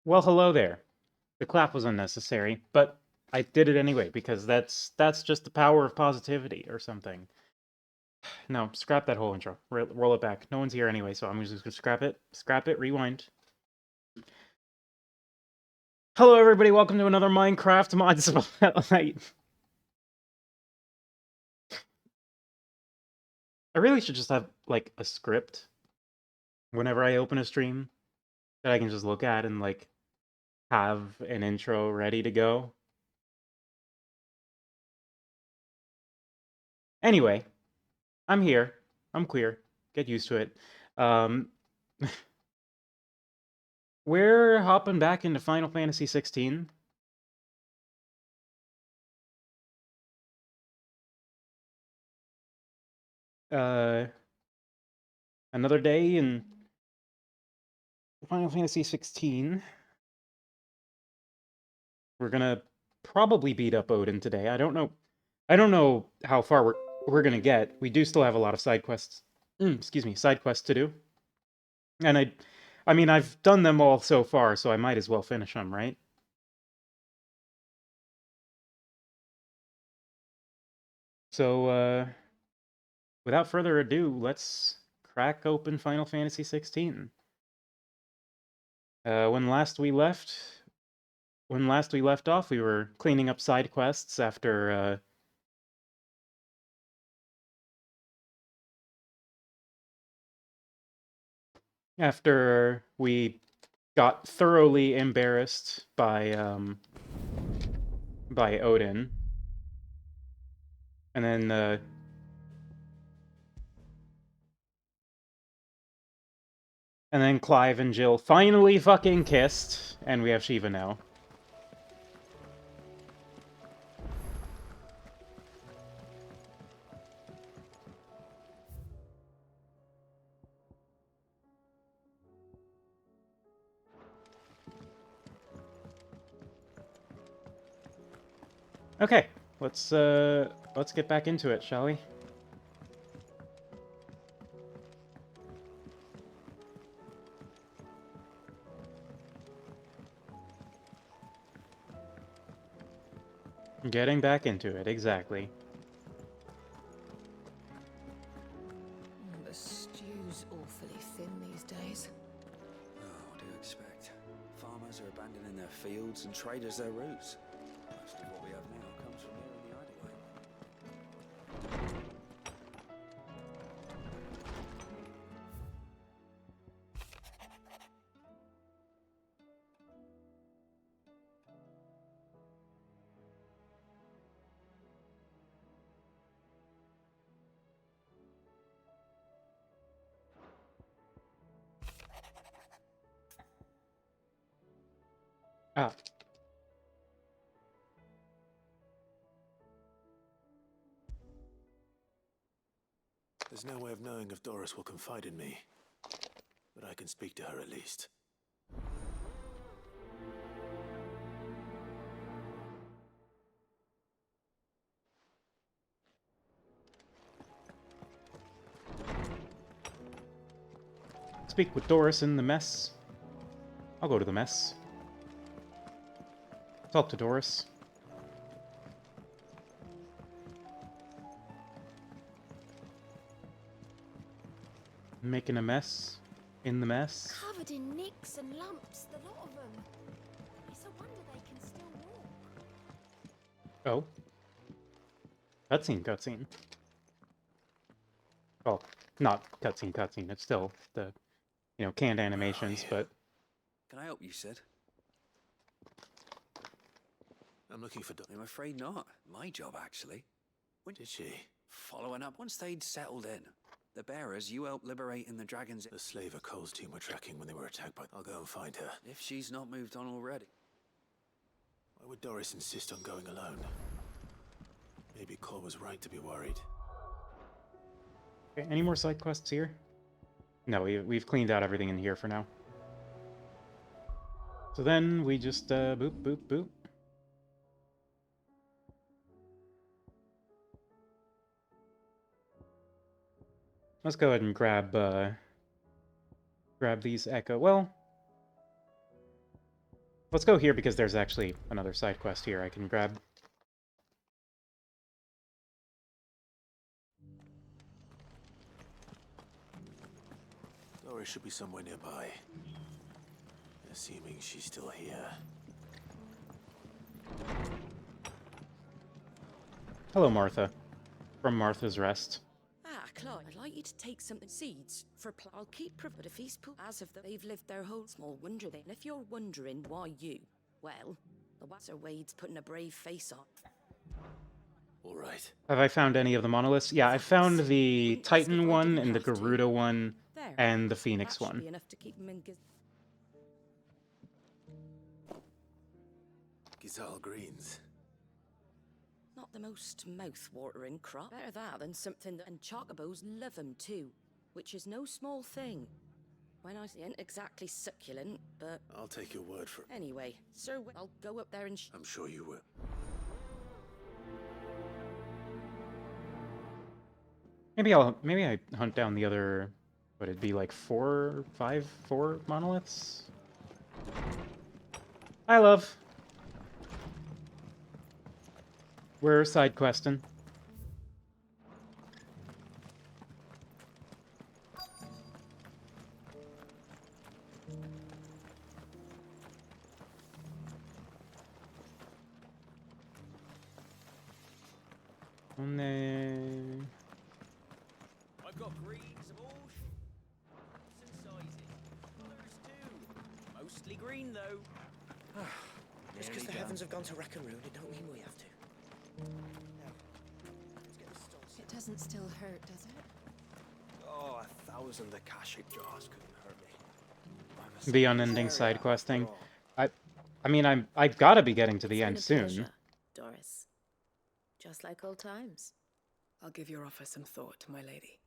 Well, hello there. The clap was unnecessary, but I did it anyway because that's just the power of positivity or something. No, scrap that whole intro. Roll it back. No one's here anyway, so I'm just gonna scrap it, rewind. Hello, everybody. Welcome to another Minecraft mod spotlight. I really should just have like a script whenever I open a stream that I can just look at and like have an intro ready to go. Anyway, I'm here. I'm queer. Get used to it. Um, we're hopping back into Final Fantasy XVI. Uh, another day in Final Fantasy 16. We're gonna probably beat up Odin today. I don't know. I don't know how far we're gonna get. We do still have a lot of side quests. Excuse me, side quests to do. And I mean, I've done them all so far, so I might as well finish them, right? So, without further ado, let's crack open Final Fantasy 16. When last we left off, we were cleaning up side quests after we got thoroughly embarrassed by Odin, and then Clive and Jill finally fucking kissed, and we have Shiva now. Okay, let's get back into it, shall we? Getting back into it, exactly. The stew's awfully thin these days. Oh, what do you expect? Farmers are abandoning their fields and traders their roots. Most of what we have now comes from here in the Idleway. Ah. There's no way of knowing if Doris will confide in me, but I can speak to her at least. Speak with Doris in the mess. I'll go to the mess. Talk to Doris. Making a mess in the mess. Covered in nicks and lumps, the lot of them. It's a wonder they can still walk. Oh. Cutscene. Well, not cutscene. It's still the, canned animations, but... Can I help you, Sid? I'm looking for I'm afraid not. My job, actually. When did she? Following up once they'd settled in. The bearers you helped liberate in the Dragon's... The slaver Cole's team were tracking when they were attacked by... I'll go and find her. If she's not moved on already. Why would Doris insist on going alone? Maybe Cole was right to be worried. Okay, any more side quests here? No, we've cleaned out everything in here for now. So then we just, boop. Let's go ahead and grab these Echo. Well, Let's go here because there's actually another side quest here I can grab. Doris should be somewhere nearby. Assuming she's still here. Hello, Martha. From Martha's Rest. Ah, Claude, I'd like you to take something seeds for I'll keep but if he's put as of they've lived their whole small wonder then. And if you're wondering why you, well, the Wasser Wade's putting a brave face on. All right. Have I found any of the monoliths? Yeah, I found the Wouldn't ask if Titan I one didn't and the have to. Garuda one There. and the Phoenix That should one. be enough to keep him in Gizal Greens. not the most mouth-watering crop. Better that than something that... And chocobos love 'em too, which is no small thing. When I ain't exactly succulent, but I'll take your word for it. anyway, Sir, I'll go up there and I'm sure you will. Maybe I hunt down the other, what it'd be like 4 monoliths? Hi, love. We're side questing. I've got greens of all shapes and sizes. Others too. Mostly green though. Just because the heavens have gone to wreck and ruin, it don't mean we have to. Now, let's get this stone. It doesn't still hurt, does it? Oh, 1,000 Akashic jars couldn't hurt me. I'm a The unending Sagittarius side after questing. all. I mean, I've got to be getting to the It's end been a soon. pleasure, Doris. Just like old times. I'll give your offer some thought, my lady.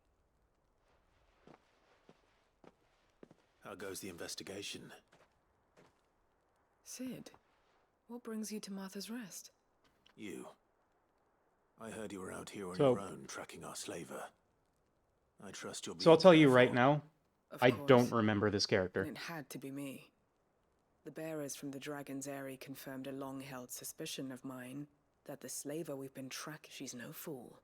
How goes the investigation? Sid, what brings you to Martha's Rest? You. I heard you were out here on So- your own, tracking our slaver. I trust you'll be. So I'll tell you right now, Of I course, don't remember this character. It had to be me. The bearers from the Dragon's Eyrie confirmed a long-held suspicion of mine that the slaver we've been tracking, she's no fool.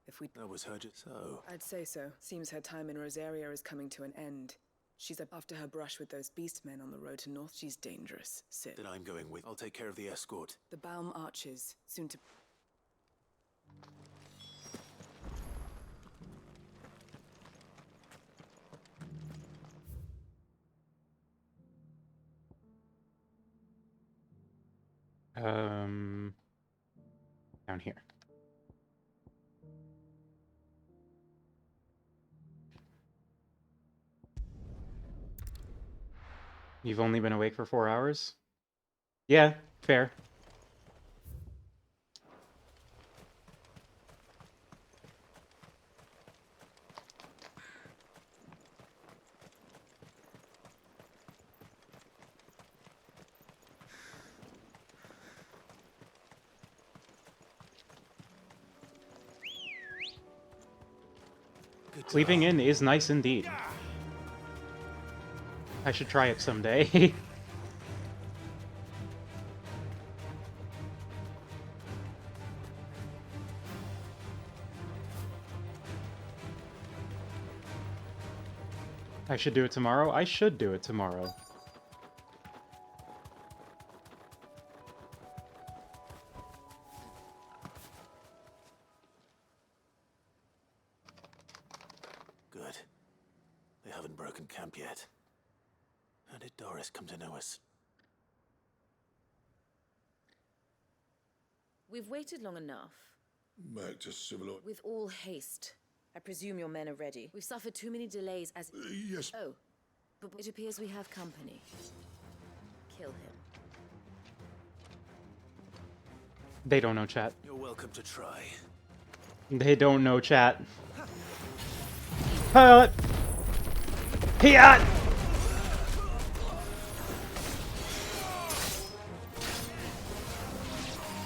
If we... That was her so. I'd say so. Seems her time in Rosaria is coming to an end. She's up after her brush with those beastmen on the road to North. She's dangerous, Sid. Then I'm going with. I'll take care of the escort. The Baum Archers, soon to... Down here. You've only been awake for 4 hours? Yeah, fair. Good Sleeping job. in is nice indeed. I should try it someday. I should do it tomorrow? I should do it tomorrow. Good. They haven't broken camp yet. How did Doris come to know us? We've waited long enough. Back to civil. With all haste. I presume your men are ready. We've suffered too many delays as... Yes. Oh, but it appears we have company. Kill him. They don't know chat. You're welcome to try. They don't know chat. Hiat! Hiat!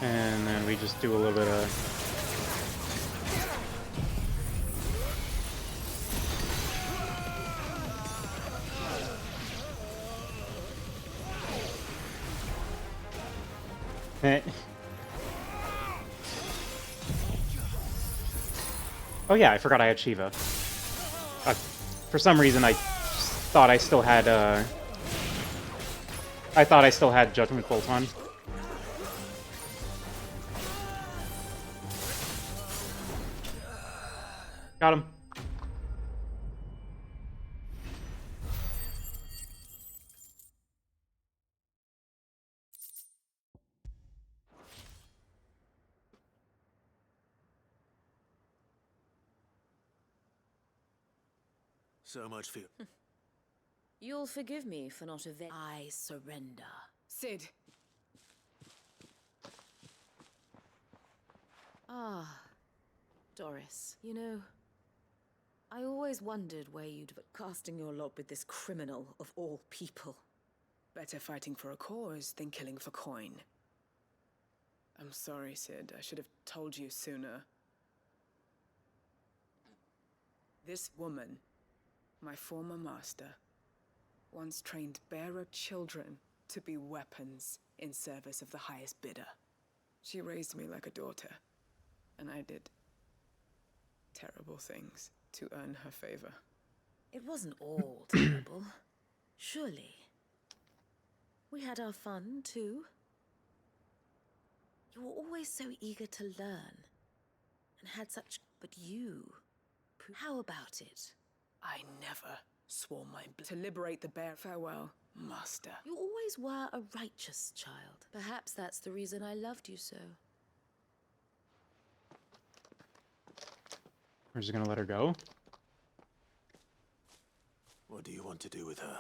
And then we just do a little bit of... Eh. Oh yeah, I forgot I had Shiva. For some reason, I thought I still had, I thought I still had Judgment Bolt on. Got him. So much for you. You'll forgive me for not I surrender. Sid, Ah, Doris. You know, I always wondered where you'd be casting your lot with this criminal of all people. better fighting for a cause than killing for coin. I'm sorry, Sid. I should have told you sooner. This woman, my former master, once trained bearer children to be weapons in service of the highest bidder. She raised me like a daughter, and I did terrible things to earn her favor. It wasn't all terrible. Surely. We had our fun, too. You were always so eager to learn, and had such... But you... How about it? I never swore my blood to liberate the bear. Farewell, master. You always were a righteous child. Perhaps that's the reason I loved you so. We're just gonna let her go. What do you want to do with her?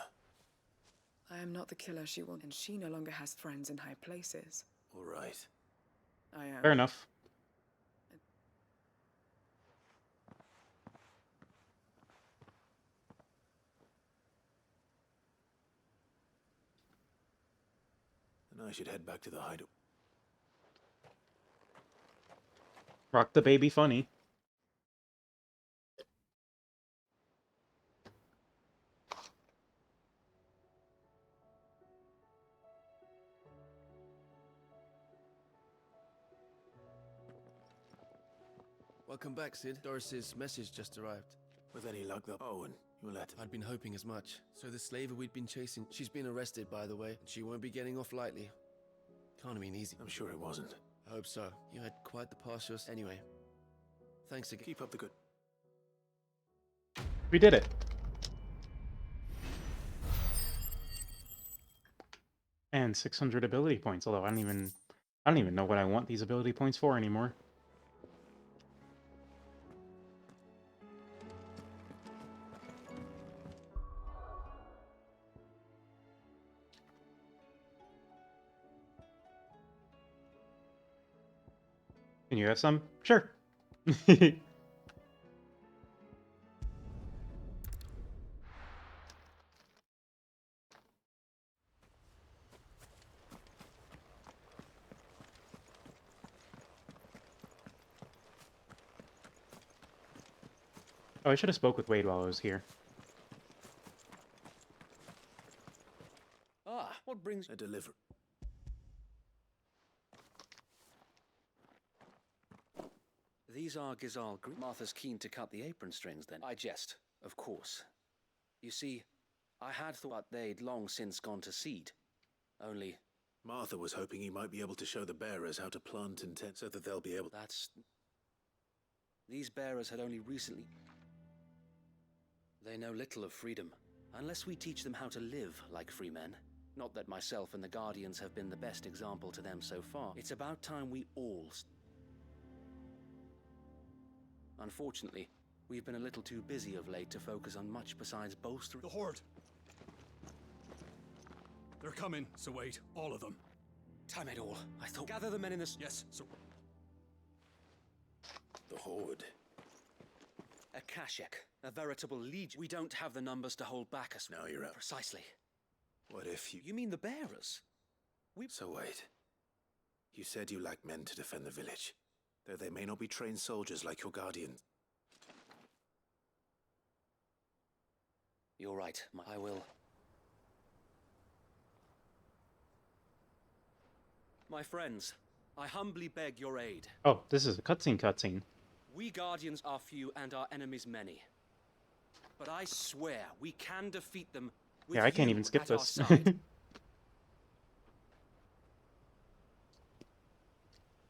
I am not the killer she wanted, and she no longer has friends in high places. All right. I am. Fair enough. Then I should head back to the hideout. Rock the baby funny. Welcome back, Sid. Doris's message just arrived. With any luck, though, Owen, you'll let him. I'd been hoping as much. So the slaver we'd been chasing, she's been arrested, by the way. And she won't be getting off lightly. Can't have been easy. I'm sure it wasn't. I hope so. You had quite the past yours. Anyway, thanks again. Keep up the good. We did it. And 600 ability points, although I don't even know what I want these ability points for anymore. Can you have some? Sure. Oh, I should have spoke with Wade while I was here. Ah, what brings... A deliver. These are Gizal Green. Martha's keen to cut the apron strings, then. I jest, of course. You see, I had thought they'd long since gone to seed. Only... Martha was hoping he might be able to show the bearers how to plant and tend so that they'll be able... That's... These bearers had only recently... They know little of freedom, unless we teach them how to live like free men. Not that myself and the Guardians have been the best example to them so far. It's about time we all... Unfortunately, we've been a little too busy of late to focus on much besides bolstering... The Horde! They're coming, so wait, all of them. Time it all. I thought... Gather the men in this... Yes, so... The Horde. A Kashek, a veritable legion. We don't have the numbers to hold back us. Now you're out. Precisely. What if you... You mean the bearers? So wait. You said you lack men to defend the village. Though they may not be trained soldiers like your Guardians. You're right. I will... My friends, I humbly beg your aid. Oh, this is a cutscene. We Guardians are few and our enemies many. But I swear we can defeat them with Yeah, I can't you even skip at our this. side.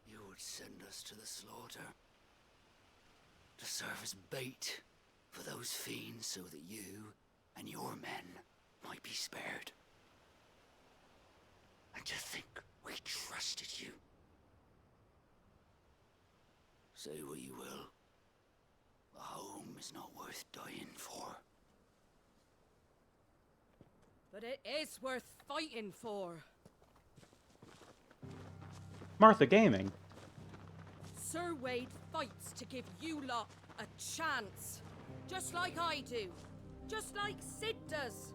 You would send us to the slaughter. To serve as bait for those fiends so that you and your men might be spared. And to think we trusted you. Say what you will. A home is not worth dying for. But it is worth fighting for. Martha Gaming. Sir Wade fights to give you lot a chance. Just like I do. Just like Sid does.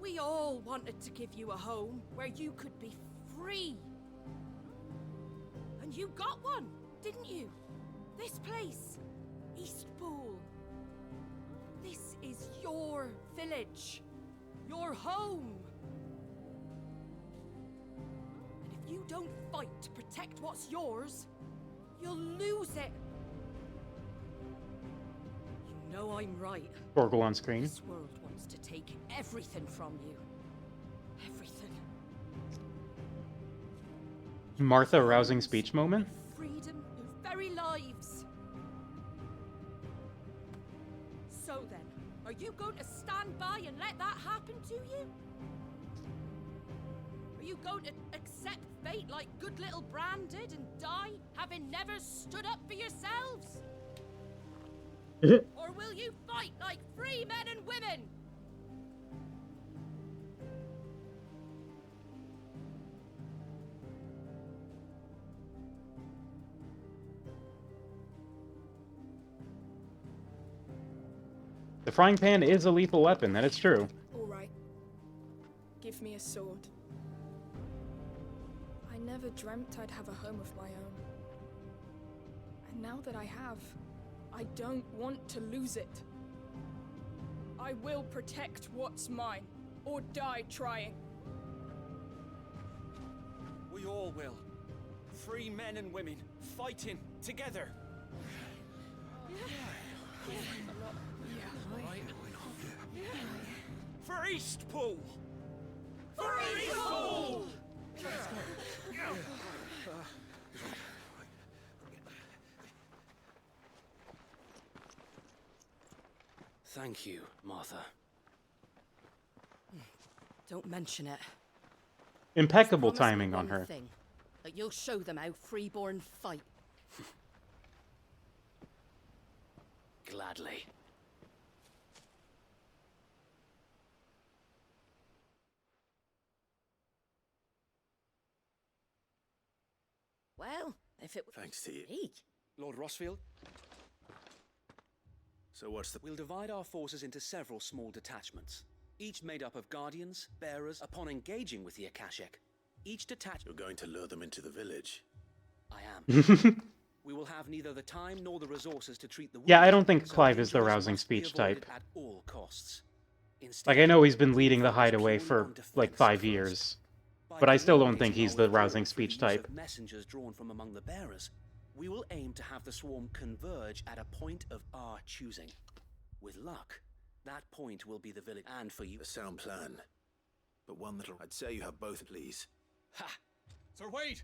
We all wanted to give you a home where you could be free. And you got one, didn't you? This place, Eastpool. This is your village. Your home. And if you don't fight to protect what's yours, you'll lose it. You know I'm right. Gorgle on screen. This world wants to take everything from you. Everything. Martha rousing speech moment. Freedom, your very lives. So then, are you going to stand by and let that happen to you? Are you going to accept fate like good little Bran did and die, having never stood up for yourselves? Or will you fight like free men and women? The frying pan is a lethal weapon, that is true. All right. Give me a sword. I never dreamt I'd have a home of my own. And now that I have, I don't want to lose it. I will protect what's mine, or die trying. We all will. Free men and women, fighting together. For Eastpool! For Eastpool! Thank you, Martha. Don't mention it. Impeccable Promise me timing on one her. thing, that you'll show them how freeborn fight. Gladly. Well, if it Thanks to you. me. Lord Rossfield, So what's the... we'll divide our forces into several small detachments, each made up of guardians, bearers. Upon engaging with the Akashic, each detachment... You're going to lure them into the village? I am. We will have neither the time nor the resources to treat the Yeah, I wounded, don't think so Clive is the injuries rousing must be speech avoided type. at all costs. Like, I know he's been leading the hideaway for, like, 5 years. But I still don't think he's the rousing speech type. Messengers drawn from among the bearers, we will aim to have the swarm converge at a point of our choosing. With luck, that point will be the village. And for you, A sound plan. But one that'll... I'd say you have both, please. ha! Sir Wade!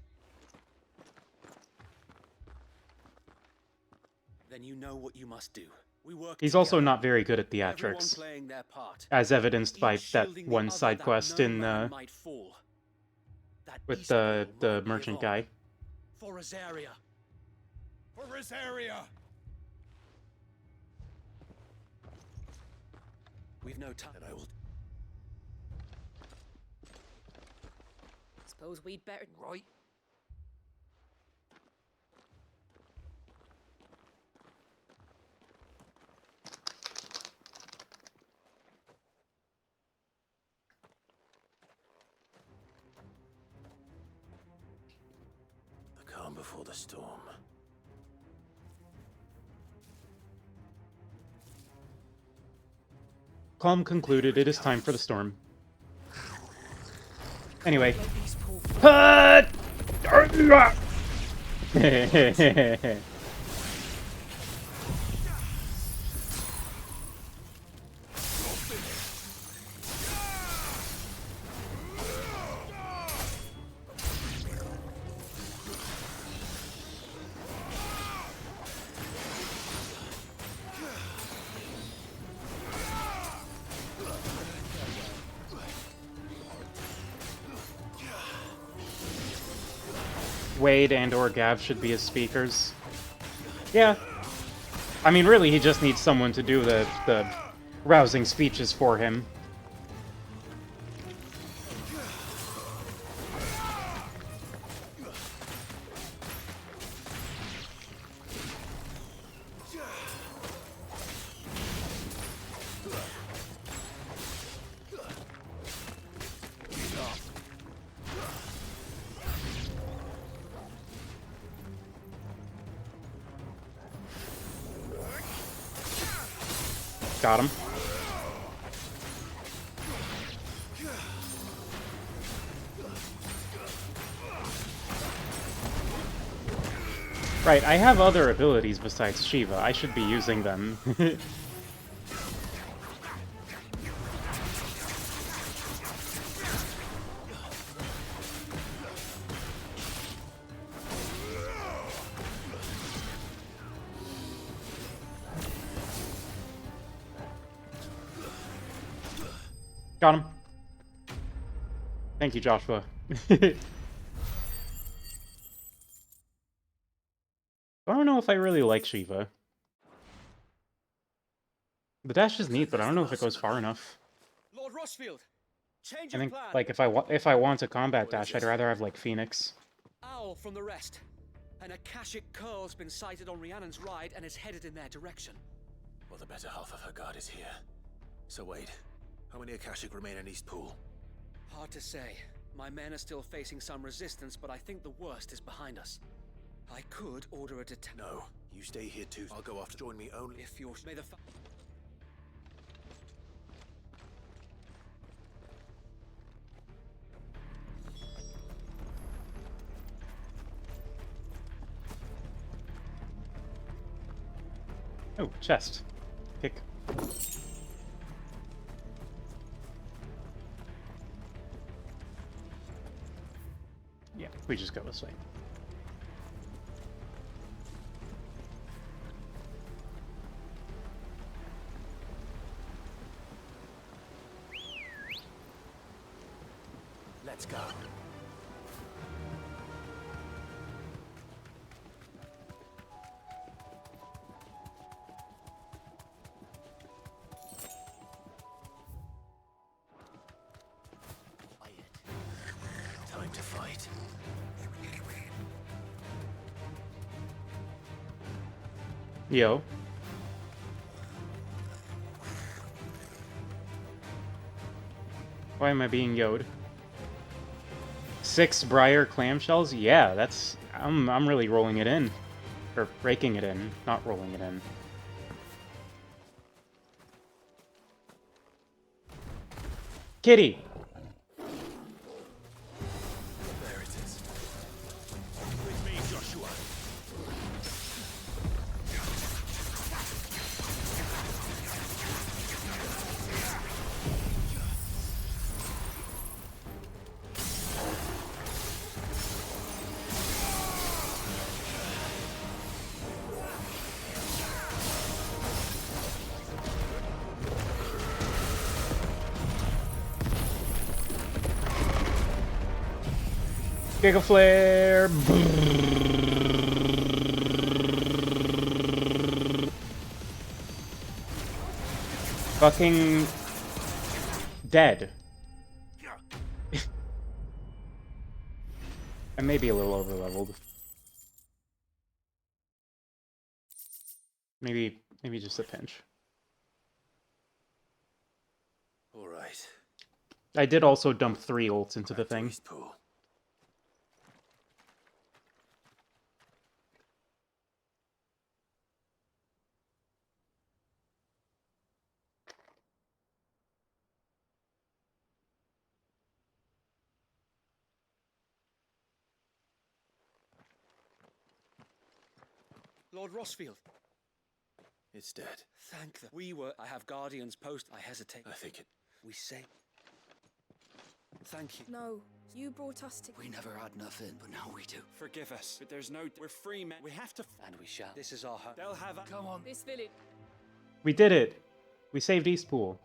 Then you know what you must do. We work He's also together, not very good at everyone theatrics, playing their part, as evidenced by each that shielding the one other side that quest no in man might fall. That with Eastpool the might merchant live on. guy. For Rosaria. For Rosaria! We've no time. And I will... Suppose we'd better. Right? The calm before the storm. Calm concluded, it is time for the storm. Anyway, Let Eastpool Wade and or Gav should be his speakers. Yeah. I mean, really, he just needs someone to do the rousing speeches for him. Got him. Right, I have other abilities besides Shiva. I should be using them. Got him. Thank you, Joshua. I don't know if I really like Shiva. The dash is neat, but I don't know if it goes far enough. Lord Rossfield, change I of think, plan. like, if I want a combat dash, I'd rather have, like, Phoenix. Owl from the rest. An Akashic curl's been sighted on Rhiannon's ride and is headed in their direction. Well, the better half of her guard is here. So wait, how many Akashic remain in East Pool? Hard to say. My men are still facing some resistance, but I think the worst is behind us. I could order a No, you stay here too. I'll go after. Join me only if you're. May the. Oh, chest. Pick. Yeah, we just go this way. Let's go. Time to fight. Yo. Why am I being yo'd? 6 Briar clamshells? Yeah, that's... I'm really rolling it in. Or breaking it in, not rolling it in. Kitty! There it is. With me, Joshua. Giga Flare! Fucking... dead. I may be a little over-leveled. Maybe just a pinch. All right. I did also dump 3 ults into the thing. East Pool. Lord Rossfield. It's dead. Thank them. We were. I have guardians post. I hesitate. I think it. We say. Thank you. No, you brought us to. We never had nothing, but now we do. Forgive us, but there's no. We're free men. We have to. And we shall. This is our home. They'll have. Come on. This village. We did it! We saved Eastpool.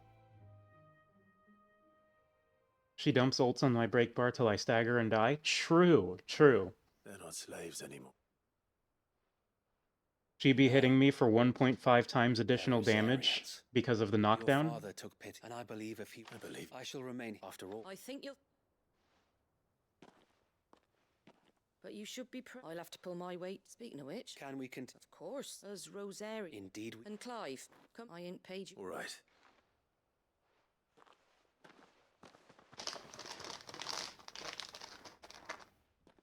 She dumps ults on my break bar till I stagger and die. True, true. They're not slaves anymore. She be hitting me for 1.5 times additional damage Rosarians. because of the Your knockdown. father took pity, and I believe if he. I believe. I shall remain. After all. I think you'll. But you should be I'll have to pull my weight. Speaking of which. Can we continue? Of course. Us Rosary. Indeed. And Clive. Come, I ain't paid you. All right.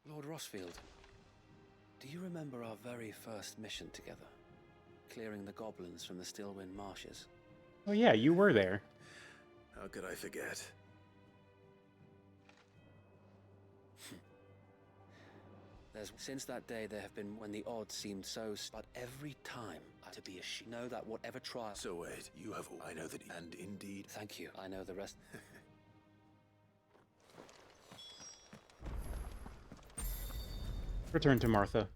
Lord Rossfield, do you remember our very first mission together? Clearing the goblins from the Stillwind marshes? Oh yeah, you were there. How could I forget? Since that day, there have been when the odds seemed so. But every time, to be a know that whatever trial. So wait, you have. I know that. And indeed. Thank you. I know the rest. Return to Martha.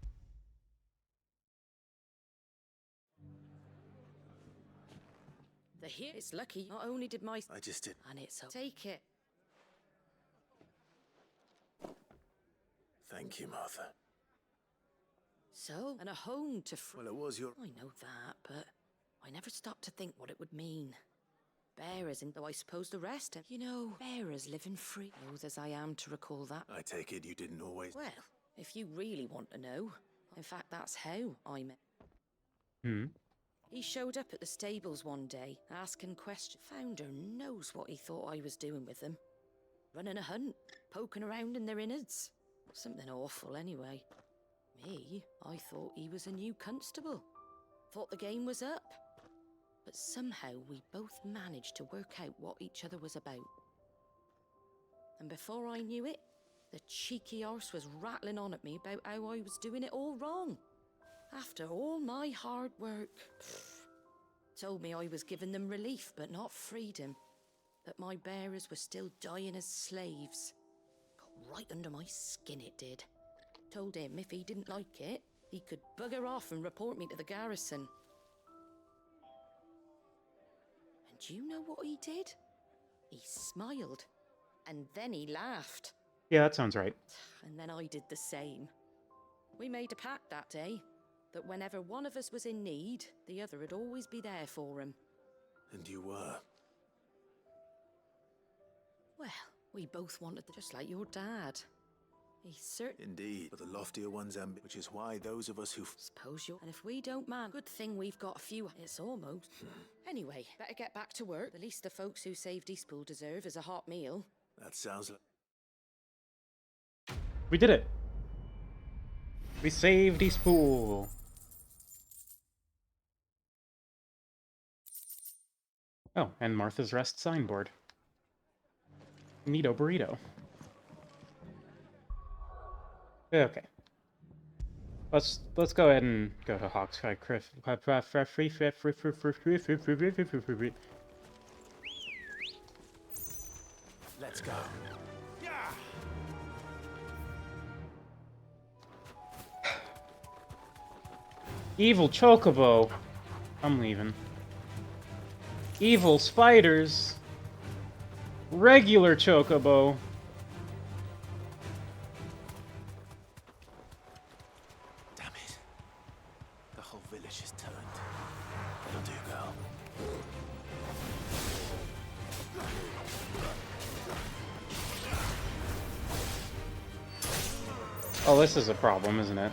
The here is lucky. Not only did my. I just did. And it's take it. Thank you, Martha. So, and a home to. Well, it was your. I know that, but I never stopped to think what it would mean. Bearers, and though I suppose the rest, you know, bearers living free. Loath as I am to recall that. I take it you didn't always. Well, if you really want to know, in fact, that's how I met. He showed up at the stables one day, asking questions. Founder knows what he thought I was doing with them. Running a hunt, poking around in their innards. Something awful, anyway. Me, I thought he was a new constable. Thought the game was up. But somehow we both managed to work out what each other was about. And before I knew it, the cheeky arse was rattling on at me about how I was doing it all wrong. After all my hard work. Told me I was giving them relief, but not freedom. That my bearers were still dying as slaves. Got right under my skin, it did. Told him if he didn't like it, he could bugger off and report me to the garrison. And do you know what he did? He smiled. And then he laughed. Yeah, that sounds right. And then I did the same. We made a pact that day, that whenever one of us was in need, the other would always be there for him. And you were. Well, we both wanted just like your dad. He certainly. Indeed, but the loftier one's which is why those of us who. Suppose you. And if we don't, man, good thing we've got a few. It's almost. Anyway, better get back to work. The least the folks who saved Eastpool deserve is a hot meal. That sounds like. We did it! We saved Eastpool! Oh, and Martha's Rest signboard. Neato burrito. Okay. Let's go ahead and go to Hawkseye Cliff. Let's go. Evil Chocobo. I'm leaving. Evil spiders. Regular Chocobo. Damn it. The whole village is turned. That'll do, girl. Oh, this is a problem, isn't it?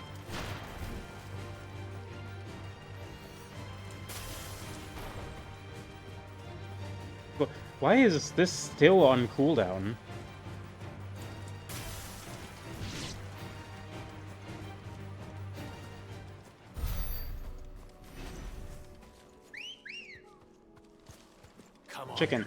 Why is this still on cooldown? Come on. Chicken.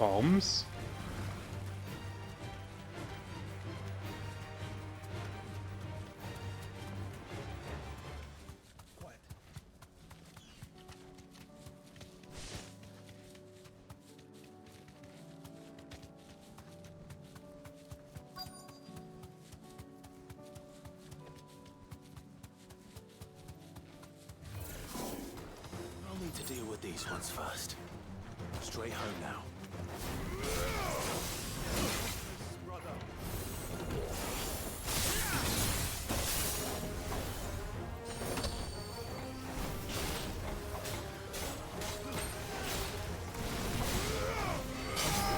bombs? I'll need to deal with these ones first. Straight home now.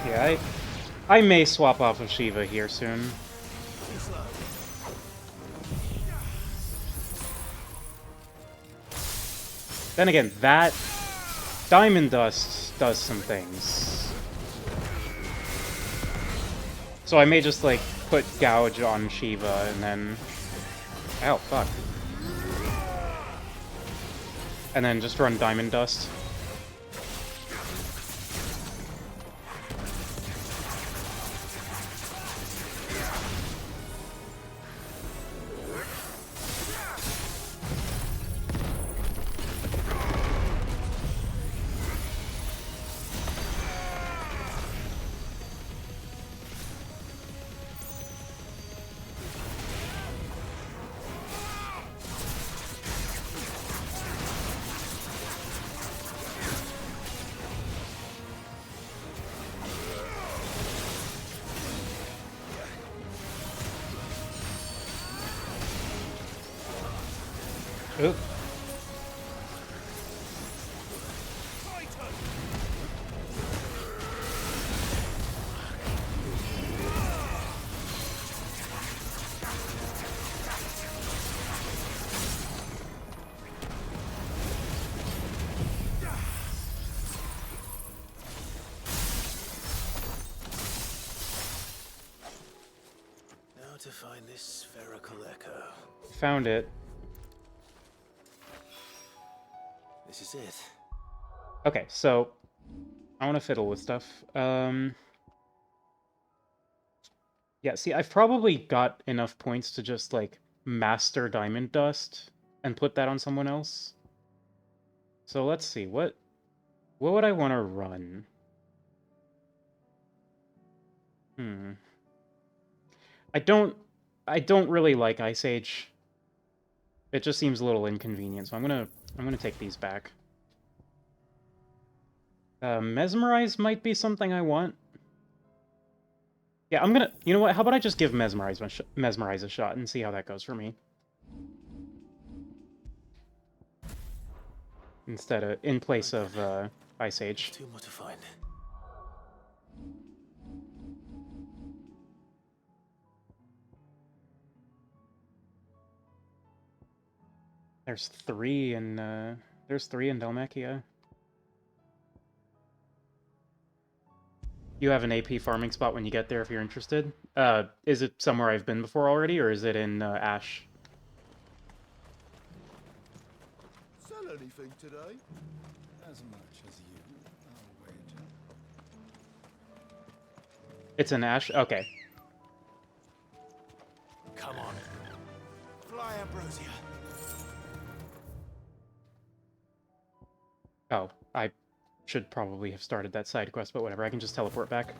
Yeah, I may swap off of Shiva here soon. Then again, that Diamond Dust does some things. So I may just, like, put Gouge on Shiva and then... Ow, fuck. And then just run Diamond Dust. Oop. Now to find this spherical echo. Found it. This is it. Okay, so I want to fiddle with stuff. Yeah, see, I've probably got enough points to just, like, master Diamond Dust and put that on someone else. So let's see, what would I want to run? I don't really like Ice Age. It just seems a little inconvenient, so I'm gonna take these back. Mesmerize might be something I want. Yeah, I'm gonna... You know what? How about I just give Mesmerize a shot and see how that goes for me? Instead of... In place of, Ice Age. Too much to find. There's 3 in Dhalmekia. You have an AP farming spot when you get there if you're interested. Is it somewhere I've been before already, or is it in Ash? Sell anything today? As much as you, I'll wager. It's in Ash? Okay. Come on. Fly, Ambrosia. Oh, I should probably have started that side quest, but whatever, I can just teleport back.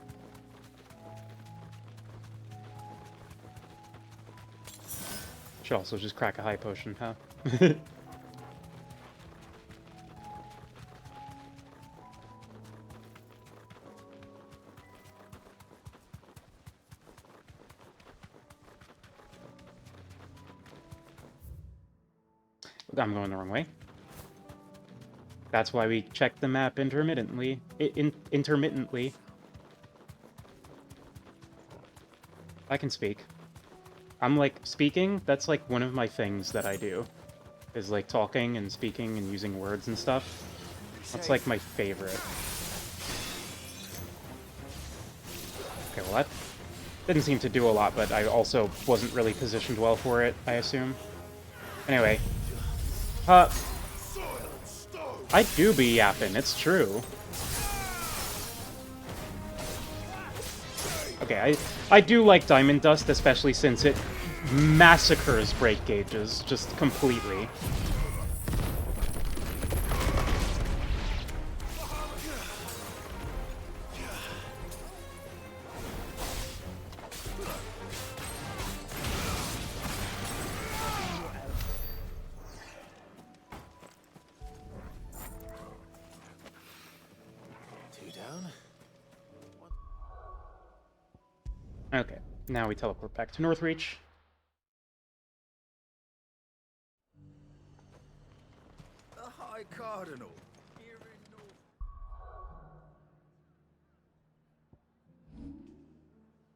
Should also just crack a high potion, huh? I'm going the wrong way. That's why we check the map intermittently. Intermittently. I can speak. I'm like, speaking, that's like one of my things that I do. Is like talking and speaking and using words and stuff. That's like my favorite. Okay, well that didn't seem to do a lot, but I also wasn't really positioned well for it, I assume. Anyway. I do be yapping, it's true. Okay, I do like Diamond Dust, especially since it massacres break gauges just completely. Okay, now we teleport back to Northreach. The High Cardinal. Here in North.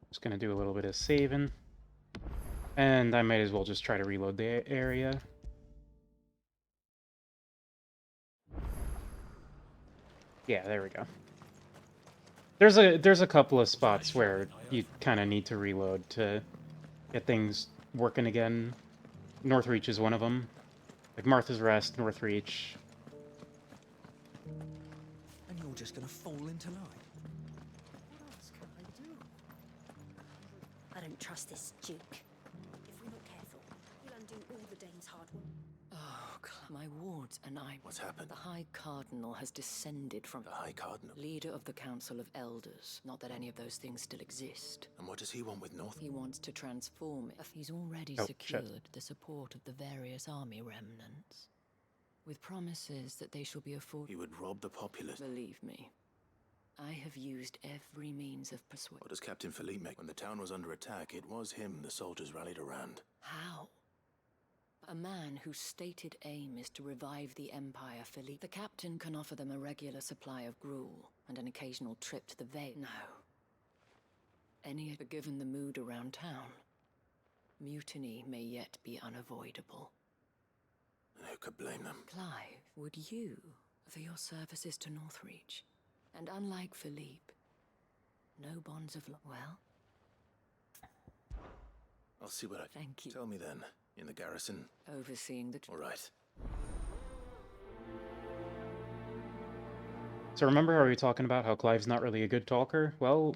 Just gonna do a little bit of saving. And I might as well just try to reload the area. Yeah, there we go. There's a couple of spots where you kind of need to reload to get things working again. Northreach is one of them. Like Martha's Rest, Northreach. And you're just gonna fall into line. What else can I do? I don't trust this Duke. If we're not careful, he'll undo all the Dane's hard work. Oh, my wards and I... What's happened? The High Cardinal has descended from... The High Cardinal? Leader of the Council of Elders. Not that any of those things still exist. And what does he want with North? He wants to transform it. He's already secured the support of the various army remnants. With promises that they shall be afforded... He would rob the populace. Believe me. I have used every means of persuasion. What does Captain Philippe make? When the town was under attack, it was him the soldiers rallied around. How? A man whose stated aim is to revive the Empire, Philippe. The captain can offer them a regular supply of gruel and an occasional trip to the Vale. No. Given the mood around town, mutiny may yet be unavoidable. And who could blame them? Clive, would you, for your services to Northreach, and unlike Philippe, no bonds of well? I'll see what I... Thank you. Tell me then, in the garrison? Overseeing the... All right. So remember how we were talking about how Clive's not really a good talker? Well,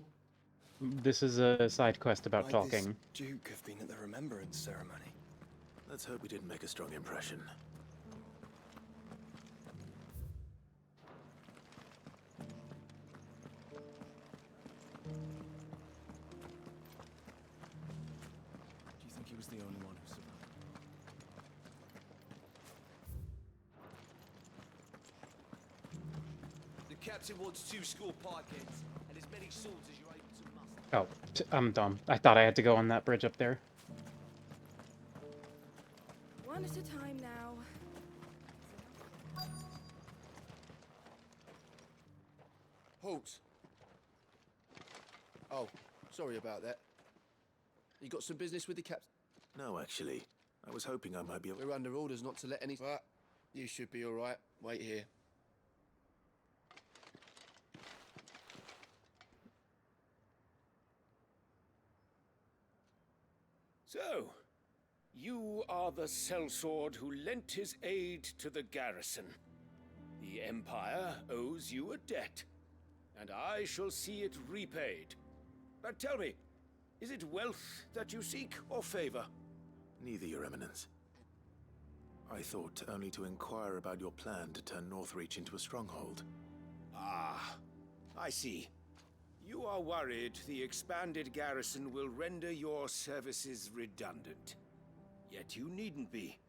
this is a side quest about talking. This Duke have been at the remembrance ceremony. Let's hope we didn't make a strong impression. Do you think he was the only one who survived? The captain wants 2 score pikeheads and as many swords as you're able to muster. Oh, I'm dumb. I thought I had to go on that bridge up there. One at a time now. Halt! Oh, sorry about that. You got some business with the captain? No, actually. I was hoping I might be able... We're under orders not to let any... But you should be all right. Wait here. So, you are the sellsword who lent his aid to the garrison. The Empire owes you a debt, and I shall see it repaid. But tell me, is it wealth that you seek, or favor? Neither, Your Eminence. I thought only to inquire about your plan to turn Northreach into a stronghold. Ah, I see. You are worried the expanded garrison will render your services redundant. Yet you needn't be.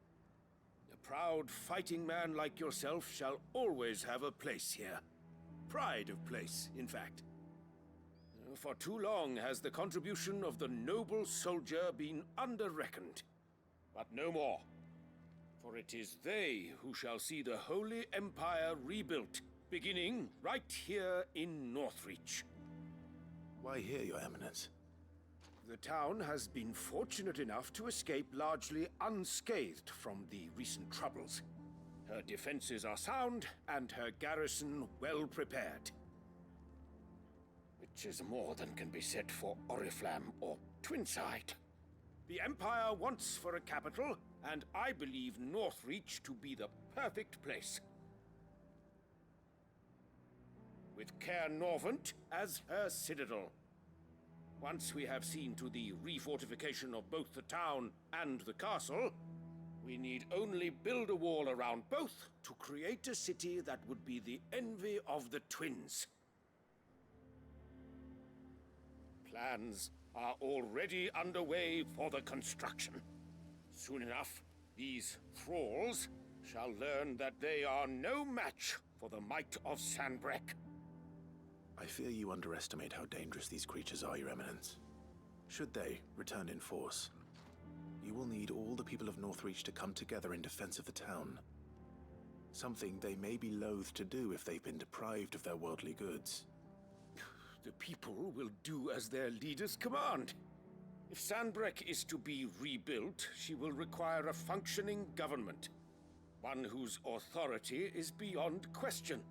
A proud fighting man like yourself shall always have a place here. Pride of place, in fact. For too long has the contribution of the noble soldier been under-reckoned. But no more. For it is they who shall see the Holy Empire rebuilt, beginning right here in Northreach. Why here, Your Eminence? The town has been fortunate enough to escape largely unscathed from the recent troubles. Her defenses are sound, and her garrison well prepared. Which is more than can be said for Oriflamme or Twinside. The Empire wants for a capital, and I believe Northreach to be the perfect place. With Caer Norvent as her citadel. Once we have seen to the refortification of both the town and the castle, we need only build a wall around both to create a city that would be the envy of the twins. Plans are already underway for the construction. Soon enough, these thralls shall learn that they are no match for the might of Sanbreque. I fear you underestimate how dangerous these creatures are, Your Eminence. Should they return in force, you will need all the people of Northreach to come together in defense of the town. Something they may be loath to do if they've been deprived of their worldly goods. The people will do as their leaders command. If Sanbreque is to be rebuilt, she will require a functioning government. One whose authority is beyond question.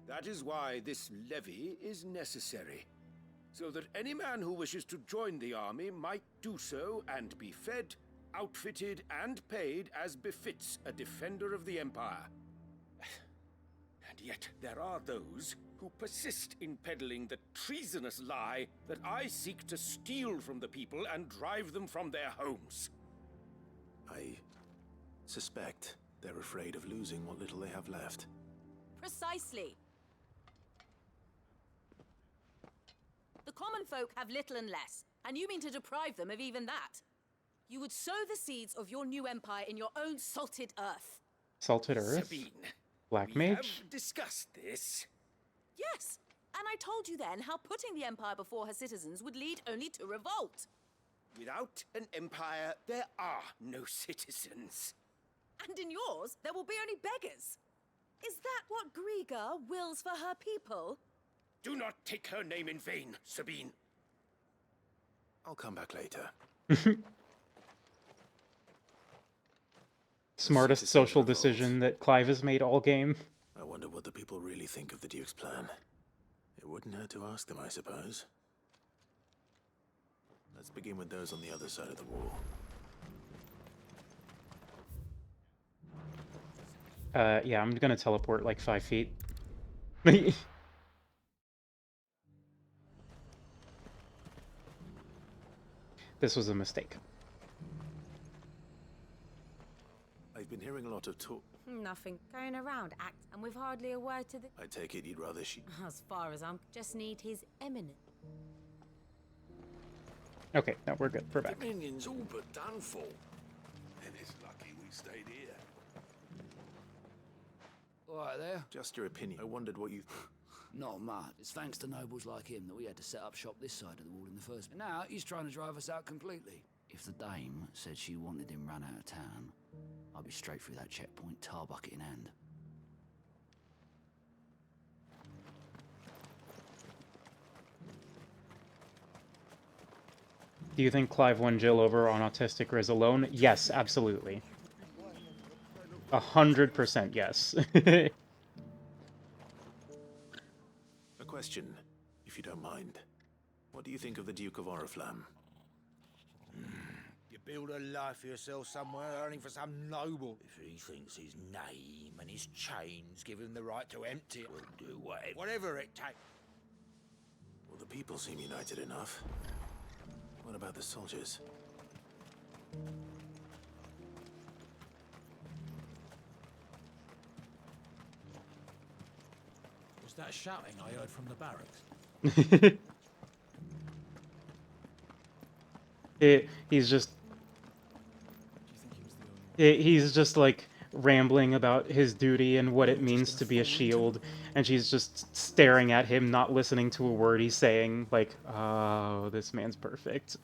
That is why this levy is necessary, so that any man who wishes to join the army might do so and be fed, outfitted, and paid as befits a defender of the Empire. And yet there are those who persist in peddling the treasonous lie that I seek to steal from the people and drive them from their homes. I suspect they're afraid of losing what little they have left. Precisely. The common folk have little and less, and you mean to deprive them of even that. You would sow the seeds of your new empire in your own salted earth. Salted Earth? Sabine, Black we Mage? have discussed this. Yes, and I told you then how putting the empire before her citizens would lead only to revolt. Without an empire, there are no citizens. And in yours, there will be only beggars. Is that what Griga wills for her people? Do not take her name in vain, Sabine. I'll come back later. Smartest social decision that Clive has made all game. I wonder what the people really think of the Duke's plan. It wouldn't hurt to ask them, I suppose. Let's begin with those on the other side of the wall. Yeah, I'm gonna teleport like 5 feet. This was a mistake. I've been hearing a lot of talk. Nothing. Going around, act, and with hardly a word to the... I take it you'd rather she... As far as I'm... Just need his eminence. Okay, no, we're good. We're back. Dominion's all but done for. And it's lucky we stayed here. All right there. Just your opinion. I wondered what you... Not much. It's thanks to nobles like him that we had to set up shop this side of the wall in the first place. Now he's trying to drive us out completely. If the dame said she wanted him run out of town, I'd be straight through that checkpoint, tar bucket in hand. Do you think Clive won Jill over on Autistic Riz alone? Yes, absolutely. 100% yes. A question, if you don't mind. What do you think of the Duke of Oriflamme? You build a life for yourself somewhere, earning for some noble. If he thinks his name and his chains give him the right to empty it, we'll do whatever it takes. Well, the people seem united enough. What about the soldiers? Was that shouting I heard from the barracks? He's just like rambling about his duty and what it means to be a shield, and she's just staring at him, not listening to a word he's saying, like, oh, this man's perfect.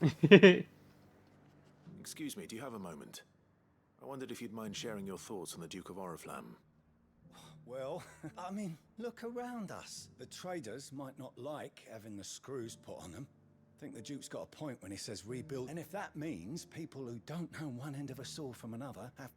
Excuse me, do you have a moment? I wondered if you'd mind sharing your thoughts on the Duke of Oriflamme. Well, I mean, look around us. The traders might not like having the screws put on them. I think the Duke's got a point when he says rebuild. And if that means people who don't know one end of a sword from another have...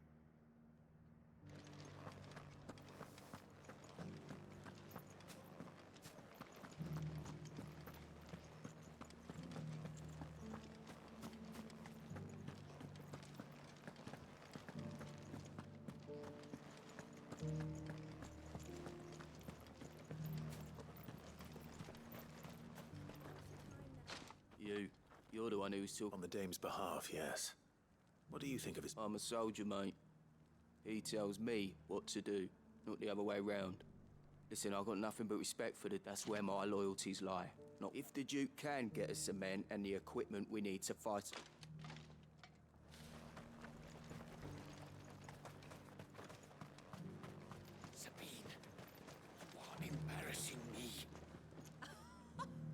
You're the one who's talking. On the dame's behalf, yes. What do you think of his... I'm a soldier, mate. He tells me what to do, not the other way round. Listen, I've got nothing but respect for the... That's where my loyalties lie. Not if the Duke can get us the men and the equipment we need to fight. Sabine, you are embarrassing me.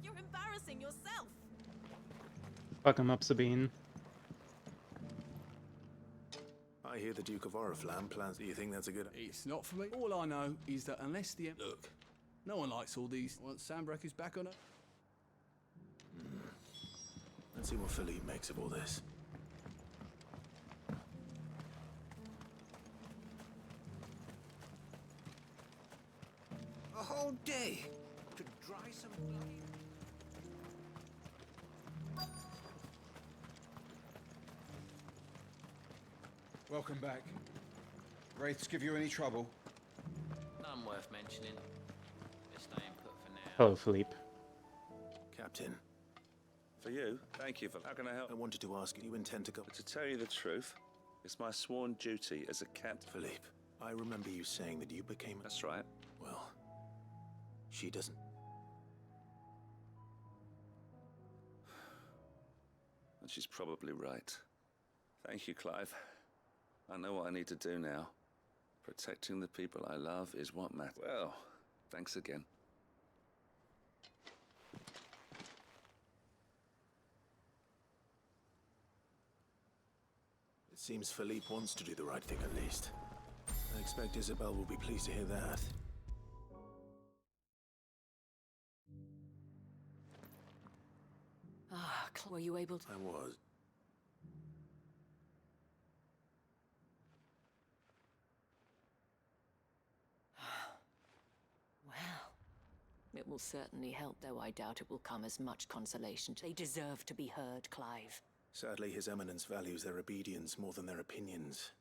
You're embarrassing yourself. Fuck him up, Sabine. I hear the Duke of Oriflamme plans. Do you think that's a good... It's not for me. All I know is that unless the... Look, no one likes all these... Once Sandbreak is back on it... Let's see what Philippe makes of all this. A whole day to dry some bloody... Welcome back. Wraiths give you any trouble? None worth mentioning. Just staying put for now. Hello, Philippe. Captain, For you, thank you for... How can I help? I wanted to ask, you intend to go... To tell you the truth, it's my sworn duty as a captain. Philippe, I remember you saying that you became... That's right. Well, she doesn't... And she's probably right. Thank you, Clive. I know what I need to do now. Protecting the people I love is what matters. Well, thanks again. It seems Philippe wants to do the right thing at least. I expect Isabel will be pleased to hear that. Ah, were you able to... I was. Well, it will certainly help, though I doubt it will come as much consolation. They deserve to be heard, Clive. Sadly, His Eminence values their obedience more than their opinions.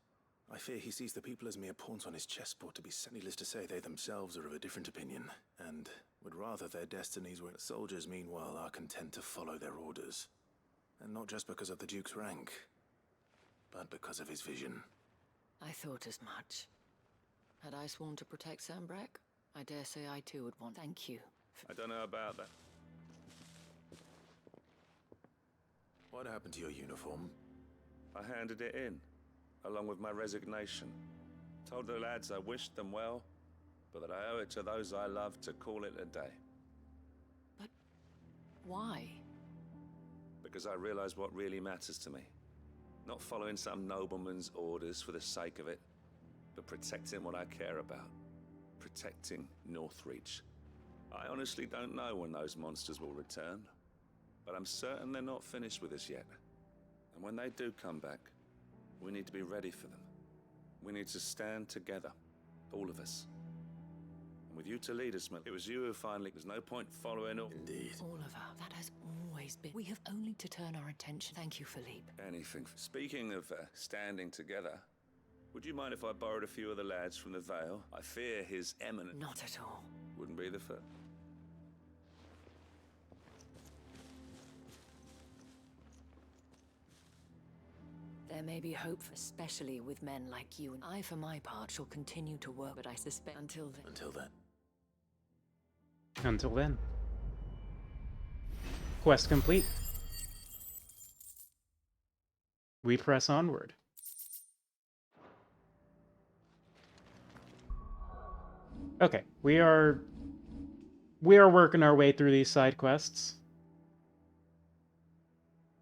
I fear he sees the people as mere pawns on his chessboard to be needless to say they themselves are of a different opinion, and would rather their destinies were... Soldiers, meanwhile, are content to follow their orders. And not just because of the Duke's rank, but because of his vision. I thought as much. Had I sworn to protect Sandbreak, I dare say I too would want... Thank you. I don't know about that. What happened to your uniform? I handed it in, along with my resignation. Told the lads I wished them well, but that I owe it to those I love to call it a day. But why? Because I realize what really matters to me. Not following some nobleman's orders for the sake of it, but protecting what I care about. Protecting Northreach. I honestly don't know when those monsters will return, but I'm certain they're not finished with us yet. And when they do come back, we need to be ready for them. We need to stand together, all of us. And with you to lead us, it was you who finally... There's no point following all... Indeed. Oliver, that has always been... We have only to turn our attention... Thank you, Philippe. Anything. Speaking of standing together, would you mind if I borrowed a few of the lads from the Vale? I fear His Eminence... Not at all. Wouldn't be the first. There may be hope, especially with men like you, and I, for my part, shall continue to work, but I suspect until then... Until then. Until then. Quest complete. We press onward. Okay, we are working our way through these side quests.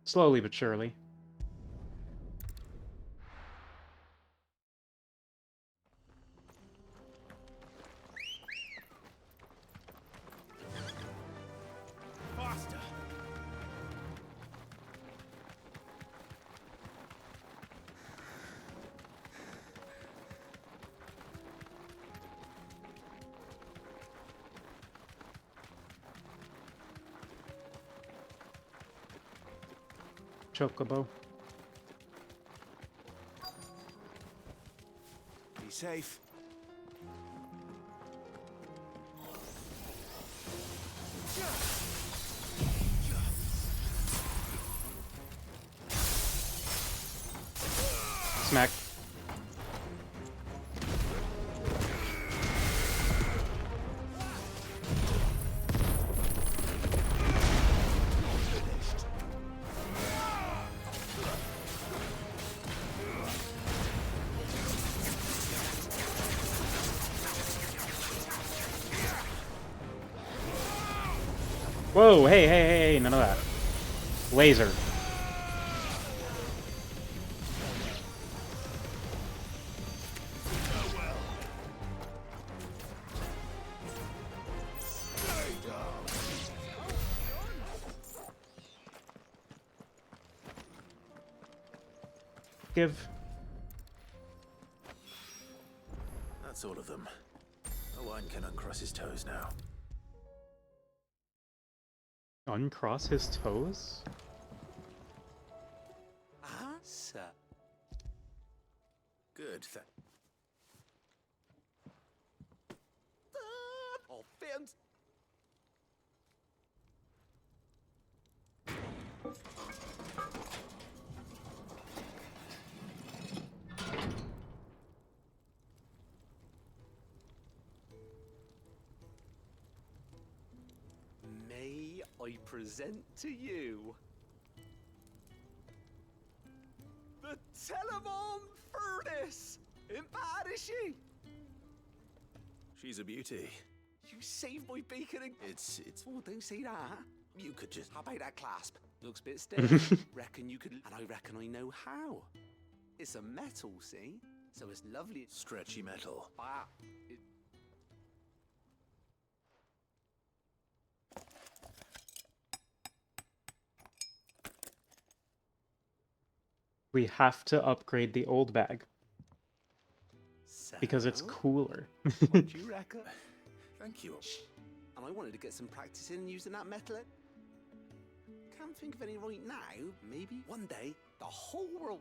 Slowly but surely. Faster! Chocobo. Be safe. Smack. Whoa, hey, hey, hey, none of that. Laser. Give. That's all of them. Owen can uncross his toes now. Uncross his toes? Ah, sir. Good. Oh, fans. May I present to you the Telemon Furnace? Ain't bad, is she? She's a beauty. You saved my beacon and... It's... Oh, don't say that. You could just... How about that clasp? Looks a bit stiff. Reckon you could... And I reckon I know how. It's a metal, see? So it's lovely. Stretchy metal. Ah, We have to upgrade the old bag. Because it's So? cooler. What do you reckon? Thank you. And I wanted to get some practice in using that metal. Can't think of any right now. Maybe one day the whole world.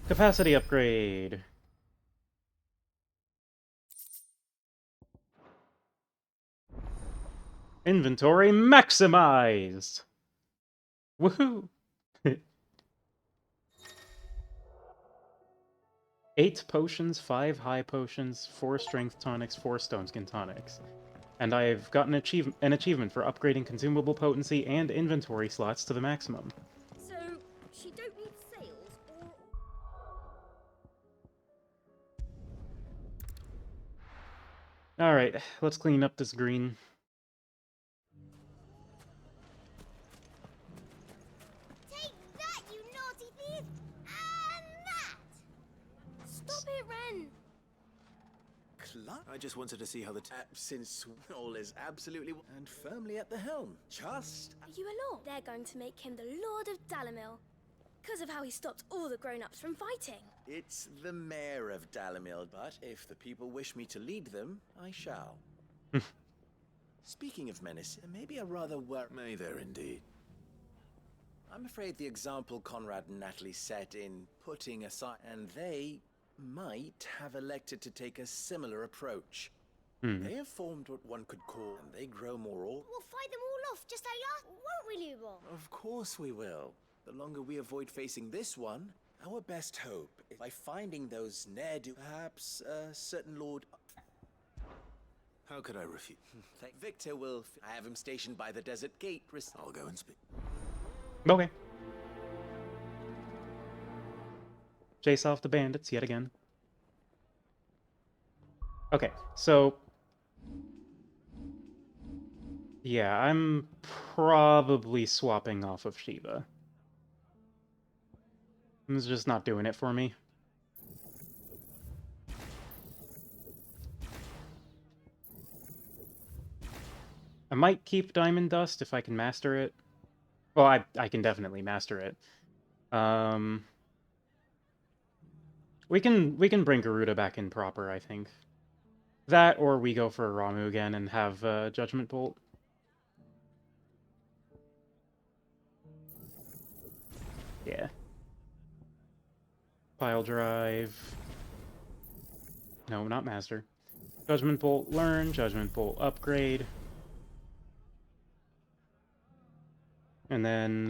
Capacity upgrade. Inventory maximized. Woohoo! 8 potions, 5 high potions, 4 strength tonics, 4 stone skin tonics. And I've gotten an achievement for upgrading consumable potency and inventory slots to the maximum. So, she don't need sails, or... Alright, let's clean up this green. Take that, you naughty thief! And that! Stop it, Ren! I just wanted to see how the since all is absolutely and firmly at the helm. Just... Are you alone? They're going to make him the Lord of Dalamil. Because of how he stopped all the grown-ups from fighting. It's the mayor of Dalamil, but if the people wish me to lead them, I shall. Speaking of menace, maybe a rather may there indeed. I'm afraid the example Conrad and Natalie set in putting aside, and they might have elected to take a similar approach. They have formed what one could call, and they grow more all. We'll fight them all off, just like us, won't we, Lubor? Of course we will. The longer we avoid facing this one, our best hope is by finding those ne'er-do, perhaps a certain lord. How could I refuse? Victor will. I have him stationed by the desert gate. I'll go and speak. Okay. Chase off the bandits yet again. Okay, so... yeah, I'm probably swapping off of Shiva. It's just not doing it for me. I might keep Diamond Dust if I can master it. Well, I can definitely master it. We can bring Garuda back in proper, I think. That, or we go for Ramu again and have Judgment Bolt. Yeah. Pile Drive. No, not Master. Judgment Bolt learn, Judgment Bolt upgrade. And then,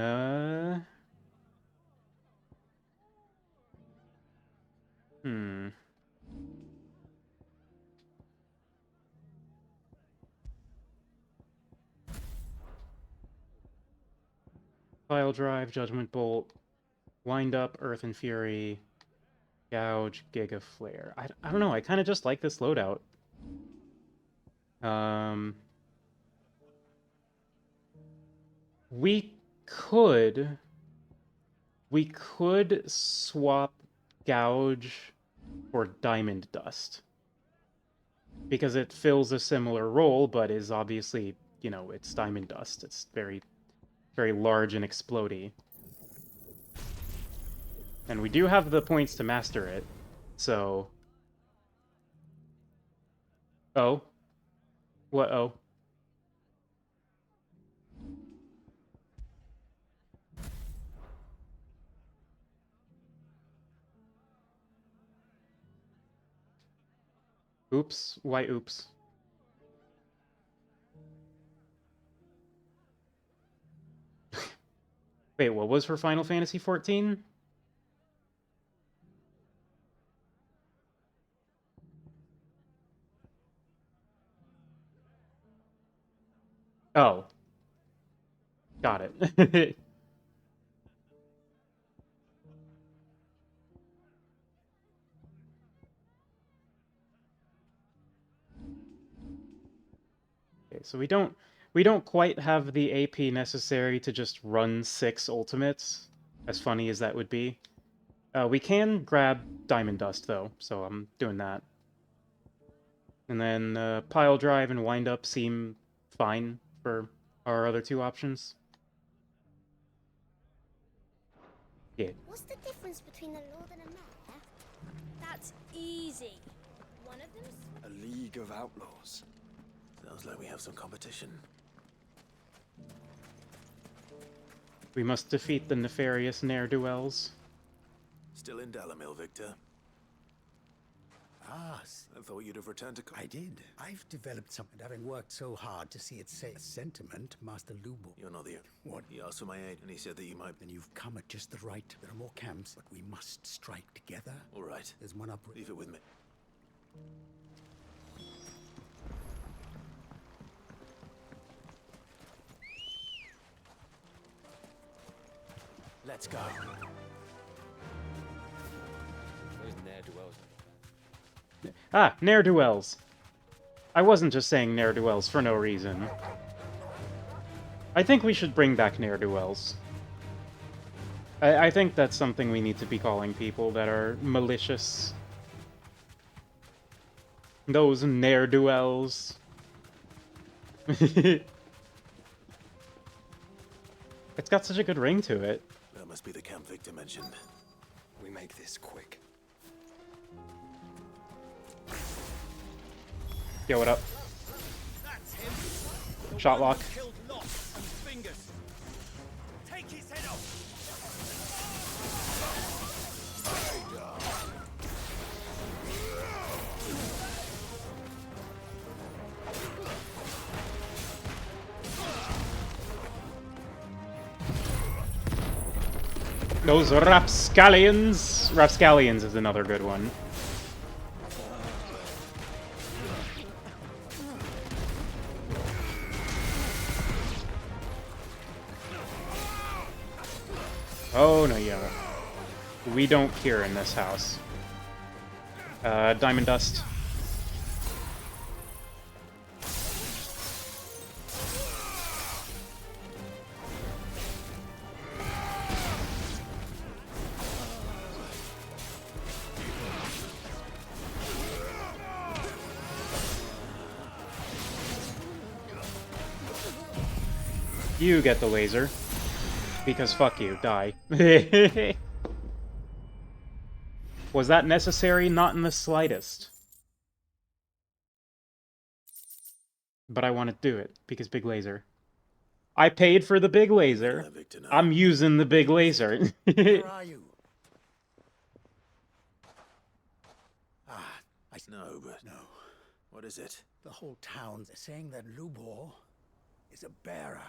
Pile Drive, Judgment Bolt, Wind Up, Earth and Fury, Gouge, Giga Flare. I don't know, I kind of just like this loadout. We could swap Gouge for Diamond Dust. Because it fills a similar role, but is obviously, you know, it's Diamond Dust. It's very, very large and explodey. And we do have the points to master it, so... Oh? What oh? Oops. Why oops? Wait, what was for Final Fantasy XIV? Oh. Got it. Okay, so we don't quite have the AP necessary to just run 6 ultimates, as funny as that would be. We can grab Diamond Dust, though, so I'm doing that. And then Pile Drive and Wind Up seem fine for our other 2 options. Yeah. What's the difference between a lord and a mayor? That's easy. One of them's... A league of outlaws. Sounds like we have some competition. We must defeat the nefarious ne'er-do-wells. Still in Dalamil, Victor? Ah, I thought you'd have returned to... I did. I've developed something, having worked so hard to see it say a sentiment, Master Lubo. You're not the... What? He asked for my aid, and he said that you might... Then you've come at just the right. There are more camps, but we must strike together. All right. There's one up... Leave it with me. Let's go. Those ne'er-do-wells. Ah, ne'er-do-wells. I wasn't just saying ne'er-do-wells for no reason. I think we should bring back ne'er-do-wells. I think that's something we need to be calling people that are malicious. Those ne'er-do-wells. It's got such a good ring to it. That must be the camp Victor mentioned. We make this quick. Yo, what up? Shot lock. Take his head off. Those rapscallions. Rapscallions is another good one. Oh, no, yeah. We don't cure in this house. Diamond Dust. You get the laser. Because fuck you, die. Was that necessary? Not in the slightest. But I want to do it, because big laser. I paid for the big laser. I'm using the big laser. Where are you? No, but... No. What is it? The whole town's saying that Lubor is a bearer.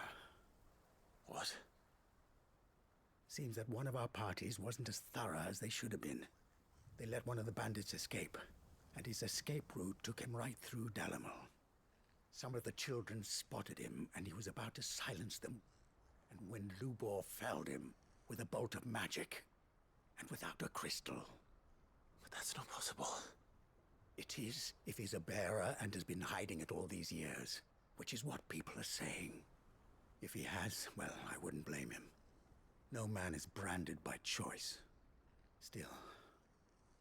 What? Seems that one of our parties wasn't as thorough as they should have been. They let one of the bandits escape, and his escape route took him right through Dalamil. Some of the children spotted him, and he was about to silence them. And when Lubor felled him with a bolt of magic, and without a crystal. But that's not possible. It is, if he's a bearer and has been hiding it all these years, which is what people are saying. If he has, well, I wouldn't blame him. No man is branded by choice. Still,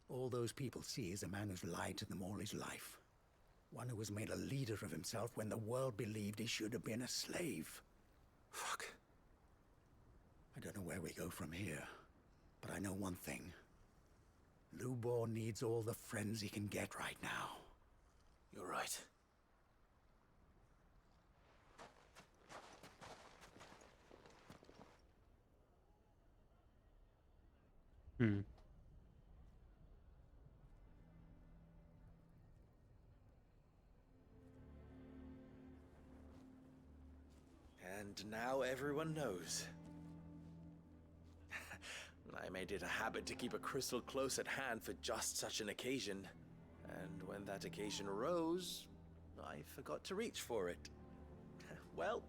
all those people see is a man who's lied to them all his life. One who was made a leader of himself when the world believed he should have been a slave. Fuck. I don't know where we go from here, but I know one thing. Lubor needs all the friends he can get right now. You're right. Hmm. And now everyone knows. I made it a habit to keep a crystal close at hand for just such an occasion. And when that occasion arose, I forgot to reach for it. Well,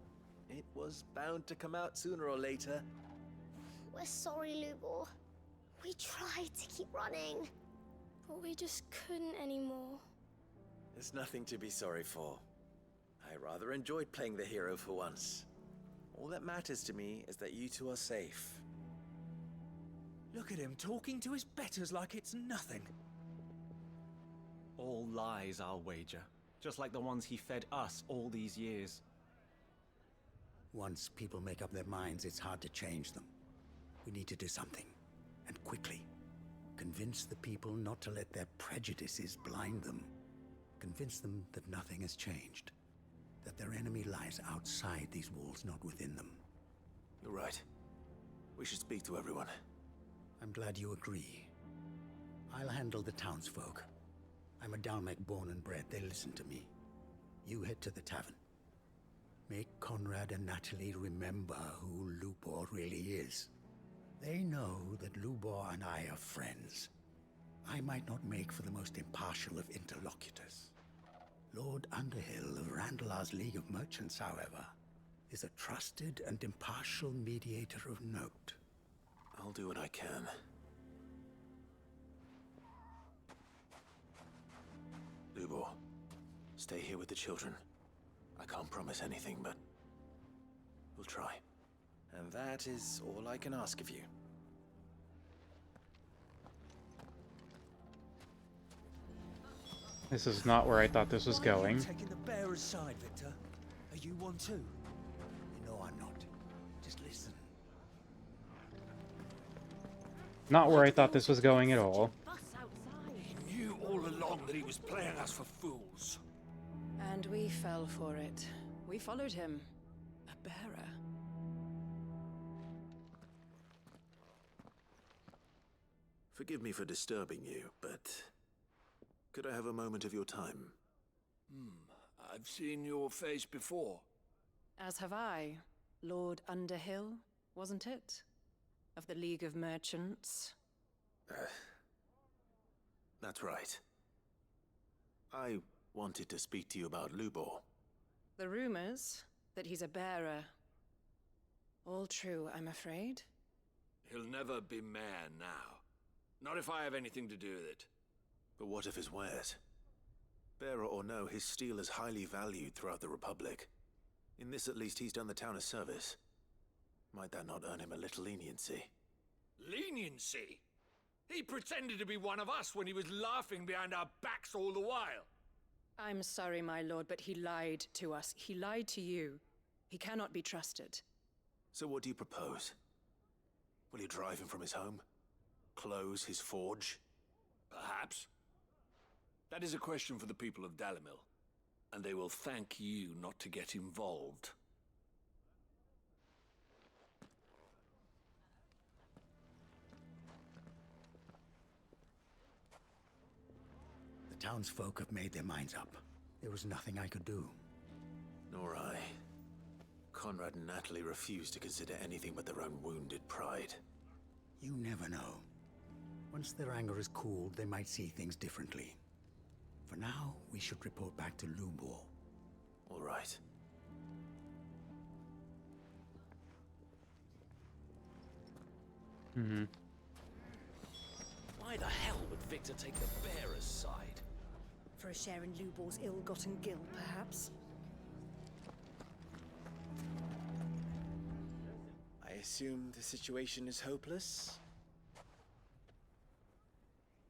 it was bound to come out sooner or later. We're sorry, Lubor. We tried to keep running, but we just couldn't anymore. There's nothing to be sorry for. I rather enjoyed playing the hero for once. All that matters to me is that you two are safe. Look at him talking to his betters like it's nothing. All lies, I'll wager. Just like the ones he fed us all these years. Once people make up their minds, it's hard to change them. We need to do something, and quickly. Convince the people not to let their prejudices blind them. Convince them that nothing has changed. That their enemy lies outside these walls, not within them. You're right. We should speak to everyone. I'm glad you agree. I'll handle the townsfolk. I'm a Dalmek born and bred. They listen to me. You head to the tavern. Make Conrad and Natalie remember who Lubor really is. They know that Lubor and I are friends. I might not make for the most impartial of interlocutors. Lord Underhill of Randalar's League of Merchants, however, is a trusted and impartial mediator of note. I'll do what I can. Lubor, stay here with the children. I can't promise anything, but we'll try. And that is all I can ask of you. This is not where I thought this was going. Taking the bearer's side, Victor. Are you one too? No, I'm not. Just listen. Not where I thought this was going at all. He knew all along that he was playing us for fools. And we fell for it. We followed him. A bearer. Forgive me for disturbing you, but could I have a moment of your time? I've seen your face before. As have I. Lord Underhill, wasn't it? Of the League of Merchants. That's right. I wanted to speak to you about Lubor. The rumors that he's a bearer. All true, I'm afraid. He'll never be mayor now. Not if I have anything to do with it. But what of his wares? Bearer or no, his steel is highly valued throughout the Republic. In this at least he's done the town a service. Might that not earn him a little leniency? Leniency? He pretended to be one of us when he was laughing behind our backs all the while. I'm sorry, my lord, but he lied to us. He lied to you. He cannot be trusted. So what do you propose? Will you drive him from his home? Close his forge? Perhaps. That is a question for the people of Dalamil, and they will thank you not to get involved. The townsfolk have made their minds up. There was nothing I could do. Nor I. Conrad and Natalie refuse to consider anything but their own wounded pride. You never know. Once their anger is cooled, they might see things differently. For now, we should report back to Lubor. All right. Mm-hmm. Why the hell would Victor take the bearer's side? For a share in Lubor's ill-gotten gil, perhaps? I assume the situation is hopeless?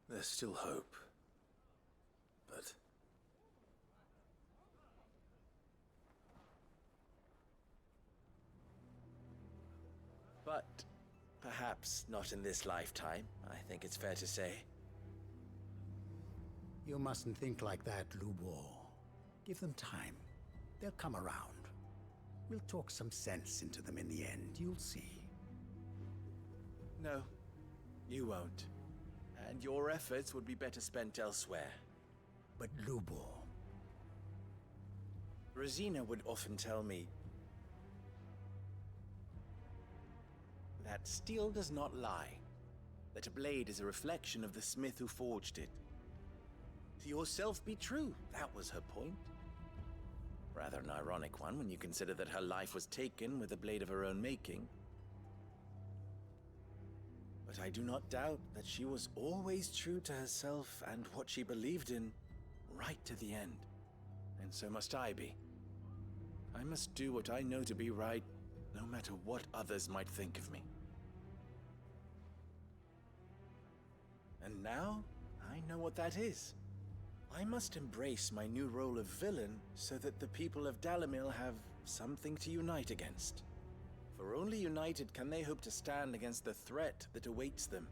There's still hope. But... But perhaps not in this lifetime, I think it's fair to say. You mustn't think like that, Lubor. Give them time. They'll come around. We'll talk some sense into them in the end, you'll see. No, you won't. And your efforts would be better spent elsewhere. But Lubor... Rosina would often tell me that steel does not lie, that a blade is a reflection of the smith who forged it. To yourself be true, that was her point. Rather an ironic one when you consider that her life was taken with a blade of her own making. But I do not doubt that she was always true to herself and what she believed in, right to the end. And so must I be. I must do what I know to be right, no matter what others might think of me. And now, I know what that is. I must embrace my new role of villain so that the people of Dalimil have something to unite against. For only united can they hope to stand against the threat that awaits them.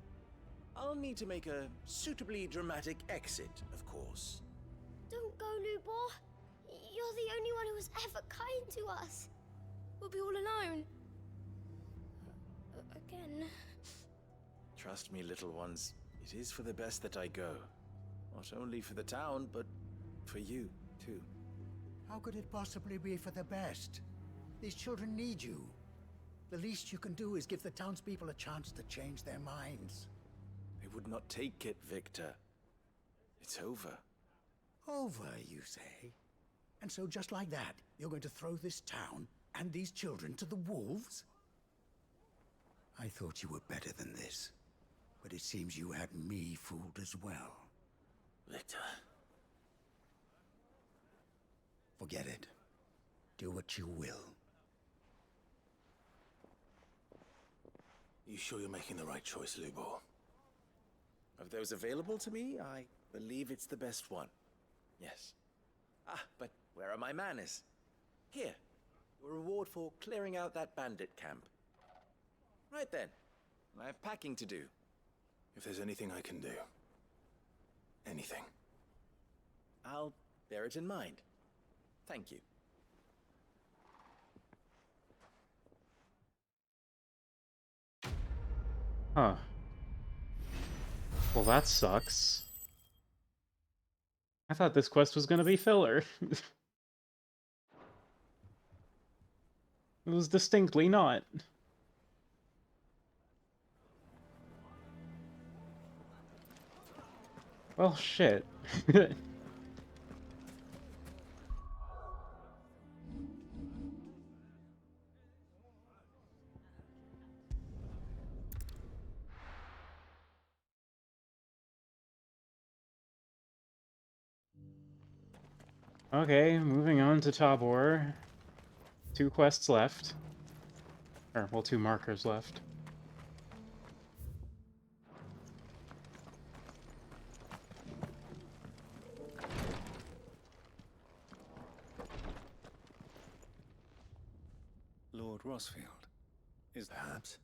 I'll need to make a suitably dramatic exit, of course. Don't go, Lubor. You're the only one who was ever kind to us. We'll be all alone. Again. Trust me, little ones, it is for the best that I go. Not only for the town, but for you, too. How could it possibly be for the best? These children need you. The least you can do is give the townspeople a chance to change their minds. They would not take it, Victor. It's over. Over, you say? And so just like that, you're going to throw this town and these children to the wolves? I thought you were better than this. But it seems you had me fooled as well. Victor. Forget it. Do what you will. You sure you're making the right choice, Lubor? Of those available to me, I believe it's the best one. Yes. Ah, but where are my manners? Here, your reward for clearing out that bandit camp. Right then, I have packing to do. If there's anything I can do, anything, I'll bear it in mind. Thank you. Huh. Well, that sucks. I thought this quest was gonna be filler. It was distinctly not. Well, shit. Okay, moving on to Tabor. 2 quests left. Or, well, 2 markers left. Lord Rosfield. Is perhaps.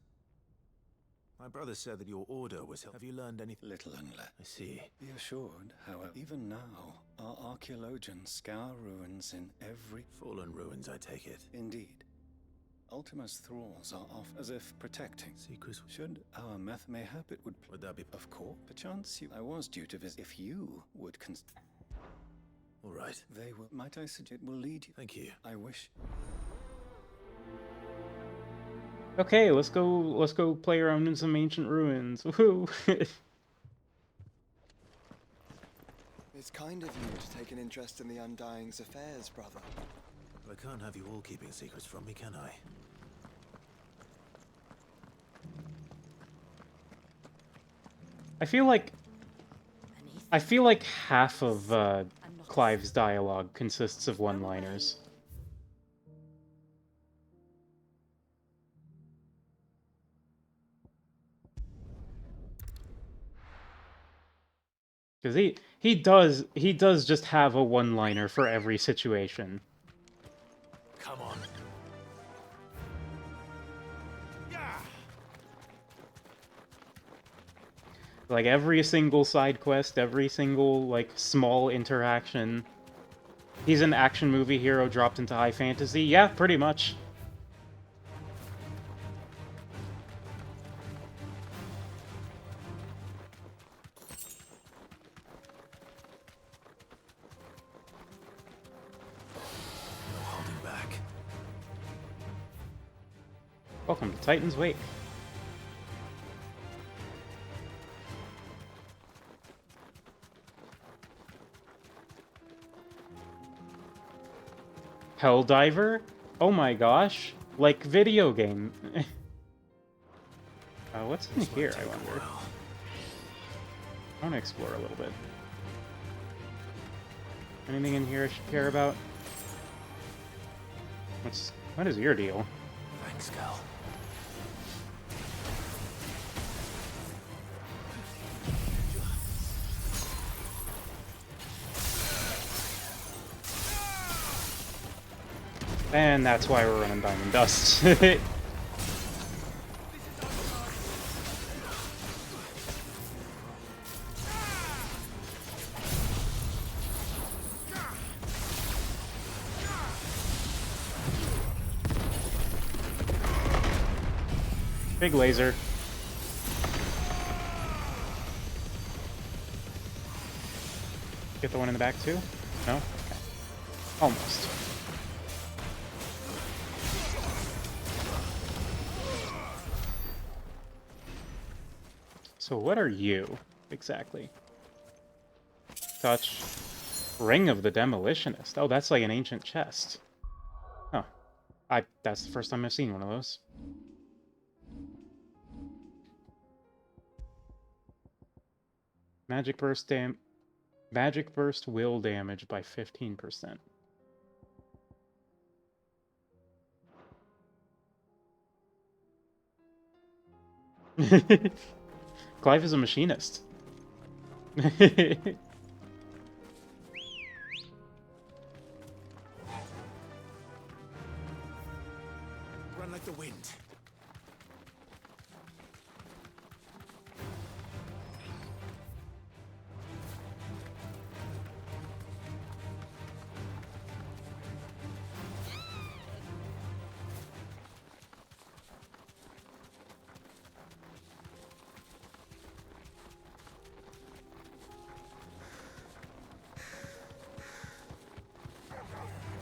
My brother said that your order was... Have you learned anything? Little and less. I see. Be assured, however, even now, our archaeologians scour ruins in every... Fallen ruins, I take it. Indeed. Ultima's thralls are off as if protecting. Secrets? Should our meth, mayhap it would... Would that be... Of course. Perchance I was due to visit. If you would All right. They will... Might I suggest it will lead you? Thank you. I wish... Okay, let's go play around in some ancient ruins. Woohoo! It's kind of you to take an interest in the Undying's affairs, brother. I can't have you all keeping secrets from me, can I? I feel like half of Clive's dialogue consists of one-liners. Because he does just have a one-liner for every situation. Come on. Like every single side quest, every single like small interaction. He's an action movie hero dropped into high fantasy. Yeah, pretty much. No holding back. Welcome to Titan's Wake. Helldiver? Oh my gosh. Like video game. What's in here, I wonder? I want to explore a little bit. Anything in here I should care about? What is your deal? Thanks, Cal. And that's why we're running Diamond Dust. Big laser. Get the one in the back too? No? Okay. Almost. So what are you, exactly? Touch. Ring of the Demolitionist. Oh, that's like an ancient chest. Oh. That's the first time I've seen one of those. Magic Burst will damage by 15%. Clive is a machinist. Run like the wind.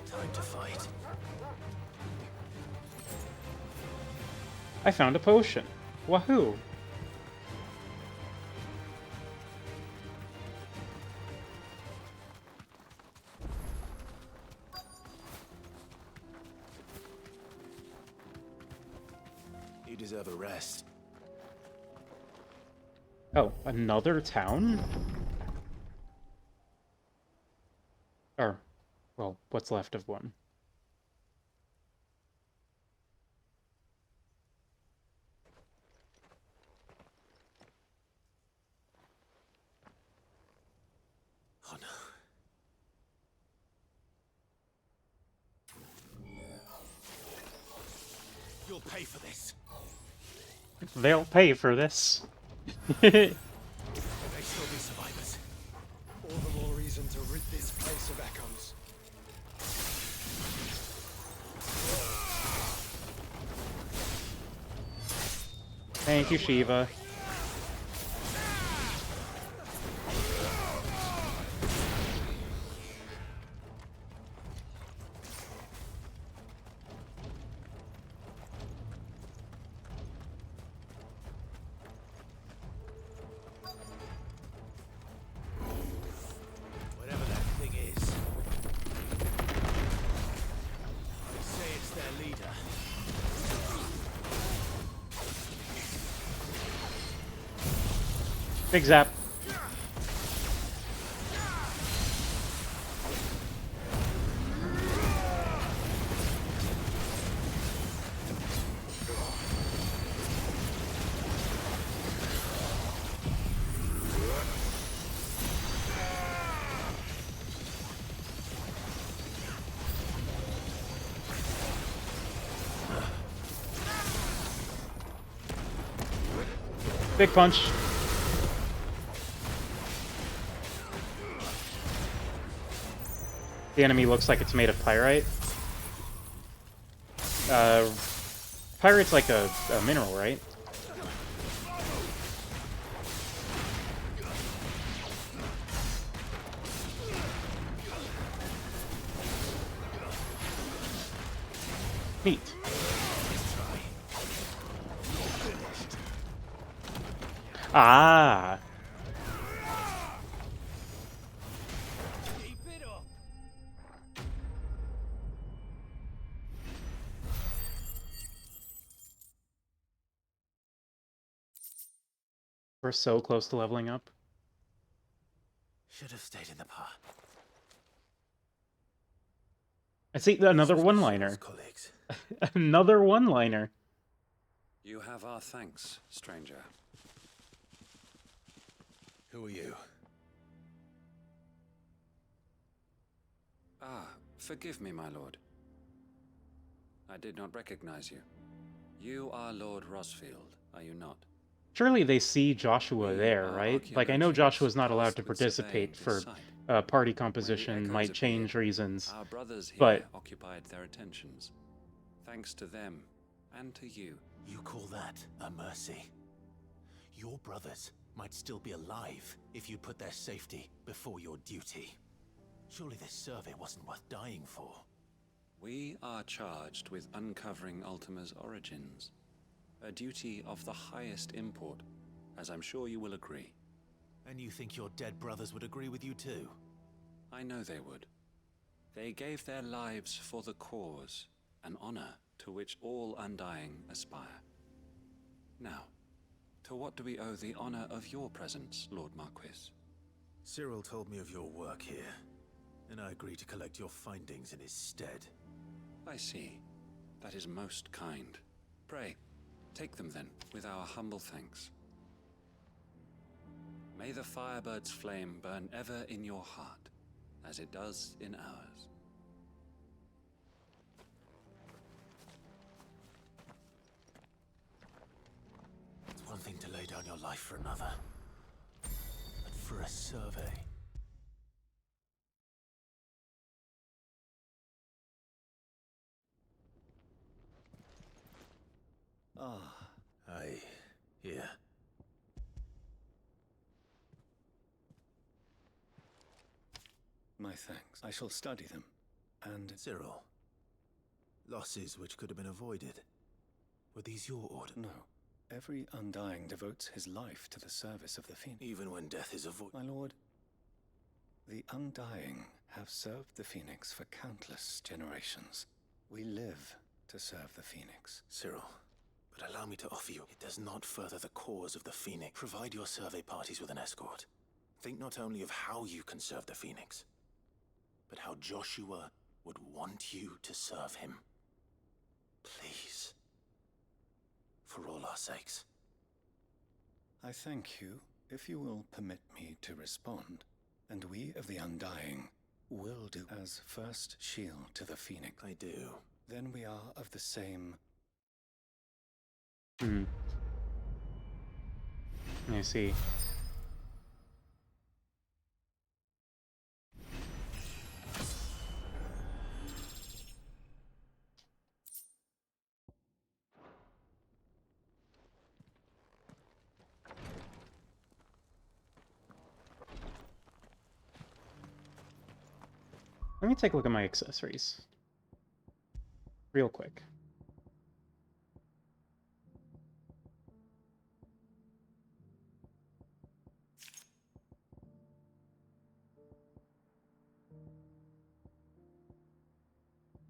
Time to fight. I found a potion. Wahoo! You deserve a rest. Oh, another town? Or, well, what's left of one. Oh no. You'll pay for this. They'll pay for this. There may still be survivors. All the more reason to rid this place of echoes. Thank you, Shiva. Big zap. Big punch. The enemy looks like it's made of pyrite. Pyrite's like a mineral, right? Neat. Ah. We're so close to leveling up. Should have stayed in the park. I see another one-liner. Another one-liner. You have our thanks, stranger. Who are you? Ah, forgive me, my lord. I did not recognize you. You are Lord Rosfield, are you not? Surely they see Joshua there, right? Like, I know Joshua's not allowed to participate for party composition, might change reasons, Our brothers here but occupied their attentions. Thanks to them, and to you. You call that a mercy? Your brothers might still be alive if you put their safety before your duty. Surely this survey wasn't worth dying for. We are charged with uncovering Ultima's origins. A duty of the highest import, as I'm sure you will agree. And you think your dead brothers would agree with you too? I know they would. They gave their lives for the cause, an honor to which all Undying aspire. Now, to what do we owe the honor of your presence, Lord Marquis? Cyril told me of your work here, and I agree to collect your findings in his stead. I see. That is most kind. Pray, take them then, with our humble thanks. May the Firebird's flame burn ever in your heart, as it does in ours. It's one thing to lay down your life for another, but for a survey... Ah. Aye, here. My thanks. I shall study them. And... Cyril, losses which could have been avoided. Were these your order? No. Every Undying devotes his life to the service of the Phoenix. Even when death is avoided? My lord, the Undying have served the Phoenix for countless generations. We live to serve the Phoenix. Cyril, but allow me to offer you, it does not further the cause of the Phoenix. Provide your survey parties with an escort. Think not only of how you can serve the Phoenix, but how Joshua would want you to serve him. Please. For all our sakes. I thank you, if you will permit me to respond, and we of the Undying will do as first shield to the Phoenix. I do. Then we are of the same... I see. Let me take a look at my accessories. Real quick.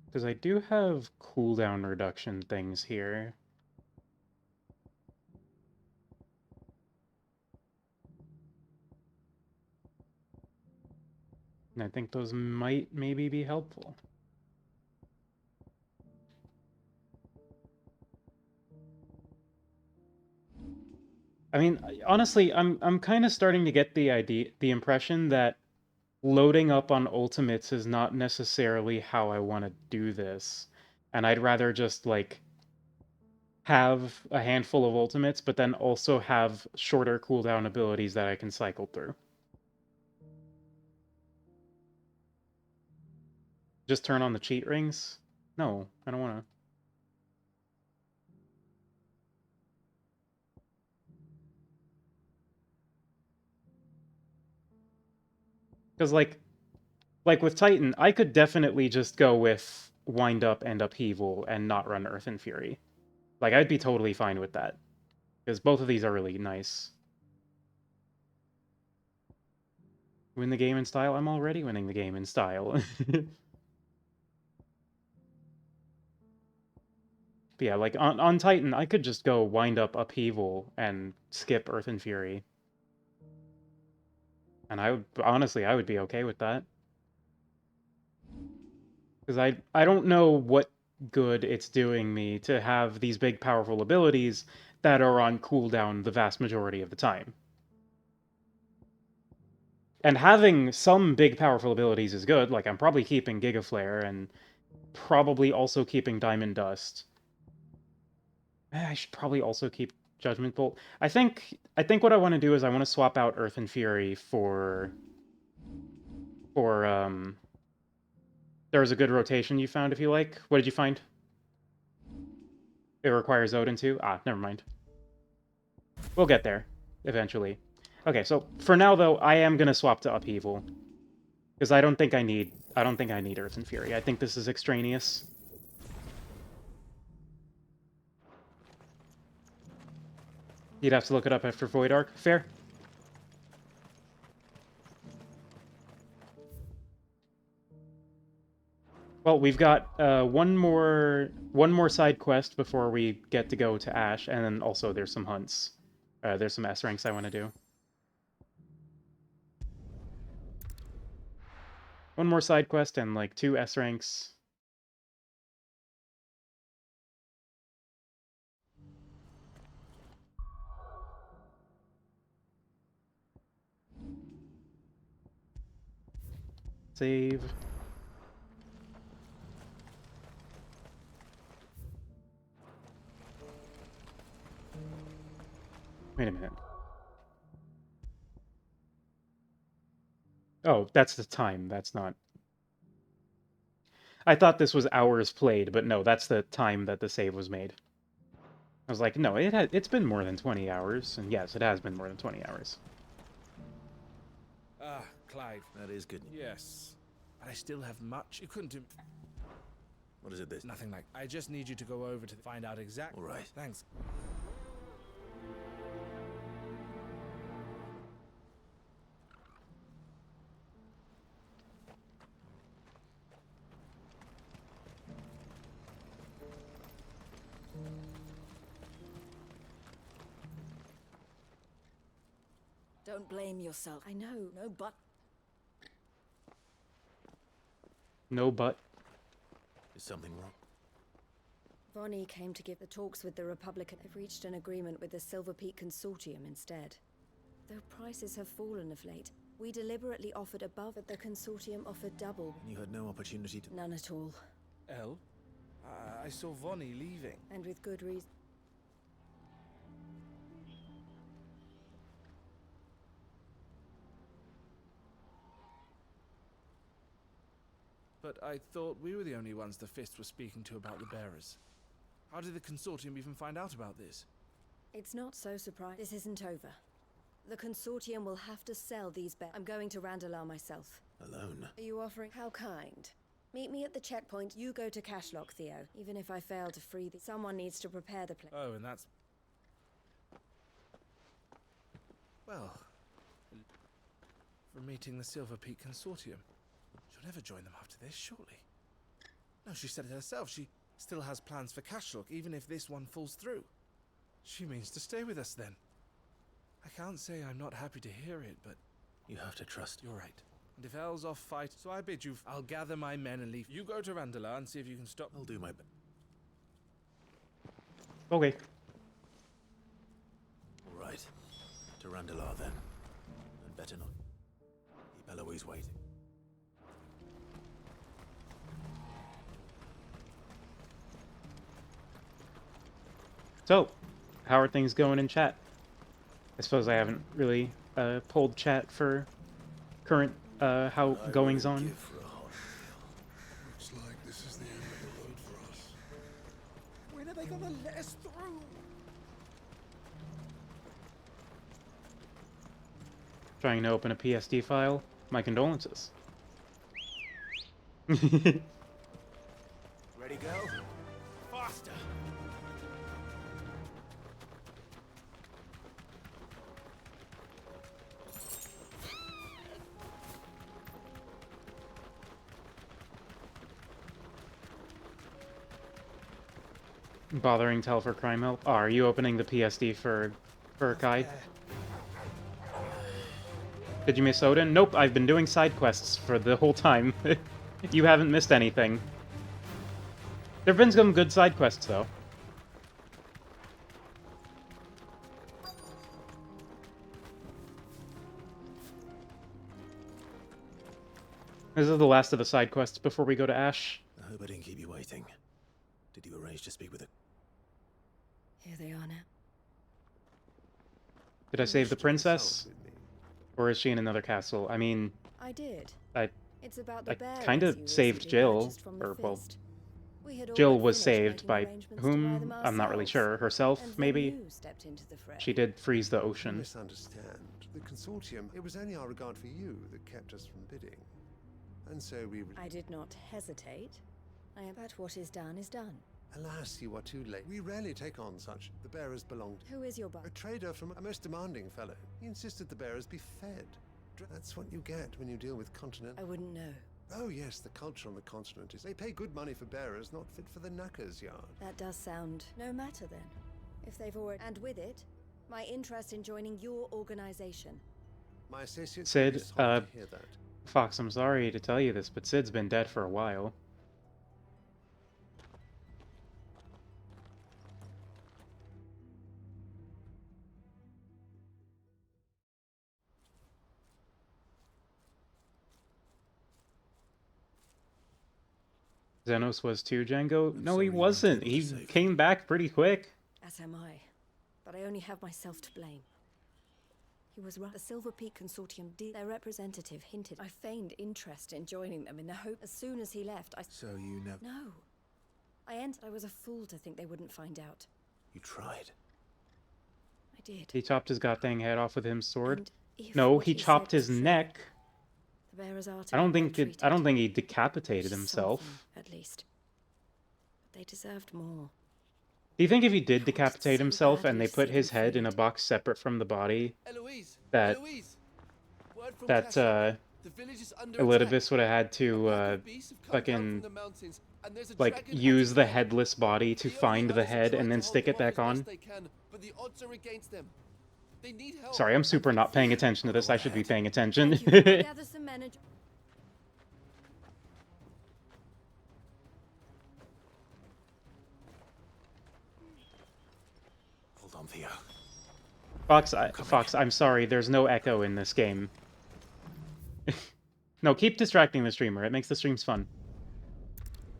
Because I do have cooldown reduction things here. And I think those might maybe be helpful. I mean, honestly, I'm kind of starting to get the impression that loading up on ultimates is not necessarily how I want to do this. And I'd rather just like have a handful of ultimates, but then also have shorter cooldown abilities that I can cycle through. Just turn on the cheat rings? No, I don't want to. Because like with Titan, I could definitely just go with Wind Up and Upheaval and not run Earth and Fury. Like, I'd be totally fine with that. Because both of these are really nice. Win the game in style? I'm already winning the game in style. But yeah, like on Titan, I could just go Wind Up Upheaval and skip Earth and Fury. And I would, honestly, I would be okay with that. Because I don't know what good it's doing me to have these big powerful abilities that are on cooldown the vast majority of the time. And having some big powerful abilities is good, like I'm probably keeping Giga Flare and probably also keeping Diamond Dust. I should probably also keep Judgment Bolt. I think what I want to do is I want to swap out Earth and Fury for there's a good rotation you found if you like. What did you find? It requires Odin too? Ah, never mind. We'll get there eventually. Okay, so for now though, I am gonna swap to Upheaval. Because I don't think I need Earth and Fury. I think this is extraneous. You'd have to look it up after Void Arc. Fair. Well, we've got one more side quest before we get to go to Ash, and then also there's some hunts. There's some S ranks I want to do. One more side quest and like 2 S ranks. Save. Wait a minute. Oh, that's the time. That's not... I thought this was hours played, but no, that's the time that the save was made. I was like, no, it's been more than 20 hours. And yes, it has been more than 20 hours. Ah, Clive. That is good. Yes. But I still have much. You couldn't do... What is it this? Nothing like... I just need you to go over to find out exactly... All right. Thanks. Don't blame yourself. I know, no but. No but. Is something wrong? Vonnie came to give the talks with the Republican. They've reached an agreement with the Silver Peak Consortium instead. Though prices have fallen of late, we deliberately offered above, but the Consortium offered double. And you had no opportunity to... None at all. Elle? I saw Vonnie leaving. And with good reason. But I thought we were the only ones the Fist was speaking to about the bearers. How did the Consortium even find out about this? It's not so surprising. This isn't over. The Consortium will have to sell these bears. I'm going to Randalar myself. Alone? Are you offering? How kind. Meet me at the checkpoint. You go to Cashlock, Theo. Even if I fail to free the... Someone needs to prepare the place. Oh, and that's... Well... For meeting the Silver Peak Consortium. She'll never join them after this, surely. No, she said it herself. She still has plans for Cashlock, even if this one falls through. She means to stay with us then. I can't say I'm not happy to hear it, but... You have to trust. You're right. And if El's off fight, so I bid you, I'll gather my men and leave. You go to Randalar and see if you can stop. I'll do my best. Okay. All right. To Randalar then. And better not. Keep Eloise waiting. So, how are things going in chat? I suppose I haven't really pulled chat for current how goings on. Looks like this is the end of the road for us. When are they gonna let us through? Trying to open a PSD file. My condolences. Ready, go? Faster! Bothering Tell for crime help. Oh, are you opening the PSD for Kai? Did you miss Odin? Nope, I've been doing side quests for the whole time. You haven't missed anything. There've been some good side quests though. This is the last of the side quests before we go to Ash. I hope I didn't keep you waiting. Did you arrange to speak with her? Here they are now. Did I save the princess? Or is she in another castle? I mean... I did. It's about I the bear kind of you saved recently Jill. purchased from the Or, well... fist. We had Jill already was finished saved making by arrangements to buy whom? them I'm not really ourselves, sure. Herself, and then maybe? you stepped into the fray. She did freeze the You ocean. misunderstand. The consortium, it was only our regard for you that kept us from bidding. And so we... I did not hesitate. But what is done is done. Alas, you are too late. We rarely take on such. The bearers belonged... Who is your A trader from a most demanding fellow. He insisted the bearers be fed. That's what you get when you deal with continent... I wouldn't know. Oh yes, the culture on the continent is... They pay good money for bearers, not fit for the knacker's yard. That does sound no matter then. If they've already... And with it, my interest in joining your organization. My associates... Sid, sorry to hear that. Fox, I'm sorry to tell you this, but Sid's been dead for a while. Xenos was too, Django? No, he wasn't. He came back pretty quick. As am I. But I only have myself to blame. He was right. The Silver Peak Consortium did. Their representative hinted. I feigned interest in joining them in the hope as soon as he left, I... So you never... No. I was a fool to think they wouldn't find out. You tried. I did. He chopped his goddamn head off with his sword. And if No, what he he chopped said his is true, neck. The bearers are to I don't be think well I don't think he decapitated himself. something, at least. But they deserved more. Do you think if he did decapitate himself and they put his head in a box separate from the body, Eloise, that Eloise, word from that Castle. The village is under Elidibus would have had to fucking like use the headless body to find the head and then stick it back on? They can, but the odds are against them. They need help. Sorry, I'm super not paying attention to this. I should be paying attention. Gather some men and... Hold on, Theo. Fox, I'm sorry. There's no echo in this game. No, keep distracting the streamer. It makes the streams fun.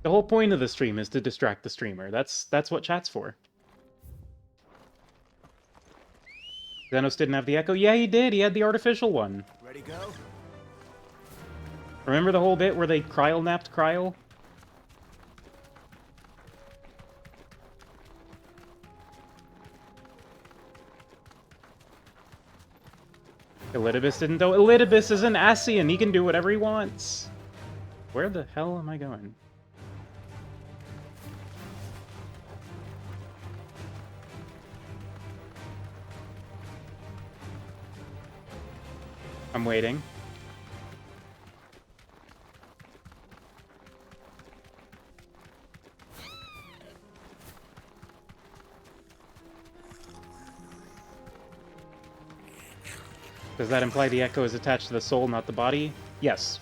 The whole point of the stream is to distract the streamer. That's what chat's for. Xenos didn't have the echo? Yeah, he did. He had the artificial one. Ready, go? Remember the whole bit where they cryo-napped Cryo? Elidibus didn't though. Elidibus is an Asian. He can do whatever he wants. Where the hell am I going? I'm waiting. Does that imply the echo is attached to the soul, not the body? Yes.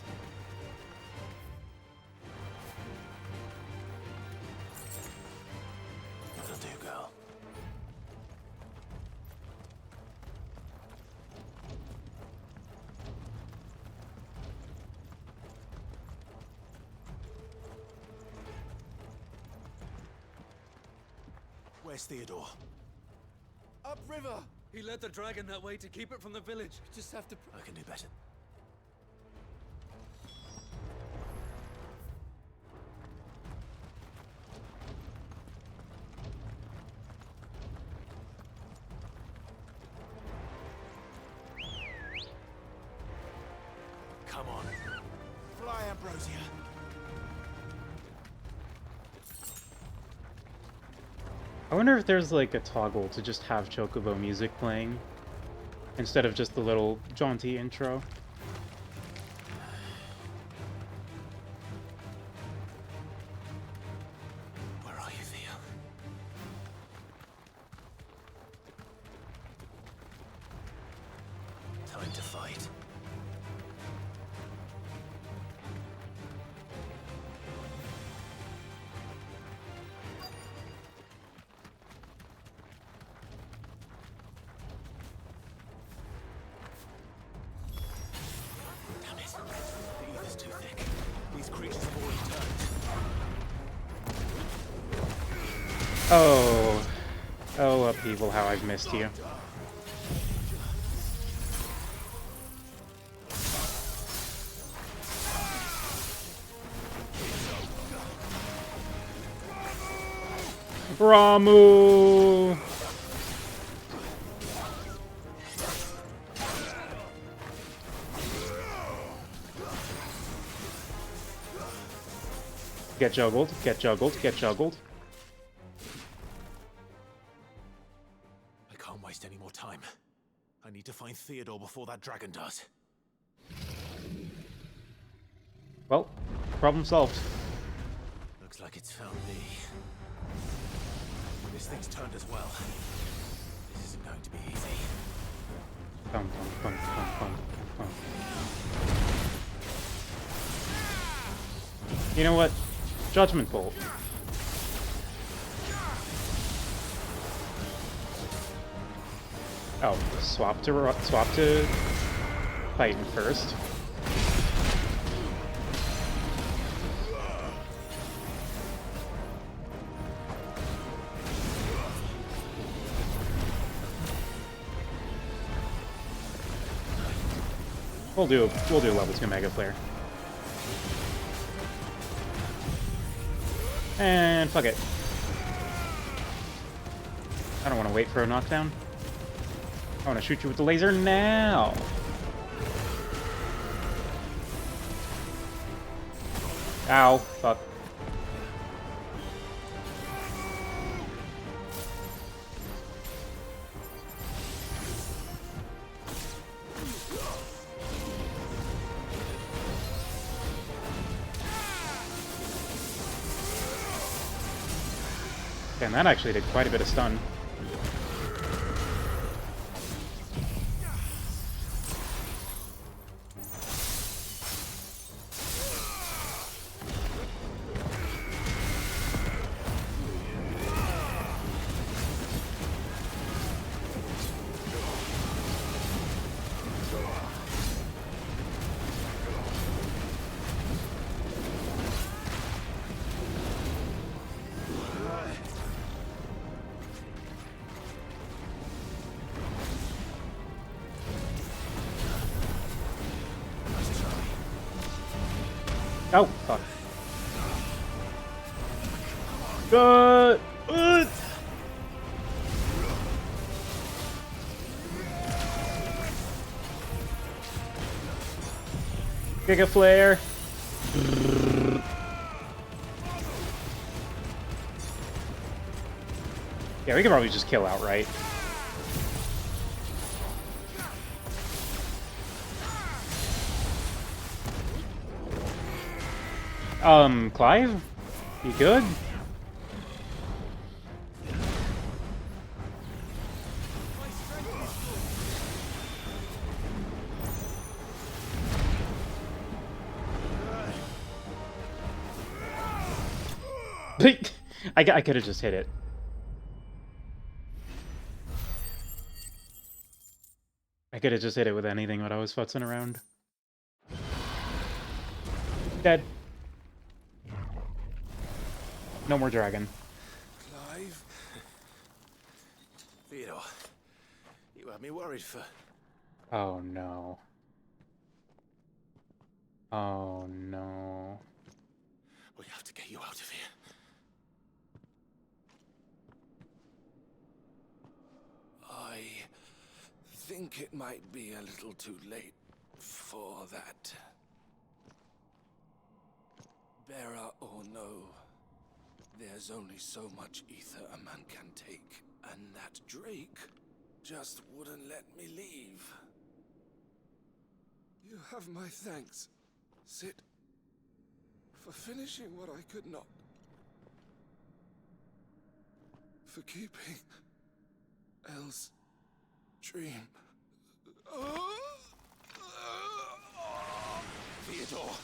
That'll do, girl. Where's Theodore? Upriver! He led the dragon that way to keep it from the village. You just have to... I can do better. Come on. Fly, Ambrosia. I wonder if there's like a toggle to just have Chocobo music playing instead of just the little jaunty intro. Where are you, Theo? Time to fight. Damn it. The ether's too thick. These creatures have already turned. Oh. Oh, Upheaval, how I've missed you. Ramu! Get juggled, get juggled, get juggled. I can't waste any more time. I need to find Theodore before that dragon does. Well, problem solved. Looks like it's found me. This thing's turned as well. This isn't going to be easy. Bum, bum, bum, bum, bum, bum. You know what? Judgment Bolt. Oh, swap to Titan first. We'll do level 2 Mega Flare. And fuck it. I don't want to wait for a knockdown. I want to shoot you with the laser now. Ow, fuck. Damn, that actually did quite a bit of stun. Oh, fuck. Giga Flare. Yeah, we can probably just kill outright. Clive? You good? I could have just hit it. I could have just hit it with anything when I was futzing around. Dead. No more dragon. Clive? Theodore, you had me worried for... Oh no. Oh no. We have to get you out of here. I think it might be a little too late for that. Bearer or no, there's only so much ether a man can take, and that Drake just wouldn't let me leave. You have my thanks, Sid, for finishing what I could not. For keeping Elle's dream. Theodore!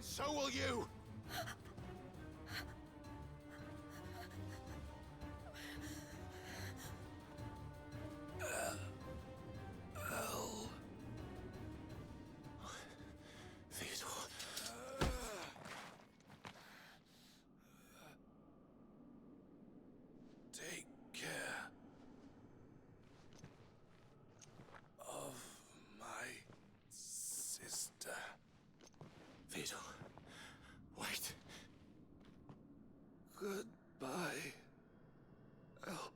So will you! Theodore. Take care of my sister. Theodore. Wait. Goodbye, Elle.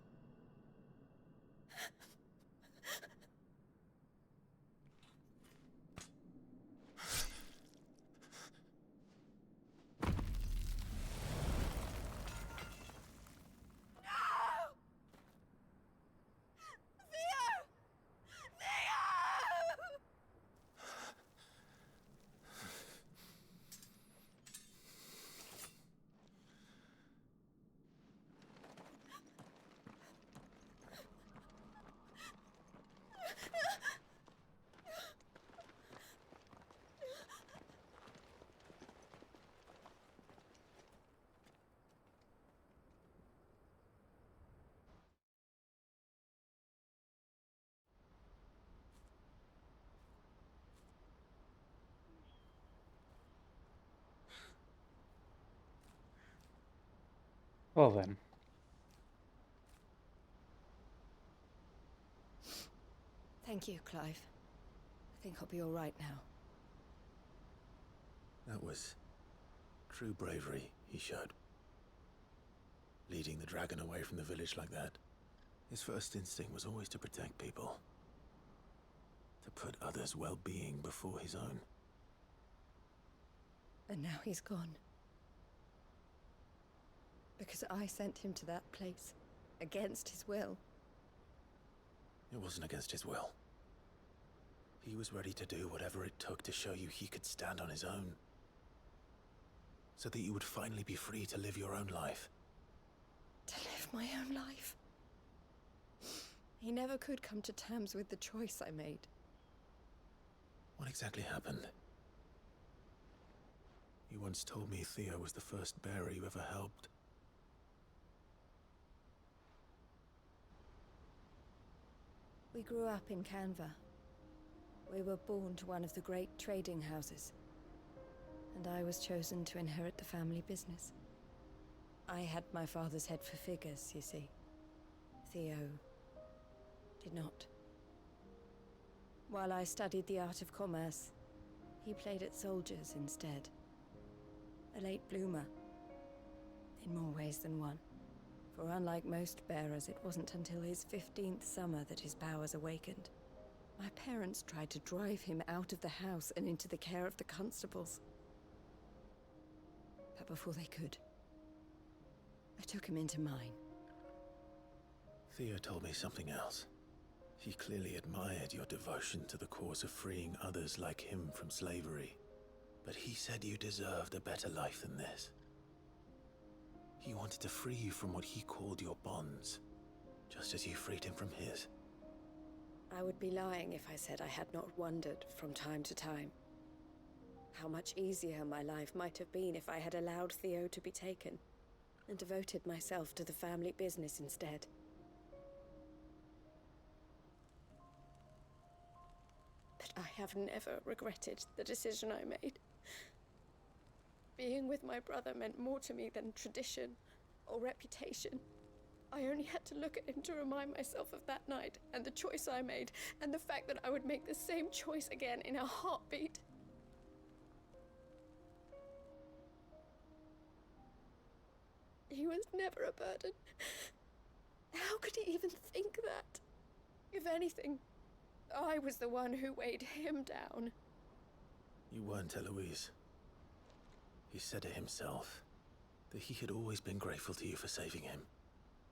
Well then. Thank you, Clive. I think I'll be all right now. That was true bravery he showed. Leading the dragon away from the village like that. His first instinct was always to protect people. To put others' well-being before his own. And now he's gone. Because I sent him to that place, against his will. It wasn't against his will. He was ready to do whatever it took to show you he could stand on his own. So that you would finally be free to live your own life. To live my own life. He never could come to terms with the choice I made. What exactly happened? You once told me Theo was the first bearer you ever helped. We grew up in Canva. We were born to one of the great trading houses. And I was chosen to inherit the family business. I had my father's head for figures, you see. Theo did not. While I studied the art of commerce, he played at soldiers instead. A late bloomer, in more ways than one. For unlike most bearers, it wasn't until his 15th summer that his powers awakened. My parents tried to drive him out of the house and into the care of the constables. But before they could, I took him into mine. Theo told me something else. He clearly admired your devotion to the cause of freeing others like him from slavery. But he said you deserved a better life than this. He wanted to free you from what he called your bonds, just as you freed him from his. I would be lying if I said I had not wondered from time to time how much easier my life might have been if I had allowed Theo to be taken and devoted myself to the family business instead. But I have never regretted the decision I made. Being with my brother meant more to me than tradition or reputation. I only had to look at him to remind myself of that night and the choice I made, and the fact that I would make the same choice again in a heartbeat. He was never a burden. How could he even think that? If anything, I was the one who weighed him down. You weren't, Eloise. He said it himself, that he had always been grateful to you for saving him,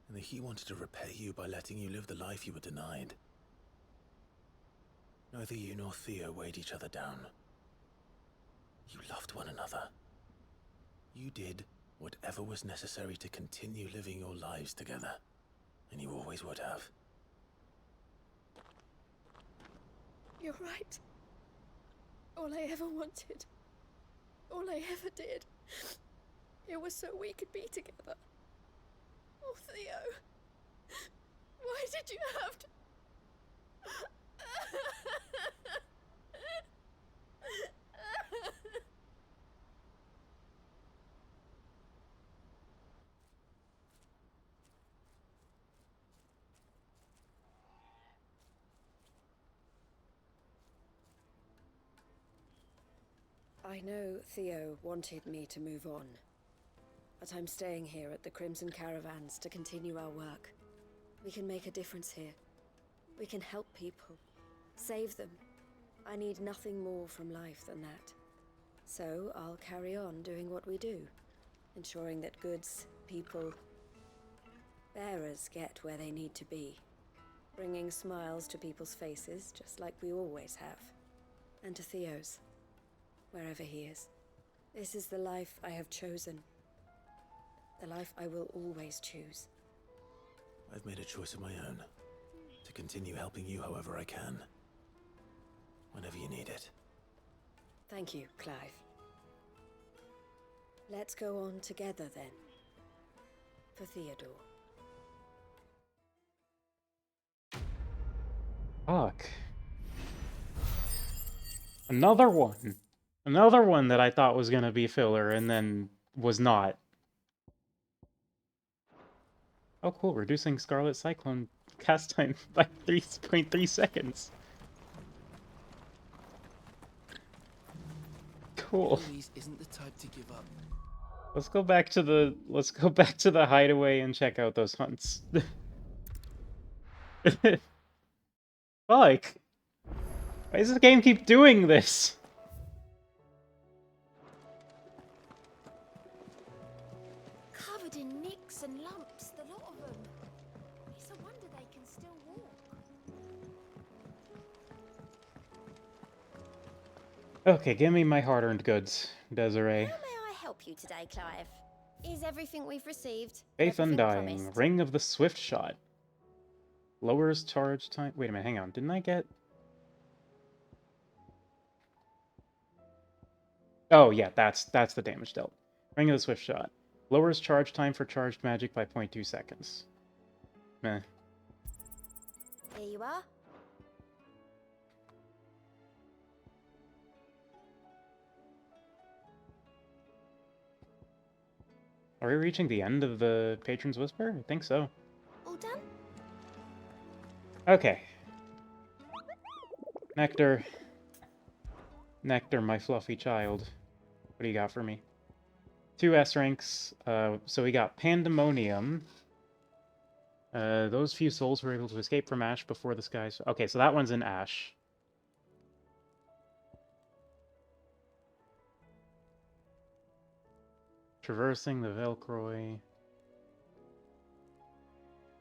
and that he wanted to repay you by letting you live the life you were denied. Neither you nor Theo weighed each other down. You loved one another. You did whatever was necessary to continue living your lives together, and you always would have. You're right. All I ever wanted, all I ever did, it was so we could be together. Oh, Theo, why did you have to... I know Theo wanted me to move on, but I'm staying here at the Crimson Caravans to continue our work. We can make a difference here. We can help people, save them. I need nothing more from life than that. So I'll carry on doing what we do, ensuring that goods, people, bearers get where they need to be, bringing smiles to people's faces, just like we always have, and to Theo's, wherever he is. This is the life I have chosen, the life I will always choose. I've made a choice of my own, to continue helping you however I can, whenever you need it. Thank you, Clive. Let's go on together then, for Theodore. Fuck. Another one. Another one that I thought was gonna be filler and then was not. Oh cool, reducing Scarlet Cyclone cast time by 3.3 seconds. Cool. Eloise isn't the type to give up. Let's go back to the hideaway and check out those hunts. Fuck. Why does the game keep doing this? Covered in nicks and lumps, the lot of them. It's a wonder they can still walk. Okay, give me my hard-earned goods, Desiree. How may I help you today, Clive? Is everything we've received? Faith everything Undying, promised? Ring of the Swift Shot. Lowers charge time. Wait a minute, hang on. Didn't I get... Oh, yeah, that's the damage dealt. Ring of the Swift Shot. Lowers charge time for charged magic by 0.2 seconds. Meh. Here you are. Are we reaching the end of the Patron's Whisper? I think so. All done? Okay. Nectar. Nectar, my fluffy child. What do you got for me? 2 S ranks. So we got Pandemonium. Those few souls were able to escape from Ash before the skies. Okay, so that one's in Ash. Traversing the Velcroy.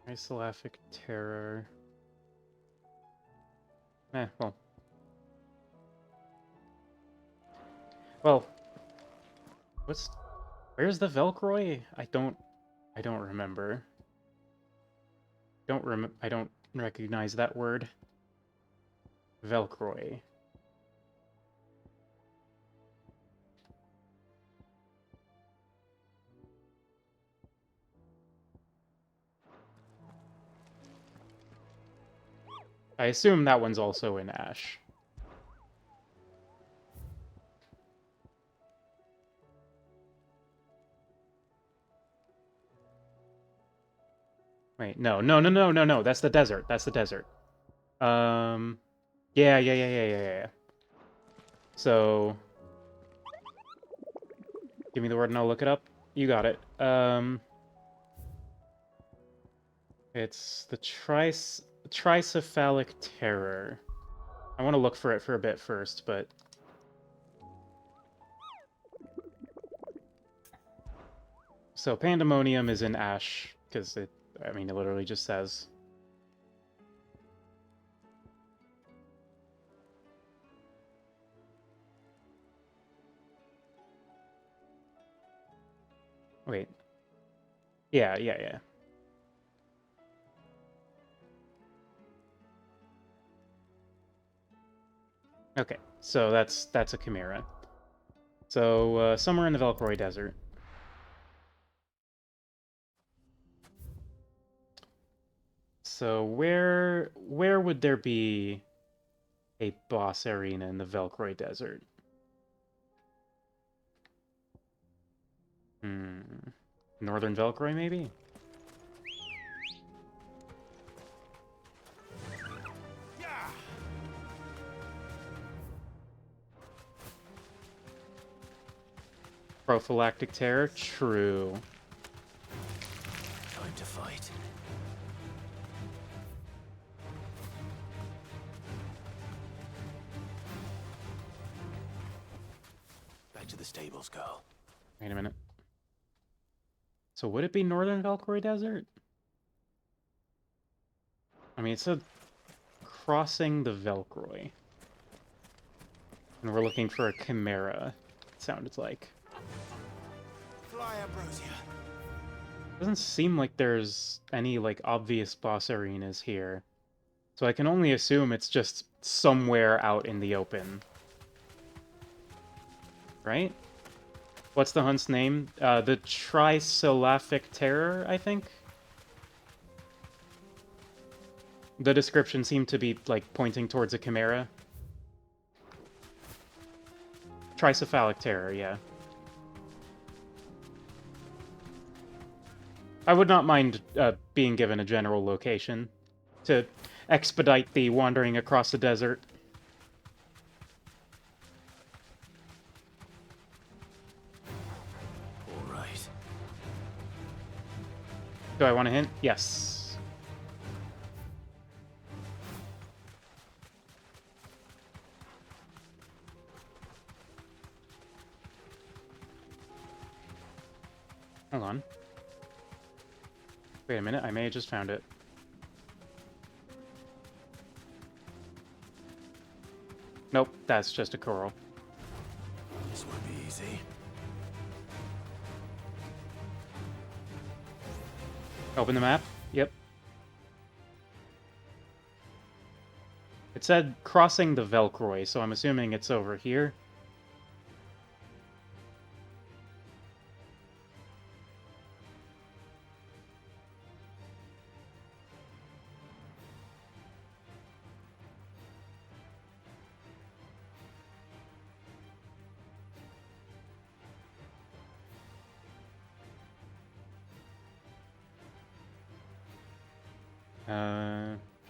Isolaphic Terror. Well. Well. Where's the Velcroy? I don't remember. I don't recognize that word. Velcroy. I assume that one's also in Ash. Wait, no. That's the desert. That's the desert. Yeah. So, give me the word and I'll look it up. You got it. It's the tricephalic terror. I want to look for it for a bit first, but... So, Pandemonium is in Ash, because it literally just says. Wait. Yeah. Okay, so that's a chimera. So, somewhere in the Velcroy Desert. So where would there be a boss arena in the Velcroy Desert? Northern Velcroy, maybe? Prophylactic Terror? True. Time to fight. Back to the stables, girl. Wait a minute. So would it be Northern Velcroy Desert? I mean, it said crossing the Velcroy. And we're looking for a chimera, it sounded like. Fly, Ambrosia. Doesn't seem like there's any, like, obvious boss arenas here. So I can only assume it's just somewhere out in the open. Right? What's the hunt's name? The Tricelaphic Terror, I think? The description seemed to be, like, pointing towards a chimera. Tricephalic Terror, yeah. I would not mind being given a general location to expedite the wandering across the desert. All right. Do I want a hint? Yes. Hold on. Wait a minute, I may have just found it. Nope, that's just a coral. This won't be easy. Open the map? Yep. It said crossing the Velcroy, so I'm assuming it's over here.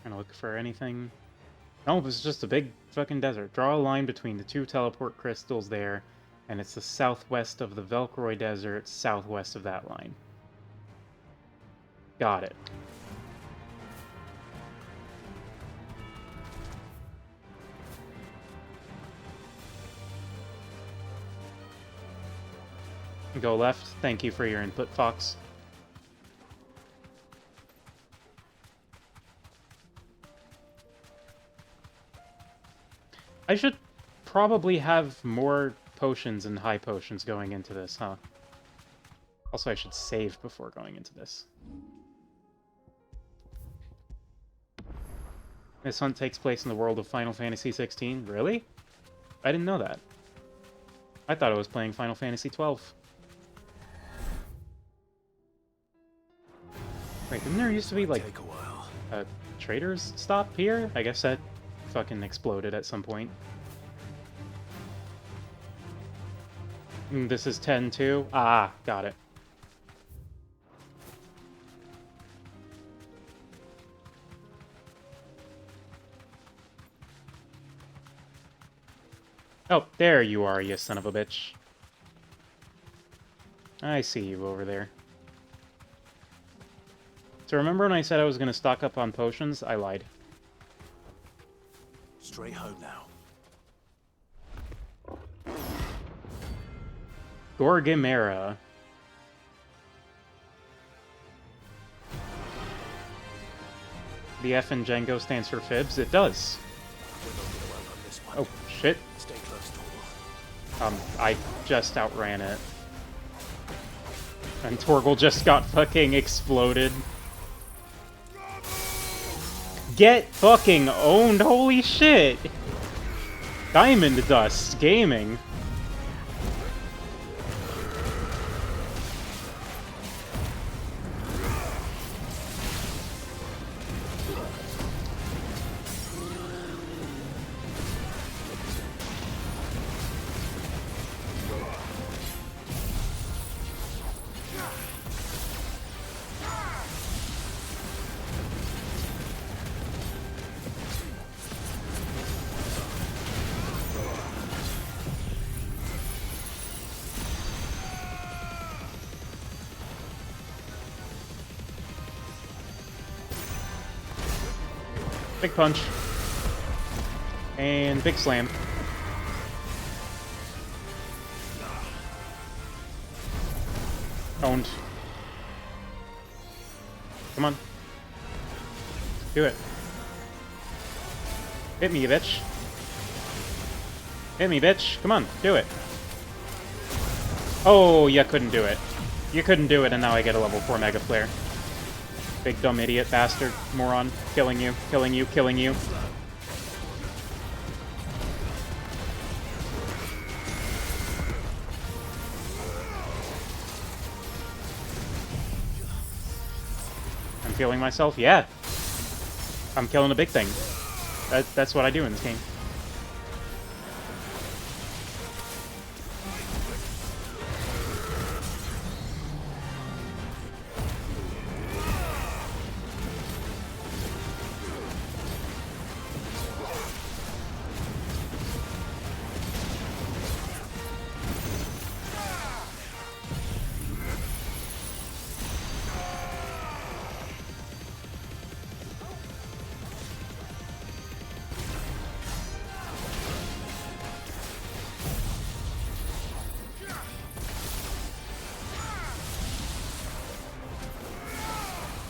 Trying to look for anything. No, it's just a big fucking desert. Draw a line between the two teleport crystals there, and it's the southwest of the Velcroy Desert, southwest of that line. Got it. Go left. Thank you for your input, Fox. I should probably have more potions and high potions going into this, huh? Also, I should save before going into this. This hunt takes place in the world of Final Fantasy XVI. Really? I didn't know that. I thought I was playing Final Fantasy XII. Wait, didn't there used to be, like, a trader's stop here? I guess that fucking exploded at some point. This is 10-2? Ah, got it. Oh, there you are, you son of a bitch. I see you over there. So remember when I said I was going to stock up on potions? I lied. Straight home now. Gorgimera. The F in Django stands for fibs? It does. Oh, shit. Stay close, I just outran it. And Torgal just got fucking exploded. Get fucking owned, holy shit! Diamond Dust Gaming. Big punch. And big slam. Owned. Come on. Do it. Hit me, you bitch. Hit me, bitch. Come on, do it. Oh, you couldn't do it. You couldn't do it, and now I get a level 4 Mega Flare. Big dumb idiot bastard. Moron. Killing you. Killing you. Killing you. I'm killing myself? Yeah. I'm killing a big thing. That's what I do in this game.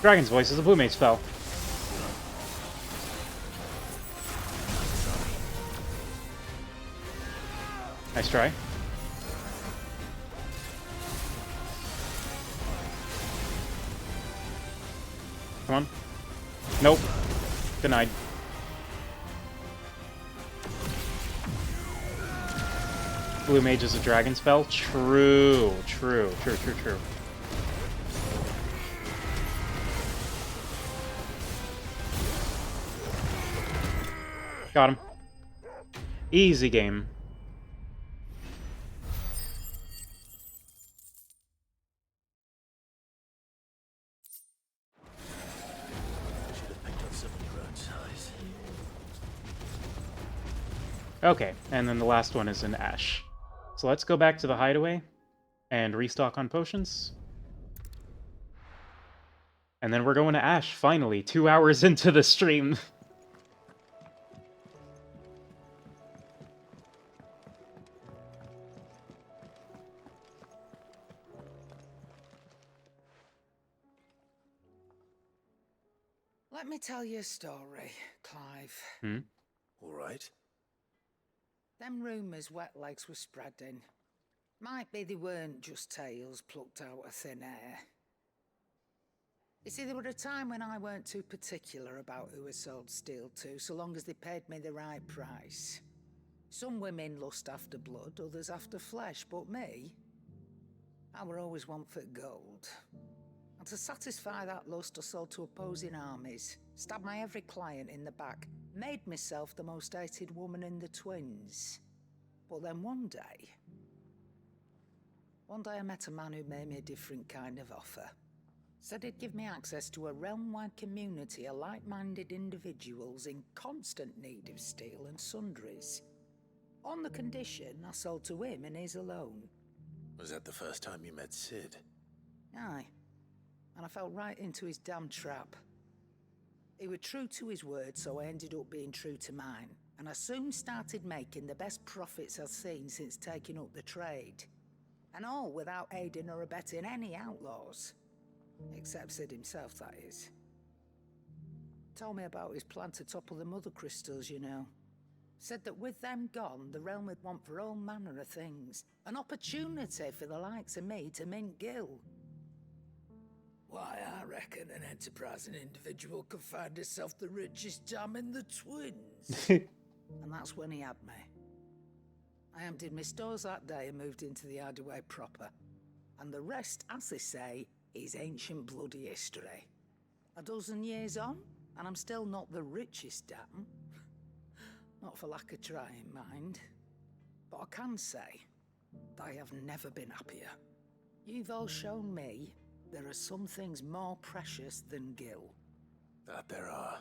Dragon's Voice is a Blue Mage spell. Nice try. Come on. Nope. Denied. Blue Mage is a dragon spell? True. True. True, true, true. Got him. Easy game. Okay, and then the last one is an Ash. So let's go back to the hideaway and restock on potions. And then we're going to Ash, finally, 2 hours into the stream. me tell you a story, Clive. Hmm? All right. Them rumours Wetlegs were spreading. Might be they weren't just tales plucked out of thin air. You see, there were a time when I weren't too particular about who I sold steel to, so long as they paid me the right price. Some women lust after blood, others after flesh, but me, I were always one for gold. And to satisfy that lust, I sold to opposing armies, stabbed my every client in the back, made myself the most hated woman in the twins. But then one day I met a man who made me a different kind of offer. Said he'd give me access to a realm-wide community of like-minded individuals in constant need of steel and sundries. On the condition I sold to him and his alone. Was that the first time you met Sid? Aye. And I fell right into his damn trap. He was true to his word, so I ended up being true to mine. And I soon started making the best profits I've seen since taking up the trade. And all without aiding or abetting any outlaws. Except Sid himself, that is. Told me about his plan to topple the mother crystals, you know. Said that with them gone, the realm would want for all manner of things. An opportunity for the likes of me to mint gil. Why, I reckon an enterprising individual could find himself the richest dam in the twins. And that's when he had me. I emptied my stores that day and moved into the hideaway proper. And the rest, as they say, is ancient bloody history. A dozen years on, and I'm still not the richest dam. Not for lack of trying, mind. But I can say, I have never been happier. You've all shown me there are some things more precious than gil. That there are.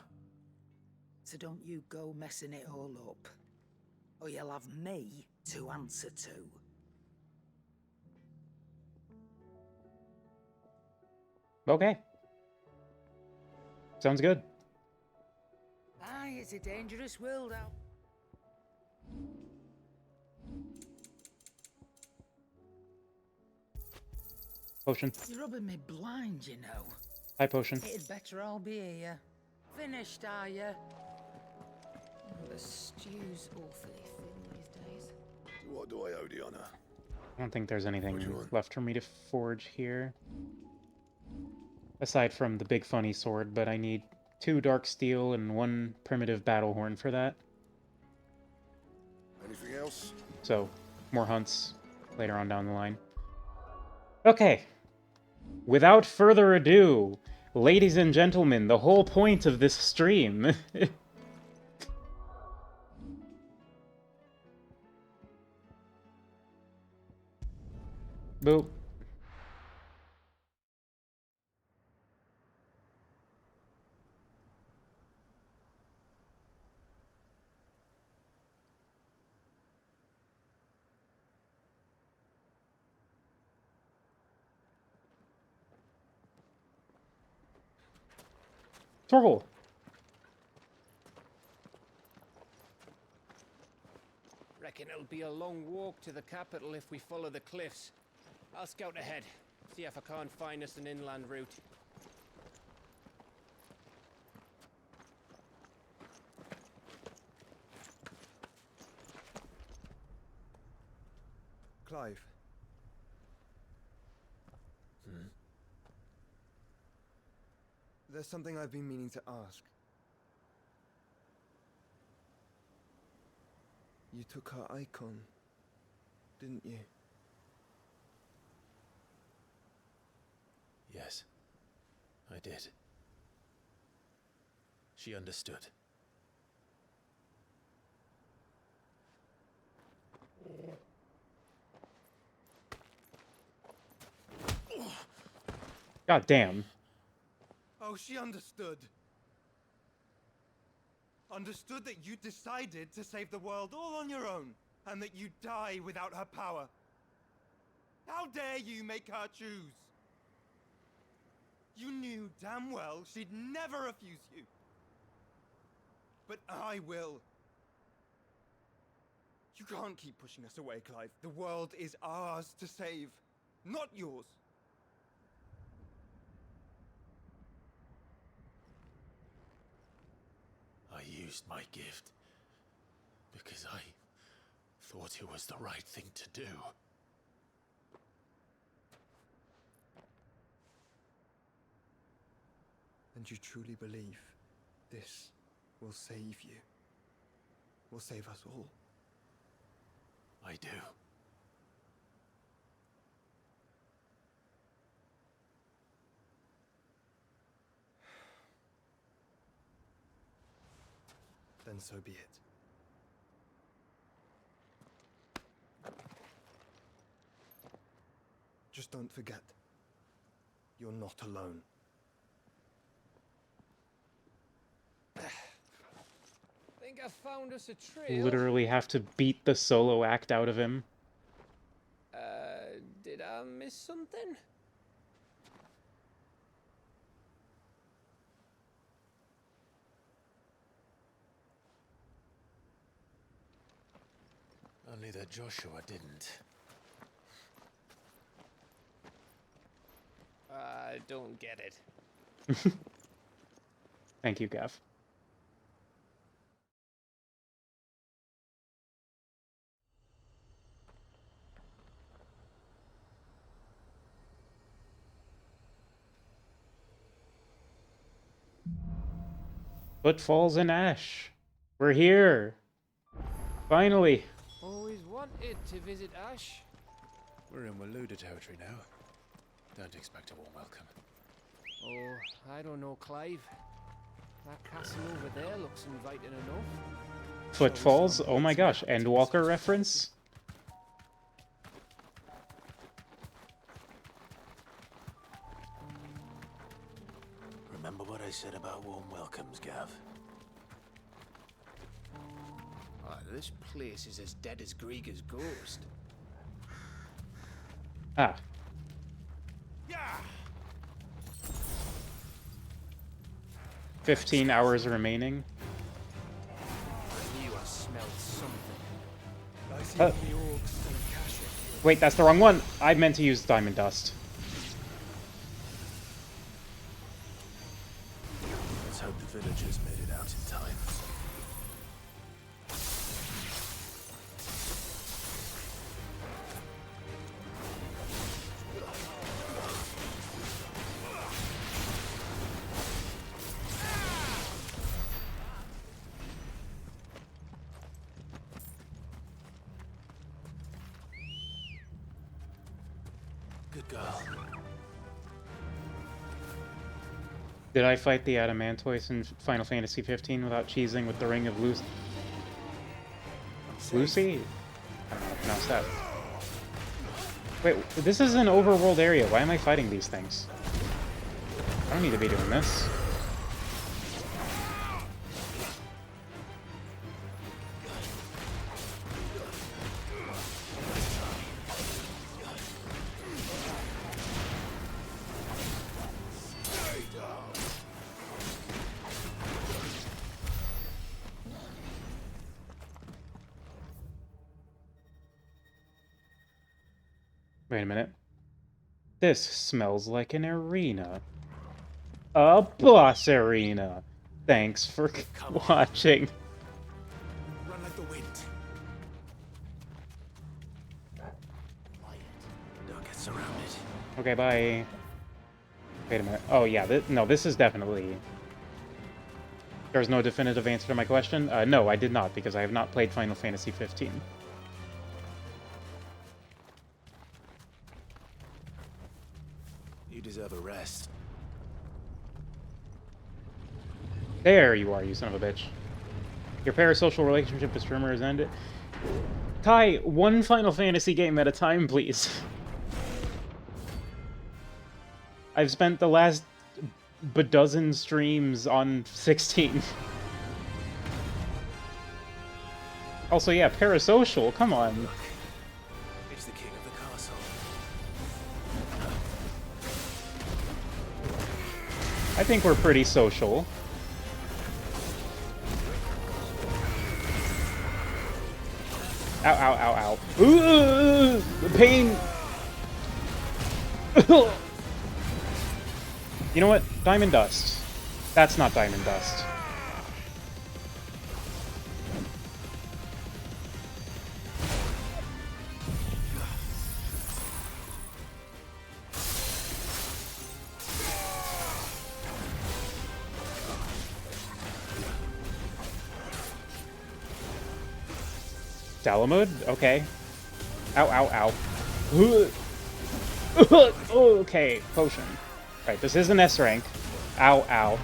So don't you go messing it all up, or you'll have me to answer to. Okay. Sounds good. Aye, it's a dangerous world out. Potion. You're rubbing me blind, you know. Hi, potion. It'd better all be here. Finished, are you? Oh, the stew's awfully thin these days. What do I owe the honor? I don't think there's anything left for me to forge here. Aside from the big funny sword, but I need 2 dark steel and 1 primitive battle horn for that. Anything else? So, more hunts later on down the line. Okay. Without further ado, ladies and gentlemen, the whole point of this stream Boop. Torgal. Reckon it'll be a long walk to the capital if we follow the cliffs. I'll scout ahead, see if I can't find us an inland route. Clive. There's something I've been meaning to ask. You took her icon, didn't you? Yes, I did. She understood. God damn. Oh, she understood. Understood that you decided to save the world all on your own, and that you'd die without her power. How dare you make her choose? You knew damn well she'd never refuse you. But I will. You can't keep pushing us away, Clive. The world is ours to save, not yours. used my gift because I thought it was the right thing to do. And you truly believe this will save you? Will save us all? I do. Then so be it. Just don't forget, you're not alone. Think I found us a trail. Literally have to beat the solo act out of him. Did I miss something? Only that Joshua didn't. I don't get it. Thank you, Gav. Footfalls in ash. We're here. Finally. Always wanted to visit Ash. We're in Waluda territory now. Don't expect a warm welcome. Oh, I don't know, Clive. That castle over there looks inviting enough. Footfalls? Oh my gosh. Endwalker reference? Remember what I said about warm welcomes, Gav? This place is as dead as Grieger's ghost. Ah. 15 hours remaining. I knew I smelled something. Uh, wait, that's the wrong one. I meant to use diamond dust. Let's hope the villagers made it out in time. Good girl. Did I fight the Adamantoise in Final Fantasy XV without cheesing with the Ring of Lucy? Lucy? I don't know how to pronounce that. Wait, this is an overworld area. Why am I fighting these things? I don't need to be doing this. Wait a minute. This smells like an arena. A boss arena. Thanks for watching. Run like the wind. Don't get surrounded. Okay, bye. Wait a minute. Oh, yeah. No, this is definitely... There's no definitive answer to my question? No, I did not, because I have not played Final Fantasy XV. You deserve a rest. There you are, you son of a bitch. Your parasocial relationship with Strimmer has ended. Kai, one Final Fantasy game at a time, please. I've spent the last dozen streams on 16. Also, yeah, parasocial, come on. It's the king of the castle. I think we're pretty social. Ow, ow, ow, ow. Ooh, the pain! You know what? Diamond dust. That's not diamond dust. Dalamud? Okay. Ow, ow, ow. Okay, potion. Right, this is an S rank. Ow, ow.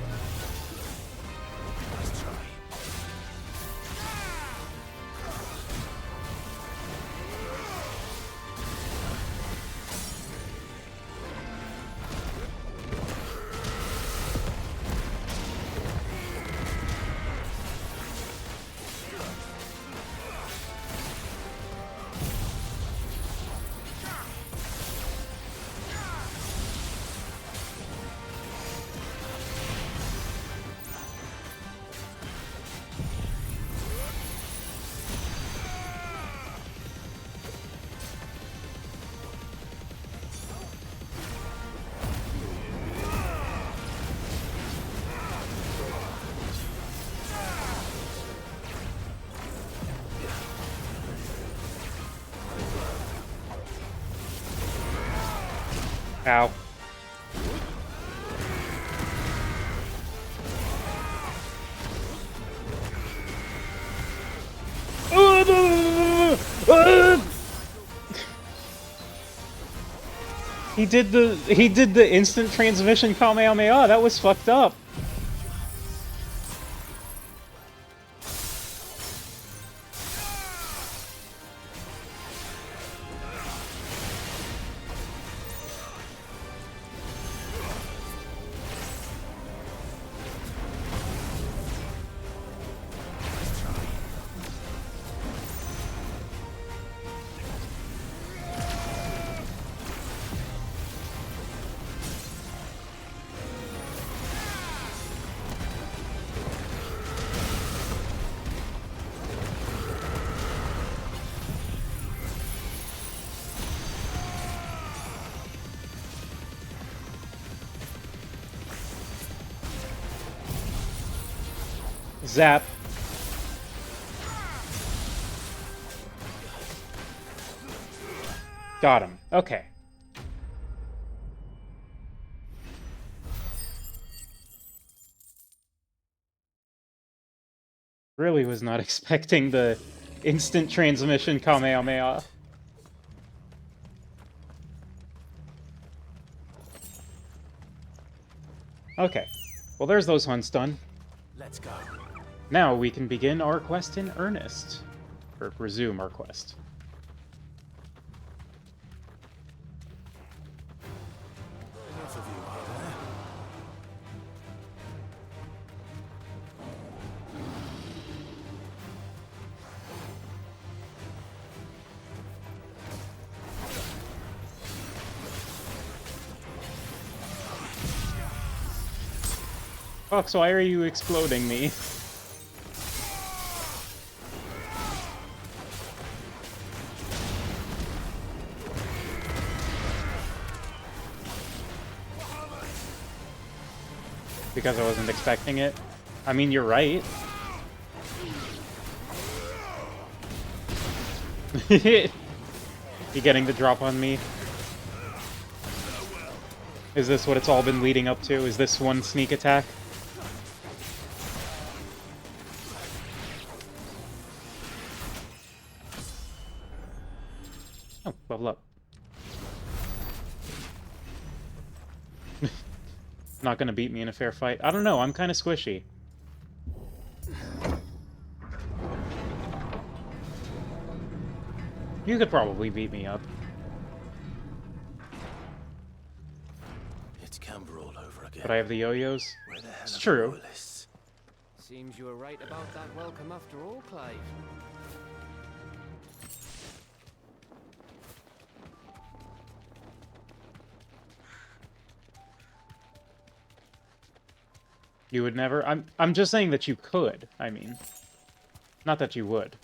Ow. He did the instant transmission Kamehameha. That was fucked up. Zap. Got him. Okay. Really was not expecting the instant transmission Kamehameha. Okay. Well, there's those hunts done. Let's go. Now we can begin our quest in earnest. Or resume our quest. Enough of you out there. Fox, why are you exploding me? Because I wasn't expecting it. I mean, you're right. You getting the drop on me? Is this what it's all been leading up to? Is this one sneak attack? Oh, level up. Not gonna beat me in a fair fight. I don't know, I'm kind of squishy. You could probably beat me up. It's Camber all over again. But I have the yo-yos. Where the hell It's are the true. royalists? Seems you were right about that welcome after all, Clive. You would never? I'm just saying that you could, I mean. Not that you would.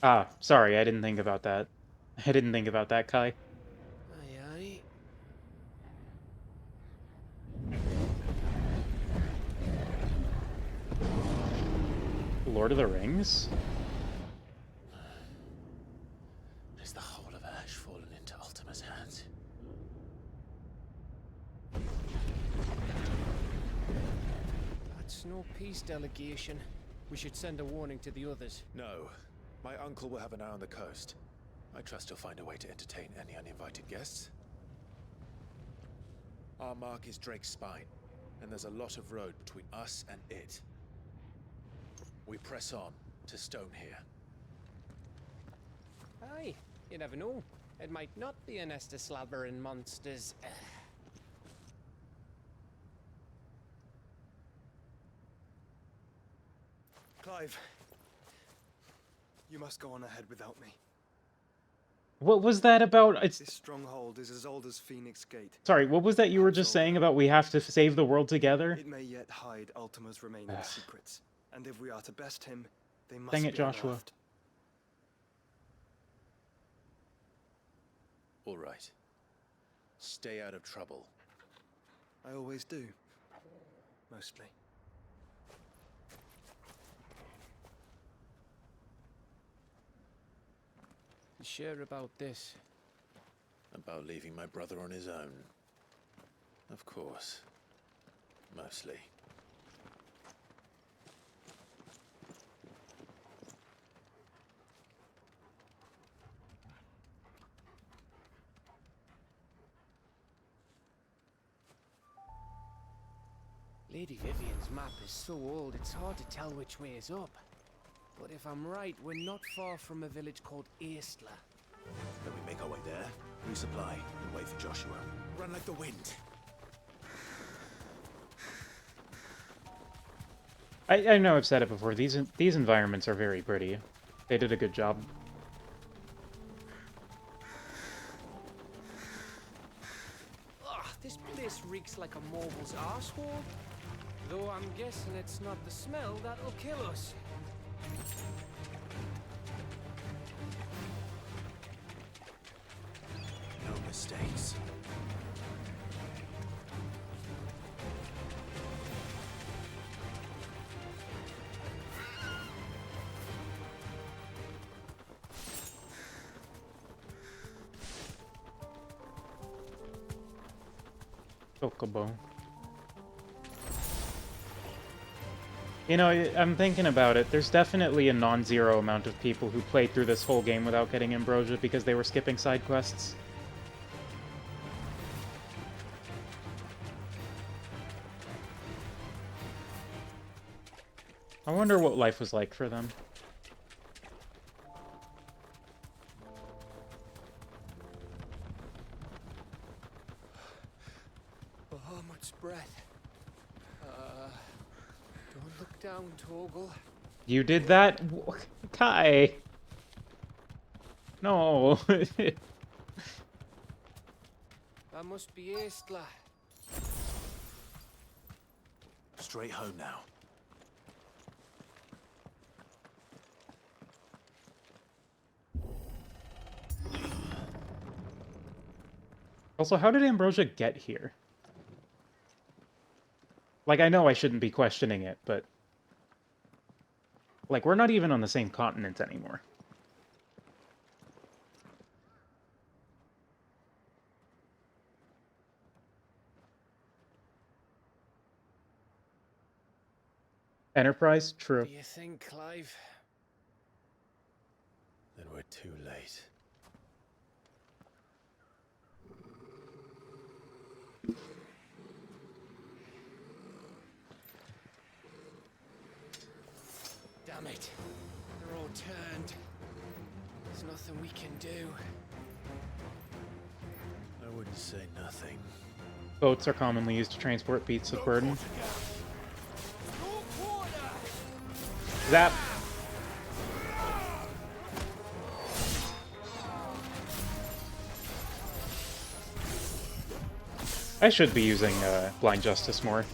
Ah, sorry, I didn't think about that. I didn't think about that, Kai. Aye, aye. Lord of the Rings? Is the whole of Ash fallen into Ultima's hands? no peace delegation. We should send a warning to the others. No. My uncle will have an eye on the coast. I trust he'll find a way to entertain any uninvited guests. Our mark is Drake's Spine, and there's a lot of road between us and it. We press on to Stonehere. Aye, you never know. It might not be a nest of slabbering monsters. Clive, you must go on ahead without me. What was that about? This stronghold is as old as Phoenix Gate. Sorry, what was that you were just saying about we have to save the world together? It may yet hide Ultima's remaining secrets, and if we are to best him, they must Dang be it, Joshua. unearthed. All right. Stay out of trouble. I always do. Mostly. You sure about this? About leaving my brother on his own. Of course. Mostly. Lady Vivian's map is so old, it's hard to tell which way is up. But if I'm right, we're not far from a village called Aistla. Then we make our way there, resupply, and wait for Joshua. Run like the wind. I know I've said it before. These environments are very pretty. They did a good job. Ugh, this place reeks like a moble's arsehole. Though I'm guessing it's not the smell that'll kill us. No mistakes. Chocobo. You know, I'm thinking about it. There's definitely a non-zero amount of people who played through this whole game without getting Ambrosia because they were skipping side quests. I wonder what life was like for them. Oh, much breath. Don't look down, Torgal. You did that? Kai! No! That must be Aistla. Straight home now. Also, how did Ambrosia get here? Like, I know I shouldn't be questioning it, but... Like, we're not even on the same continent anymore. Enterprise? True. Do you think, Clive? Then we're too late. Damn it. They're all turned. There's nothing we can do. I wouldn't say nothing. Boats are commonly used to transport beasts of burden. Zap! I should be using Blind Justice more.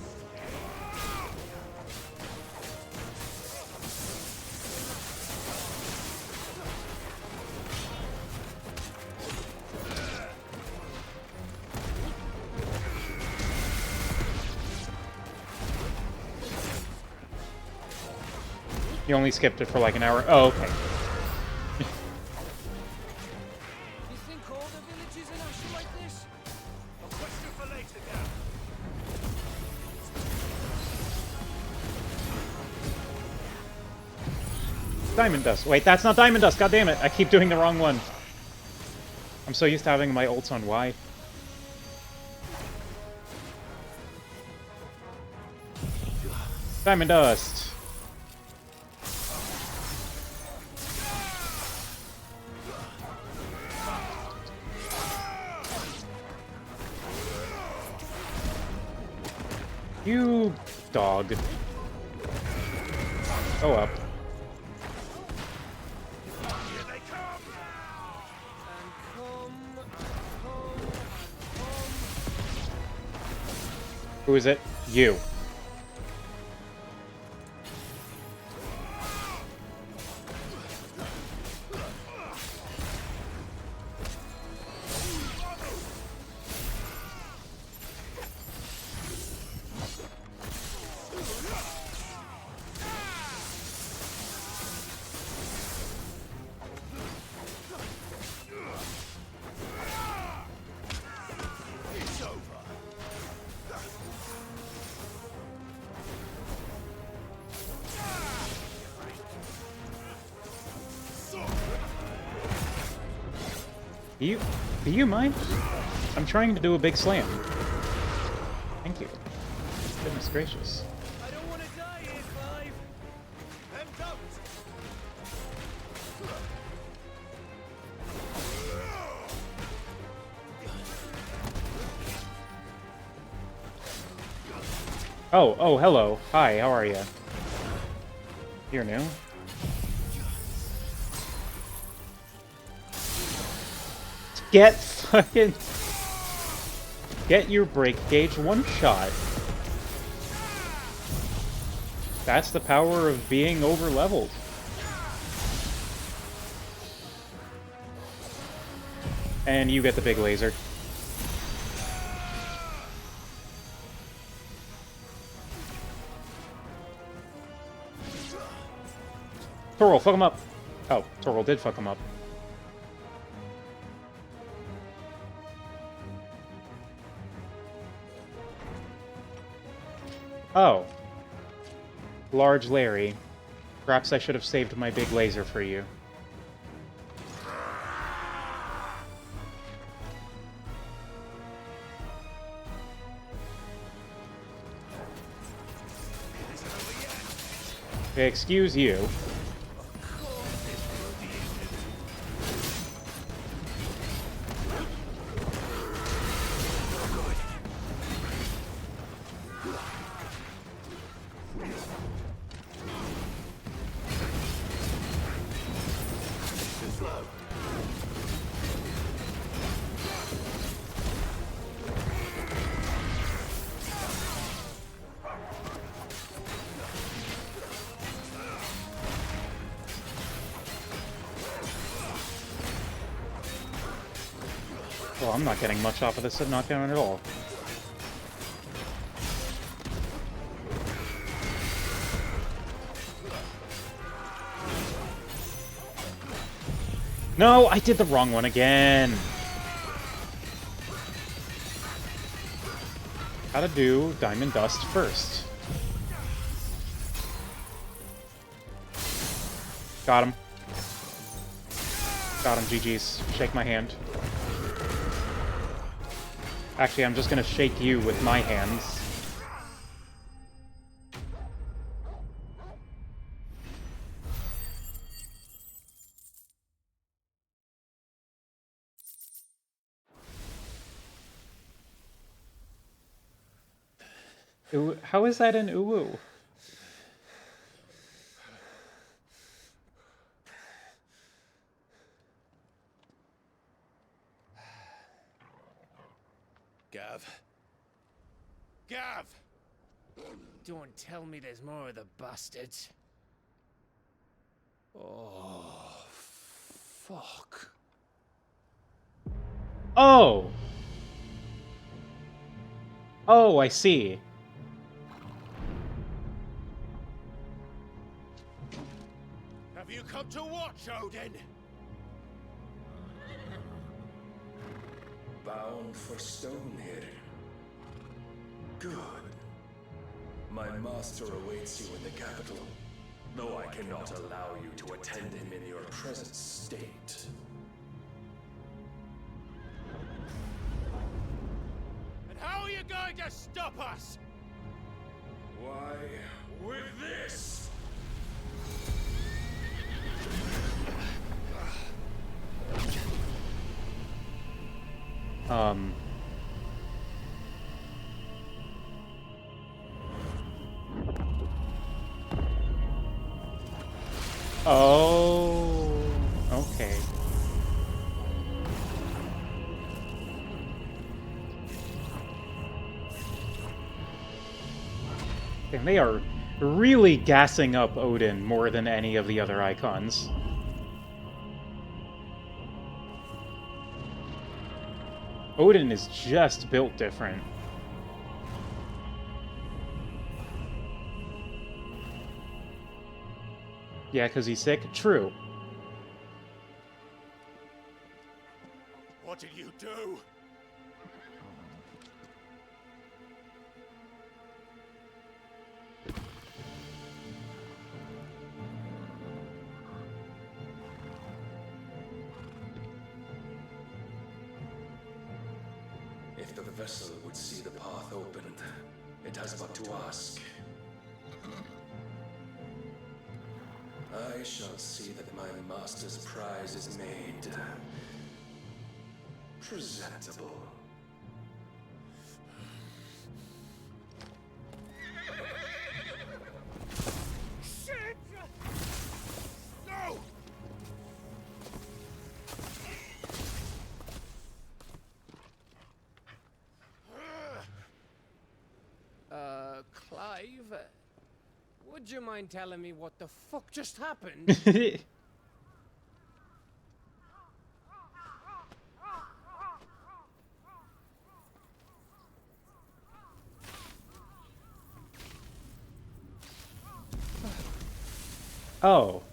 You only skipped it for like an hour. Oh, okay. You think all the villages in Asher like this? A question for later, Gav. Diamond Dust. Wait, that's not Diamond Dust. God damn it! I keep doing the wrong one. I'm so used to having my ults on Y. Diamond Dust. You dog. Go up. Who is it? You. Do you mind? I'm trying to do a big slam. Thank you. Goodness gracious. I don't want to die here, Clive. Then don't. Oh, hello. Hi, how are you? You're new. Get fucking... Get your break gauge one shot. That's the power of being over-leveled. And you get the big laser. Toril, fuck him up. Oh, Toril did fuck him up. Oh. Large Larry. Perhaps I should have saved my big laser for you. Excuse you. Well, I'm not getting much off of this knockdown at all. No, I did the wrong one again. Gotta do Diamond Dust first. Got him. Got him, GG's. Shake my hand. Actually, I'm just gonna shake you with my hands. Ooh, how is that an uwu? Gav. Gav! Don't tell me there's more of the bastards. Oh, fuck. Oh! Oh, I see. Have you come to watch, Odin? Bound for Stonehill. Good. My master awaits you in the capital. though I cannot allow you to attend him in your present state. And how are you going to stop us? Why, with this! Oh, okay. And they are really gassing up Odin more than any of the other icons. Odin is just built different. Yeah, because he's sick? True. What did you do? If the vessel would see the path opened, it has but to ask. I shall see that my master's prize is made presentable. Shit! No! Clive, would you mind telling me what the fuck just happened? Oh.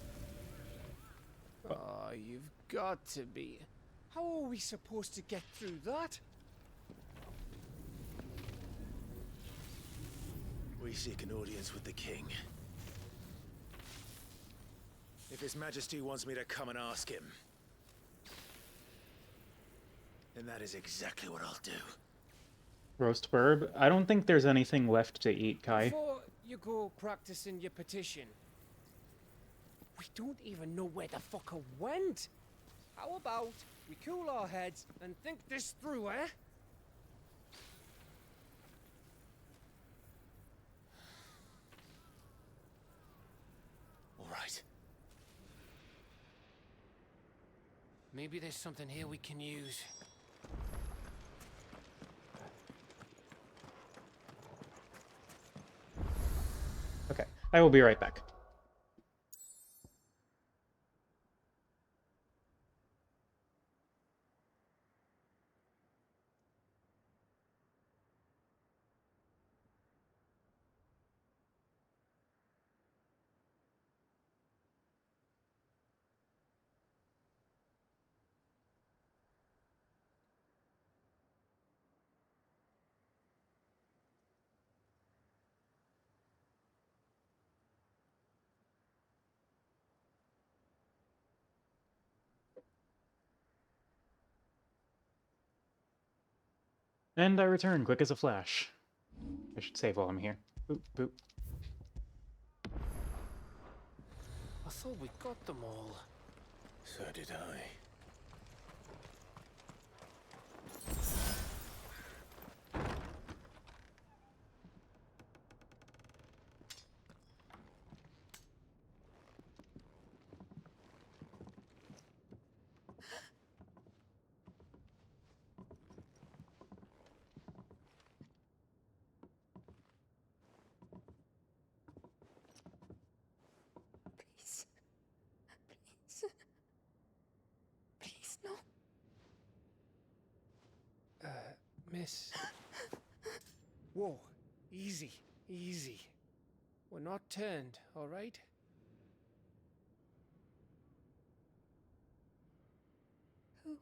Oh, you've got to be. How are we supposed to get through that? We seek an audience with the king. If His Majesty wants me to come and ask him, then that is exactly what I'll do. Roast burb? I don't think there's anything left to eat, Kai. Before you go practicing your petition, we don't even know where the fucker went. How about we cool our heads and think this through, eh? All right. Maybe there's something here we can use. Okay, I will be right back. And I return quick as a flash. I should save while I'm here. Boop, boop. I thought we got them all. So did I. Please. Please. Please, no. Miss. Whoa, easy, easy. We're not turned, all right? Who?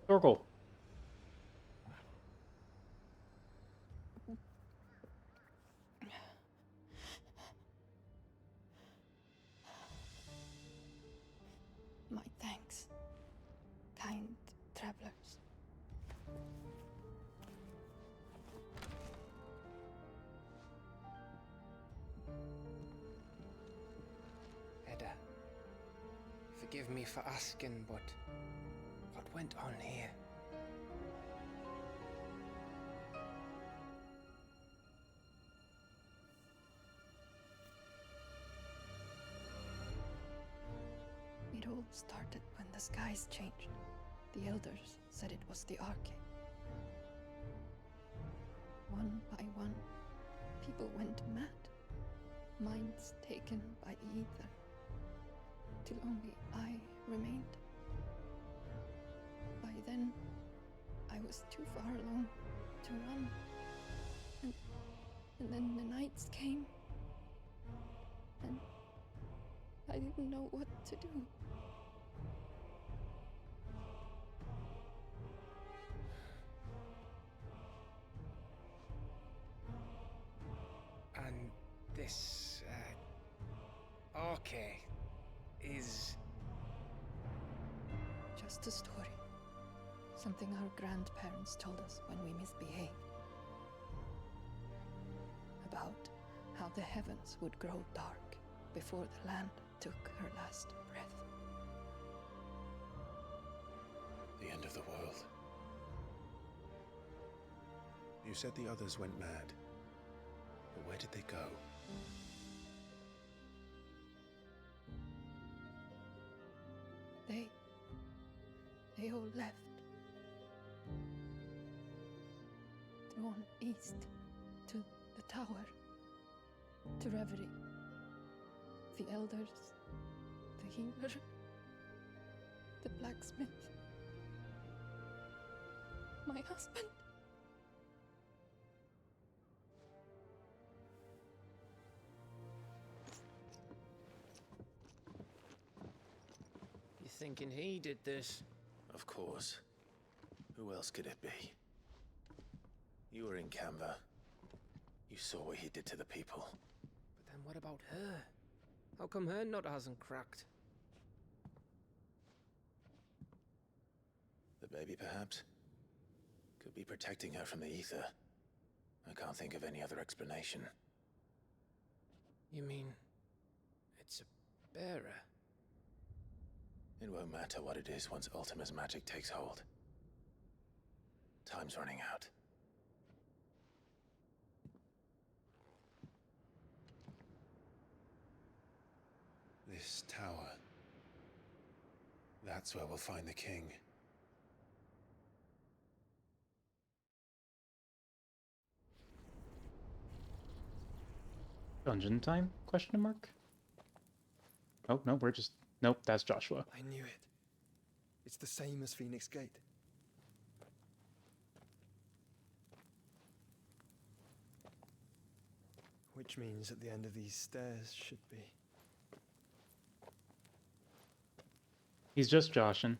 Torkel. Forgive me for asking, but what went on here? It all started when the skies changed. The elders said it was the Arche. One by one, people went mad. Minds taken by the ether. Till only I remained. By then, I was too far along to run. And then the nights came. And I didn't know what to do. And this, Arche is... Just a story. Something our grandparents told us when we misbehaved. About how the heavens would grow dark before the land took her last breath. The end of the world. You said the others went mad. But where did they go? They all left. Drawn east to the tower, to Reverie. The elders, the healer, the blacksmith, my husband. You thinking he did this? Of course. Who else could it be? You were in Canva. You saw what he did to the people. But then what about her? How come her nut hasn't cracked? The baby, perhaps? Could be protecting her from the ether. I can't think of any other explanation. You mean... it's a bearer? It won't matter what it is once Ultima's magic takes hold. Time's running out. This tower. That's where we'll find the king. Dungeon time? Question mark? Oh, no, we're just... Nope, that's Joshua. I knew it. It's the same as Phoenix Gate. Which means at the end of these stairs should be... He's just joshing.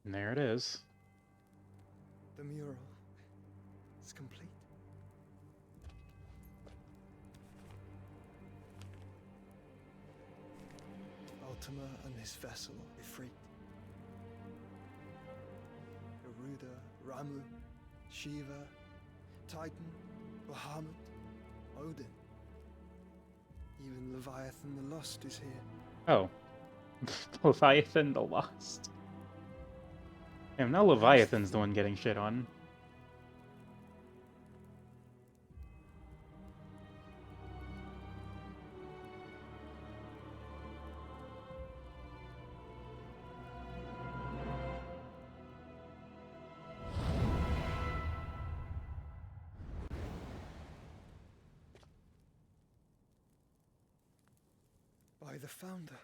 And there it is. The mural is complete. Ultima and his vessel, Ifrit. Garuda, Ramu, Shiva, Titan, Bahamut, Odin. Even Leviathan the Lost is here. Oh. Leviathan the Lost. Damn, now Leviathan's the one getting shit on. By the founder.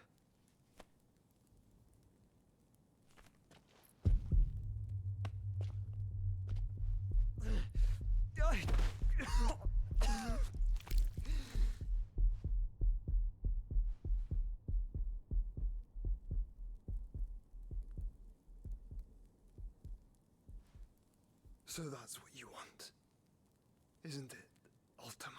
So that's what you want, isn't it, Ultima?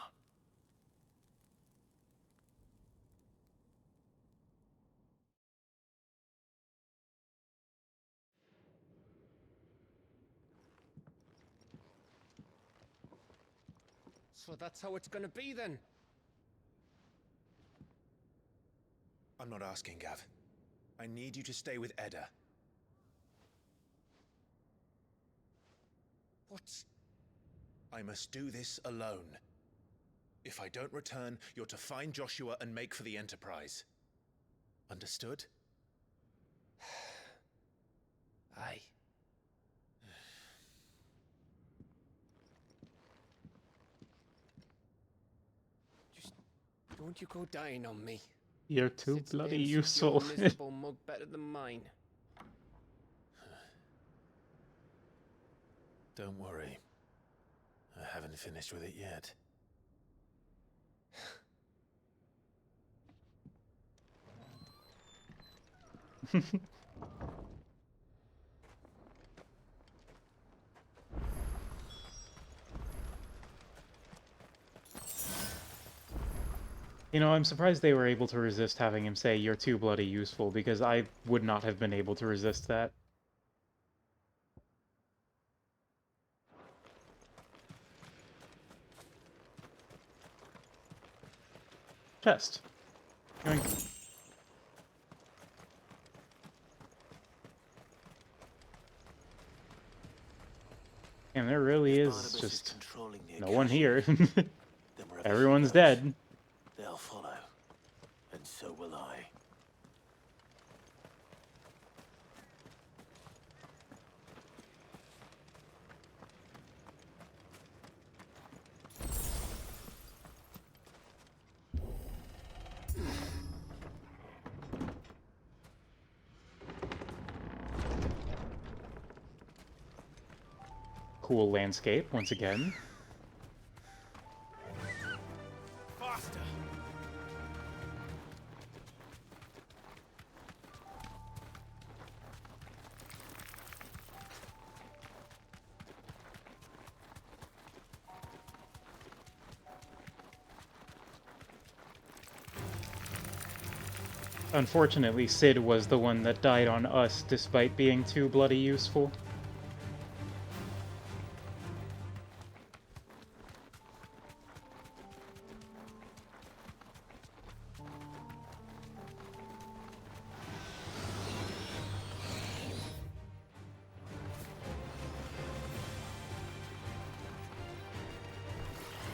So that's how it's gonna be then? I'm not asking, Gav. I need you to stay with Edda. What? I must do this alone. If I don't return, you're to find Joshua and make for the Enterprise. Understood? Aye. Just don't you go dying on me. You're too Sid's bloody name suits useful. your miserable mug better than mine. Don't worry. I haven't finished with it yet. You know, I'm surprised they were able to resist having him say, "You're too bloody useful," because I would not have been able to resist that. Chest. Yoink. And there really is just no one here. Everyone's dead. They'll follow, and so will I. Cool landscape once again. Faster! Unfortunately, Sid was the one that died on us despite being too bloody useful.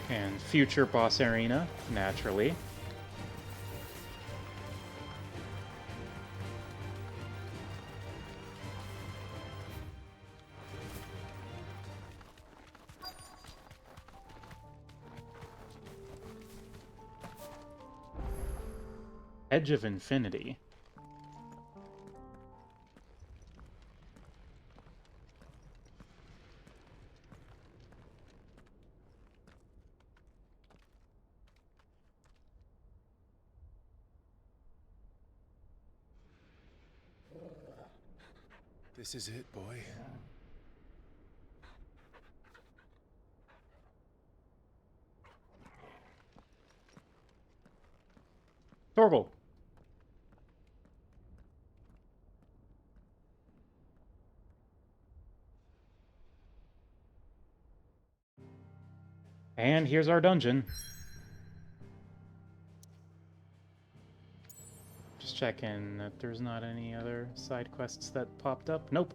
And future boss arena, naturally. Edge of Infinity. This is it, boy. Torgal. And here's our dungeon. Just checking that there's not any other side quests that popped up. Nope.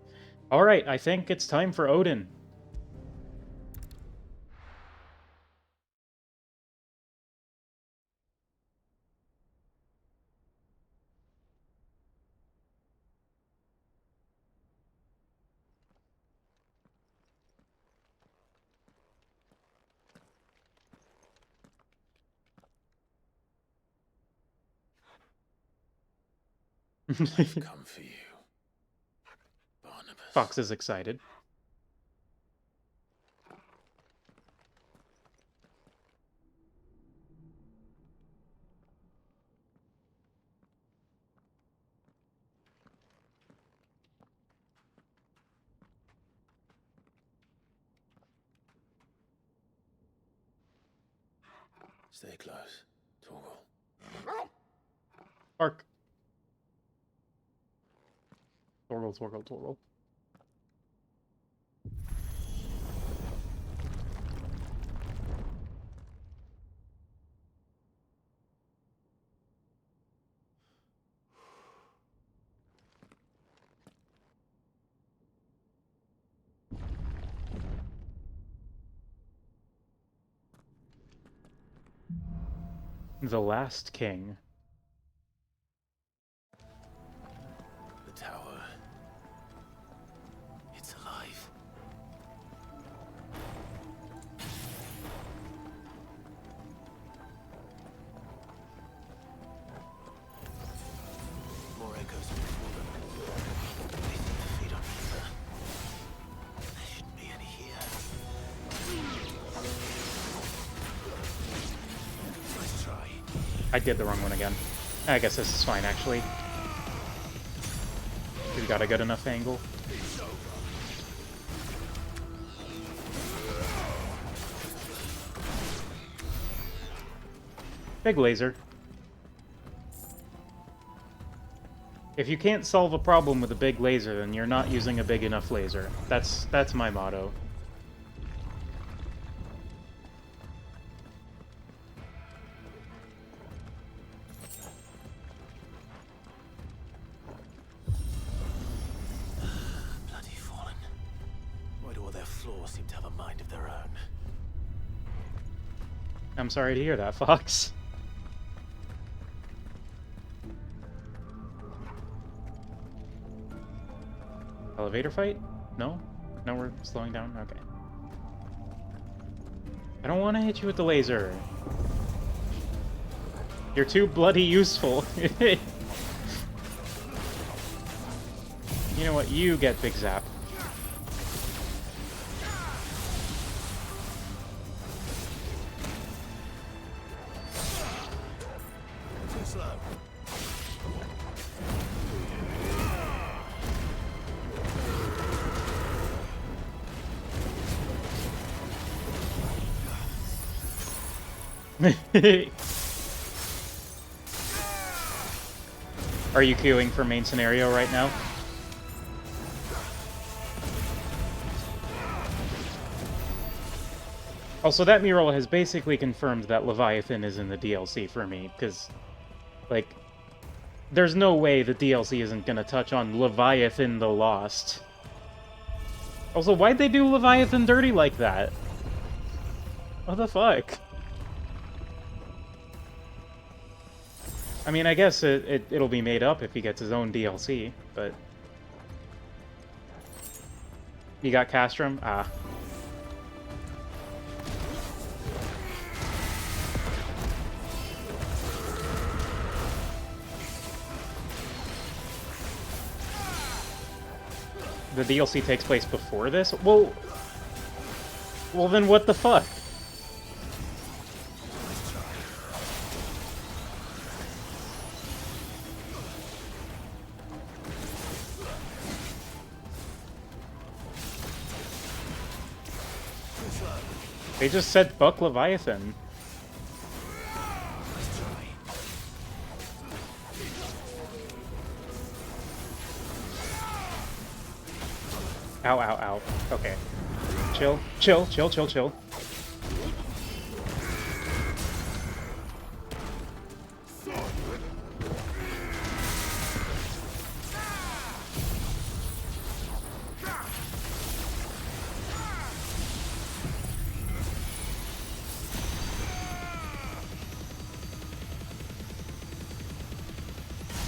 Alright, I think it's time for Odin. I've come for you, Barnabas. Fox is excited. Stay close, Torgal. Bark. Torgal, Torgal, Torgal. The Last King. The tower. It's alive. More echoes before them. They seem to feed on ether. There shouldn't be any here. Nice try. I did the wrong one again. I guess this is fine, actually. We've got a good enough angle. Big laser. If you can't solve a problem with a big laser, then you're not using a big enough laser. That's my motto. Bloody fallen. Why do all their floors seem to have a mind of their own? I'm sorry to hear that, Fox. Elevator fight? No? No, we're slowing down? Okay. I don't want to hit you with the laser. You're too bloody useful. You know what? You get Big Zap. Too slow. Are you queuing for main scenario right now? Also, that mural has basically confirmed that Leviathan is in the DLC for me, because, like, there's no way the DLC isn't gonna touch on Leviathan the Lost. Also, why'd they do Leviathan dirty like that? What the fuck? I mean, I guess it'll be made up if he gets his own DLC, but... You got Castrum? Ah. The DLC takes place before this? Well, then what the fuck? They just said Buck Leviathan. Ow, ow, ow. Okay. Chill, chill, chill, chill, chill.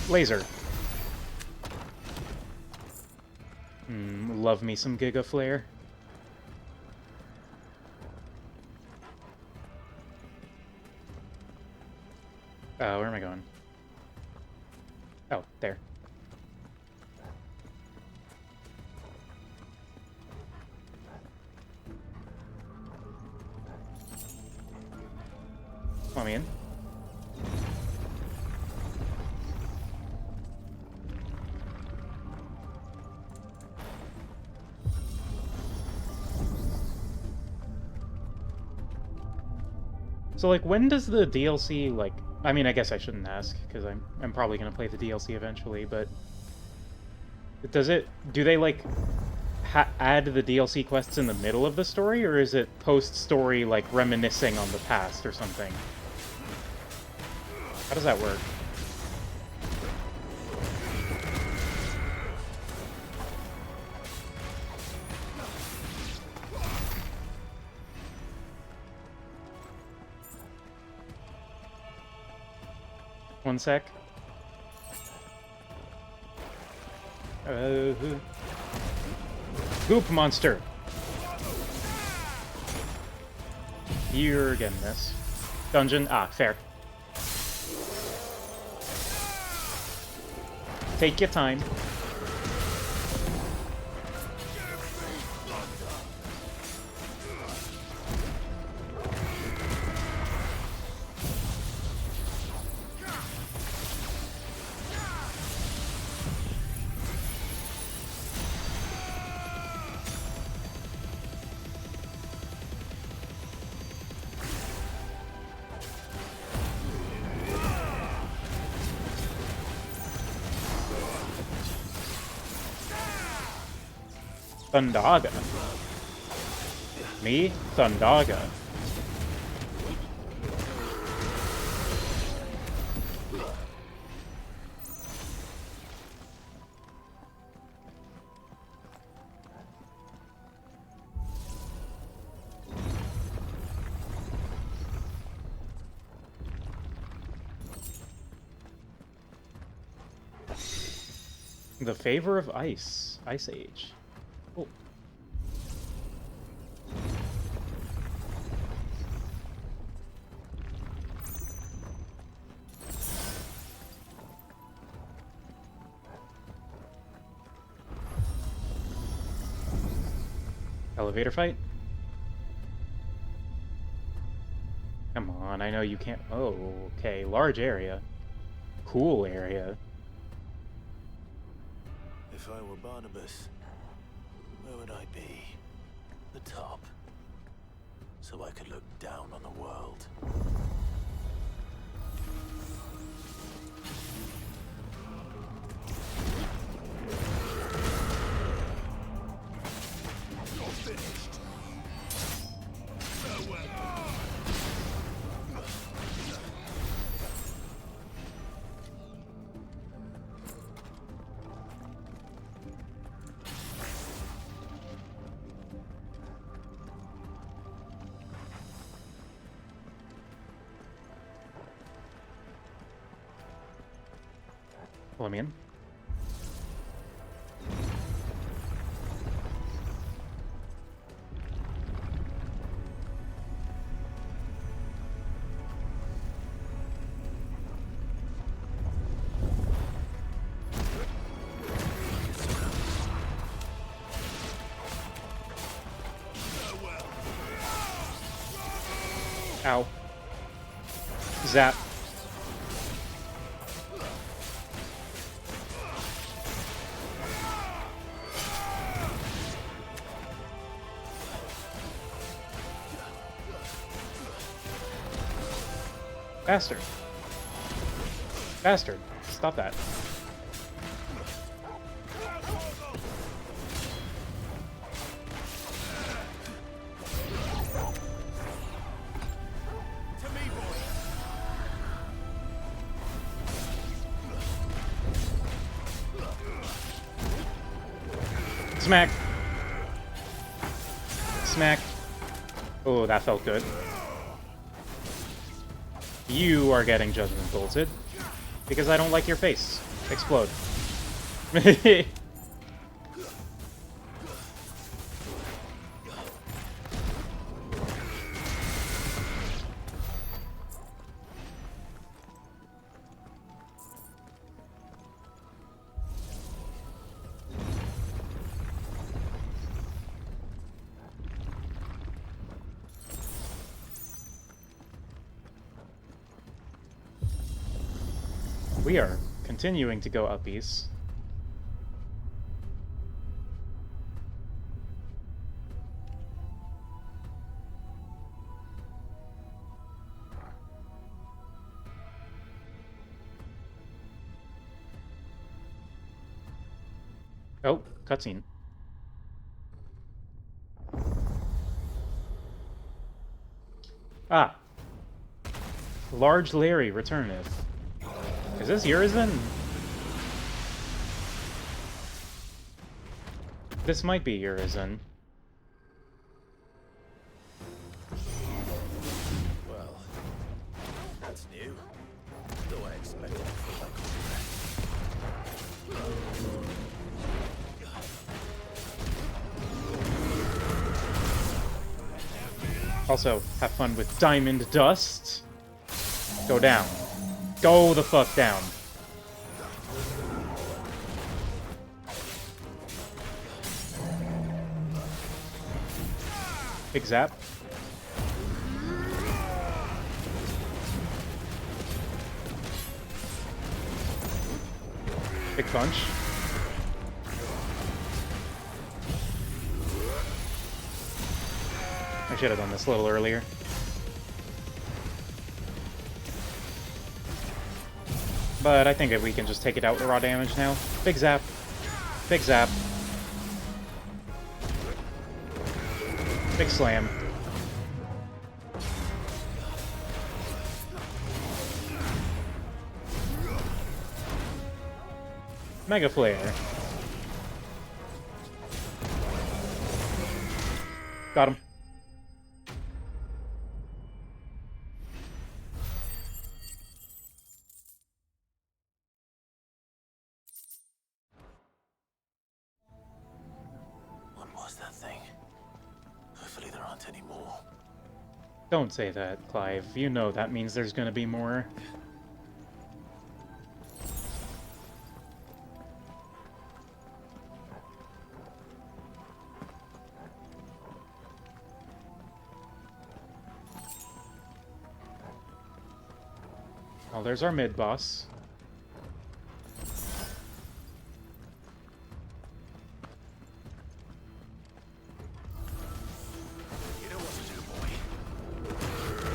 Laser. Love me some Giga Flare. Where am I going? Oh, there. Let me in. So, like, when does the DLC, like... I mean, I guess I shouldn't ask, because I'm probably going to play the DLC eventually, but... Does it... Do they, like, add the DLC quests in the middle of the story, or is it post-story, like, reminiscing on the past or something? How does that work? One sec. Goop monster! You're getting this. Dungeon? Ah, fair. Take your time. Thundaga. Me? Thundaga. The Favor of Ice. Ice Age. Cool. Elevator fight? Come on, I know you can't... Oh, okay. Large area. Cool area. If I were Barnabas, where would I be? The top. So I could look down on the world. You're finished. Farewell. Let me in. Ow. Zap. Bastard. Bastard. Stop that. Smack. Smack. Oh, that felt good. You are getting Judgment Bolted. Because I don't like your face. Explode. We are continuing to go up east. Oh, cutscene. Ah. Large Larry returneth. Is this Urizen? This might be Urizen. Well, that's new. Though I expected it from my Also, have fun with Diamond Dust. Go down. Go the fuck down. Big zap. Big punch. I should have done this a little earlier. But I think if we can just take it out with raw damage now. Big zap. Big zap. Big slam. Mega flare. Got him. What was that thing? Hopefully there aren't any more. Don't say that, Clive. You know that means there's gonna be more. Well, there's our mid-boss.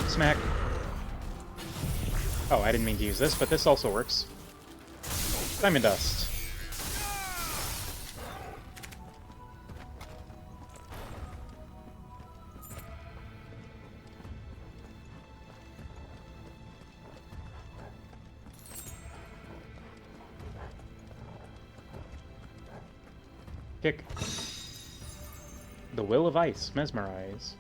Smack. Oh, I didn't mean to use this, but this also works. Diamond Dust. Kick. The Will of Ice. Mesmerize.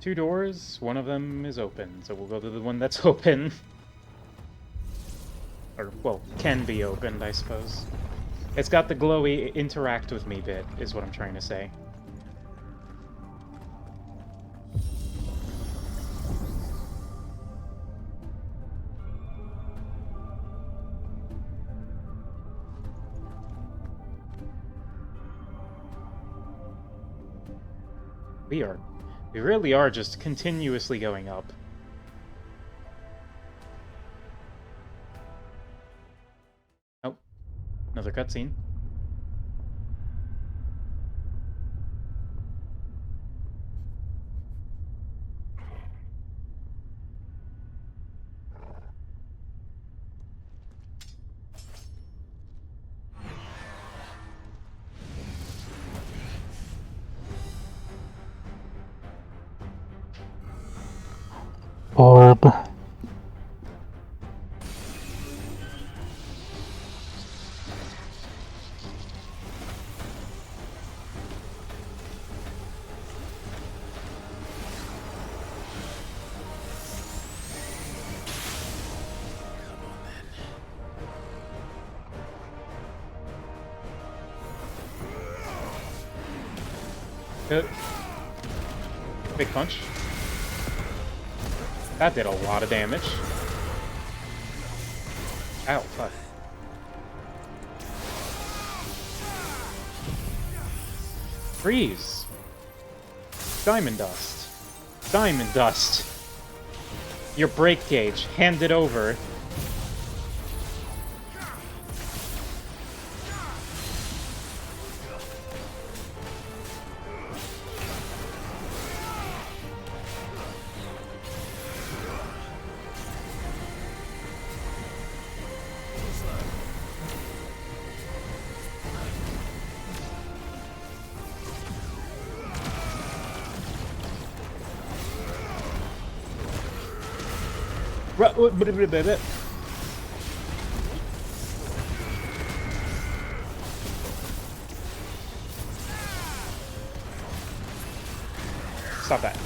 2 doors, one of them is open, so we'll go to the one that's open. Or, well, can be opened, I suppose. It's got the glowy interact with me bit, is what I'm trying to say. We really are just continuously going up. Oh, another cutscene. Orb. Big punch. That did a lot of damage. Ow, fuck. Freeze. Diamond Dust. Diamond Dust. Your break gauge. Hand it over. Stop that.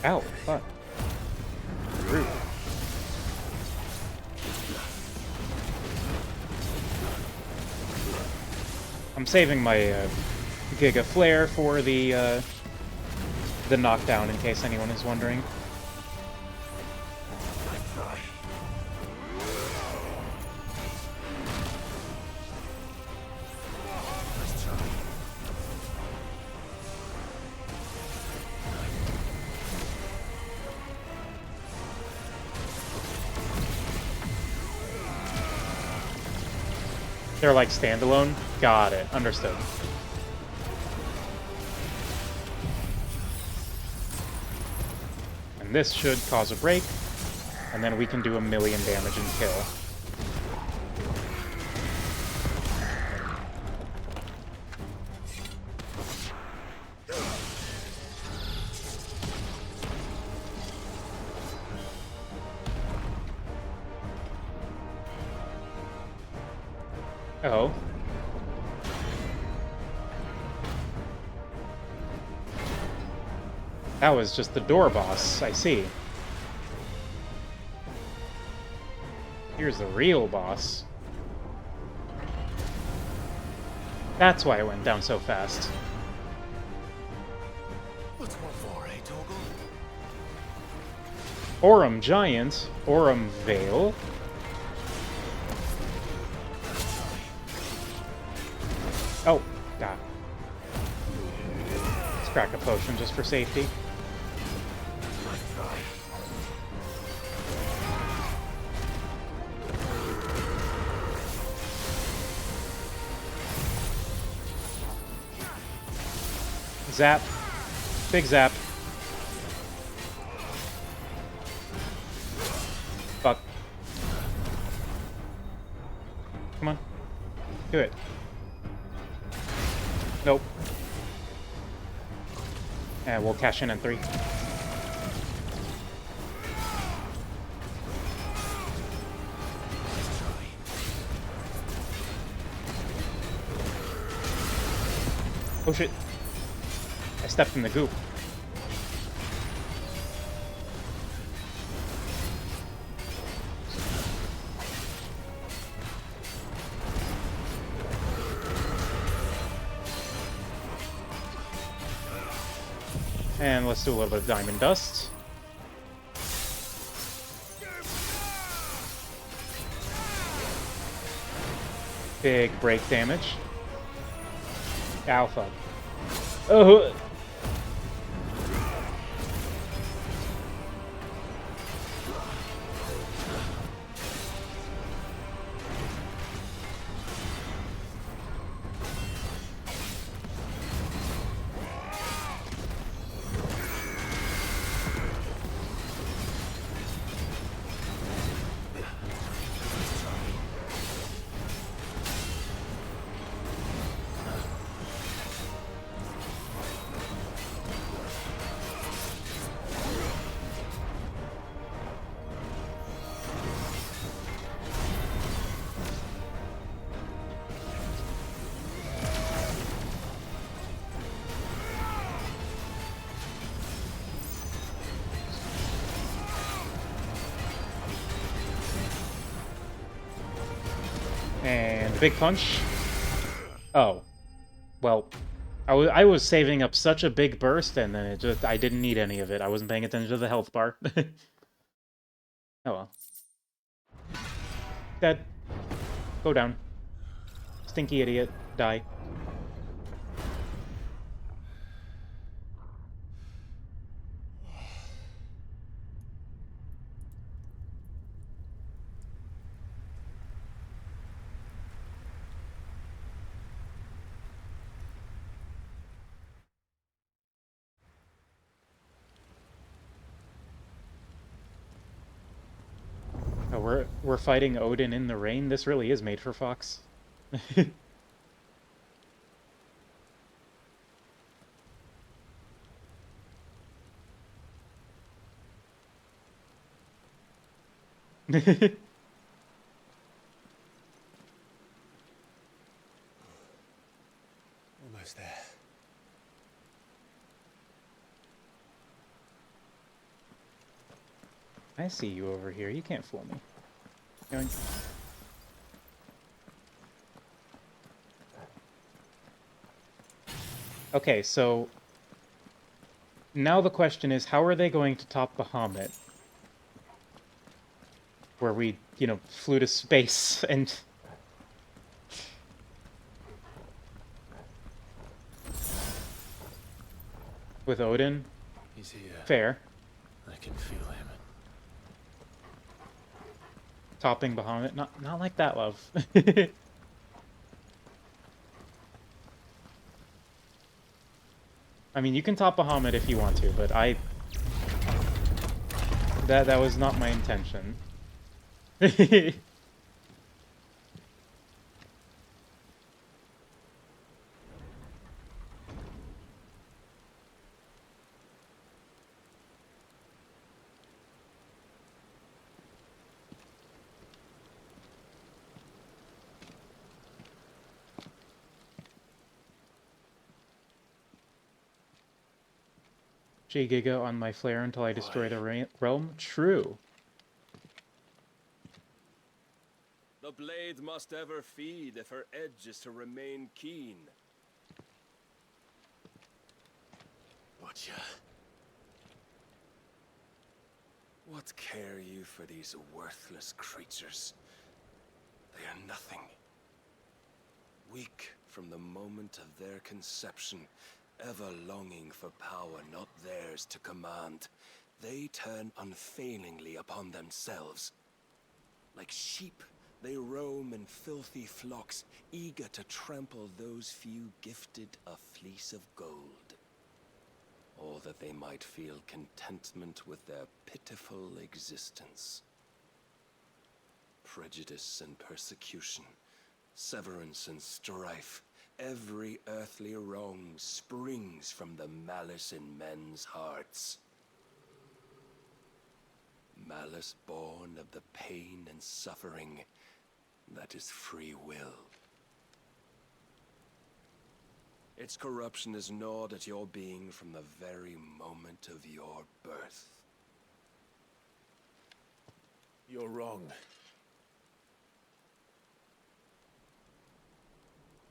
Ow, fuck. Rude. I'm saving my Giga Flare for the knockdown in case anyone is wondering. They're like standalone? Got it. Understood. And this should cause a break, and then we can do 1,000,000 damage and kill. Oh. That was just the door boss, I see. Here's the real boss. That's why it went down so fast. What's one for, eh, Torgal? Aurum Giant, Aurum Veil. Oh, God. Let's crack a potion just for safety. Zap. Big zap. Fuck. Come on. Do it. Nope. And we'll cash in 3. Oh shit. I stepped in the goop. And let's do a little bit of diamond dust. Big break damage. Ow, fuck. Oh! And big punch. Oh. Well, I was saving up such a big burst, and then I didn't need any of it. I wasn't paying attention to the health bar. Oh well. Dead. Go down. Stinky idiot. Die. Oh, we're fighting Odin in the rain? This really is made for Fox. Almost there. I see you over here. You can't fool me. Yoink. Okay, so now the question is, how are they going to top Bahamut? Where we, you know, flew to space and... With Odin? He's here. Fair. I can feel him. Topping Bahamut? Not like that, love. I mean, you can top Bahamut if you want to, but that was not my intention. Giga on my flare until I destroy the realm? True. The blade must ever feed if her edge is to remain keen. Butcher. What care you for these worthless creatures? They are nothing. Weak from the moment of their conception, ever longing for power not theirs to command, they turn unfailingly upon themselves. Like sheep, they roam in filthy flocks, eager to trample those few gifted a fleece of gold. Or that they might feel contentment with their pitiful existence. Prejudice and persecution, severance and strife, every earthly wrong springs from the malice in men's hearts. Malice born of the pain and suffering that is free will. Its corruption is gnawed at your being from the very moment of your birth. You're wrong.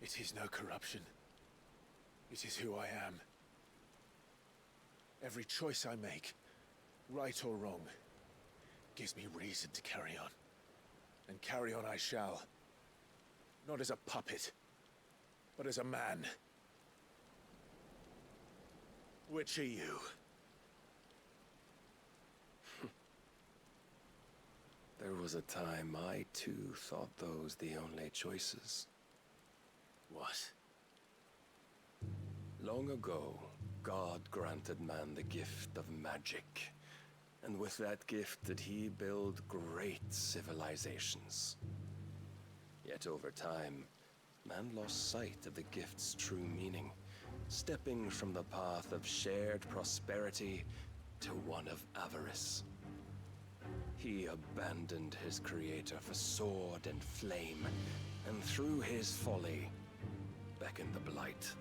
It is no corruption. It is who I am. Every choice I make, right or wrong, gives me reason to carry on. And carry on I shall. Not as a puppet, but as a man. Which are you? There was a time I too thought those the only choices. What? Long ago, God granted man the gift of magic. And with that gift did he build great civilizations. Yet over time, man lost sight of the gift's true meaning, stepping from the path of shared prosperity to one of avarice. He abandoned his creator for sword and flame, and through his folly, beckoned the blight.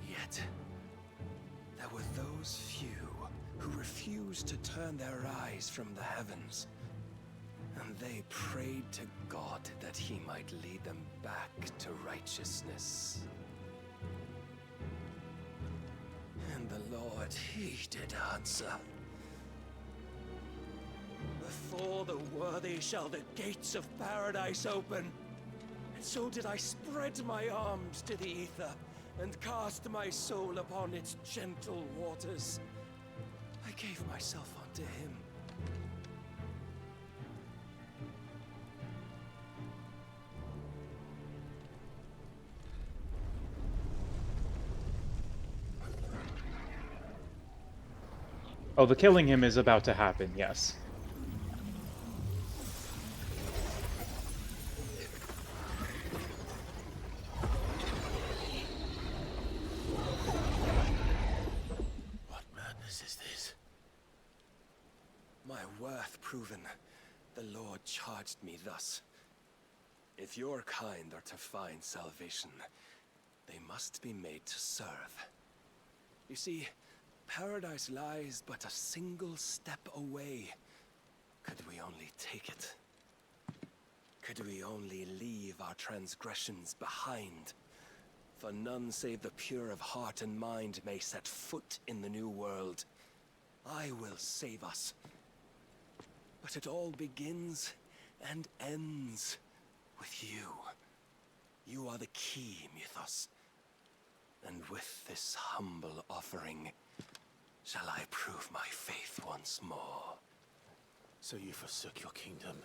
Yet, there were those few who refused to turn their eyes from the heavens, and they prayed to God that he might lead them back to righteousness. And the Lord, he did answer. Before the worthy shall the gates of paradise open. And so did I spread my arms to the ether, and cast my soul upon its gentle waters. I gave myself unto him. Oh, the killing him is about to happen, yes. What madness is this? proven, the Lord charged me thus. If your kind are to find salvation, they must be made to serve. You see, paradise lies but a single step away. Could we only take it? Could we only leave our transgressions behind? For none save the pure of heart and mind may set foot in the new world. I will save us. But it all begins and ends with you. You are the key, Mythos. And with this humble offering, shall I prove my faith once more. So you forsook your kingdom.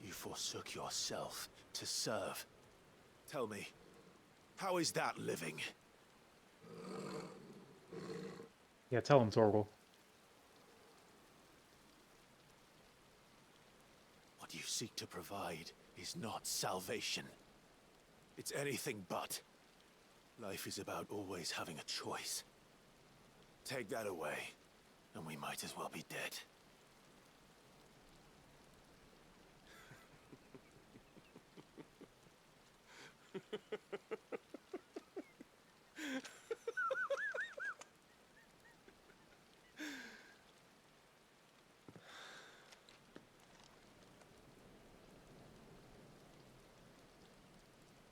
You forsook yourself to serve. Tell me, how is that living? Yeah, tell him, Torgal. What you seek to provide is not salvation. It's anything but. Life is about always having a choice. Take that away, and we might as well be dead.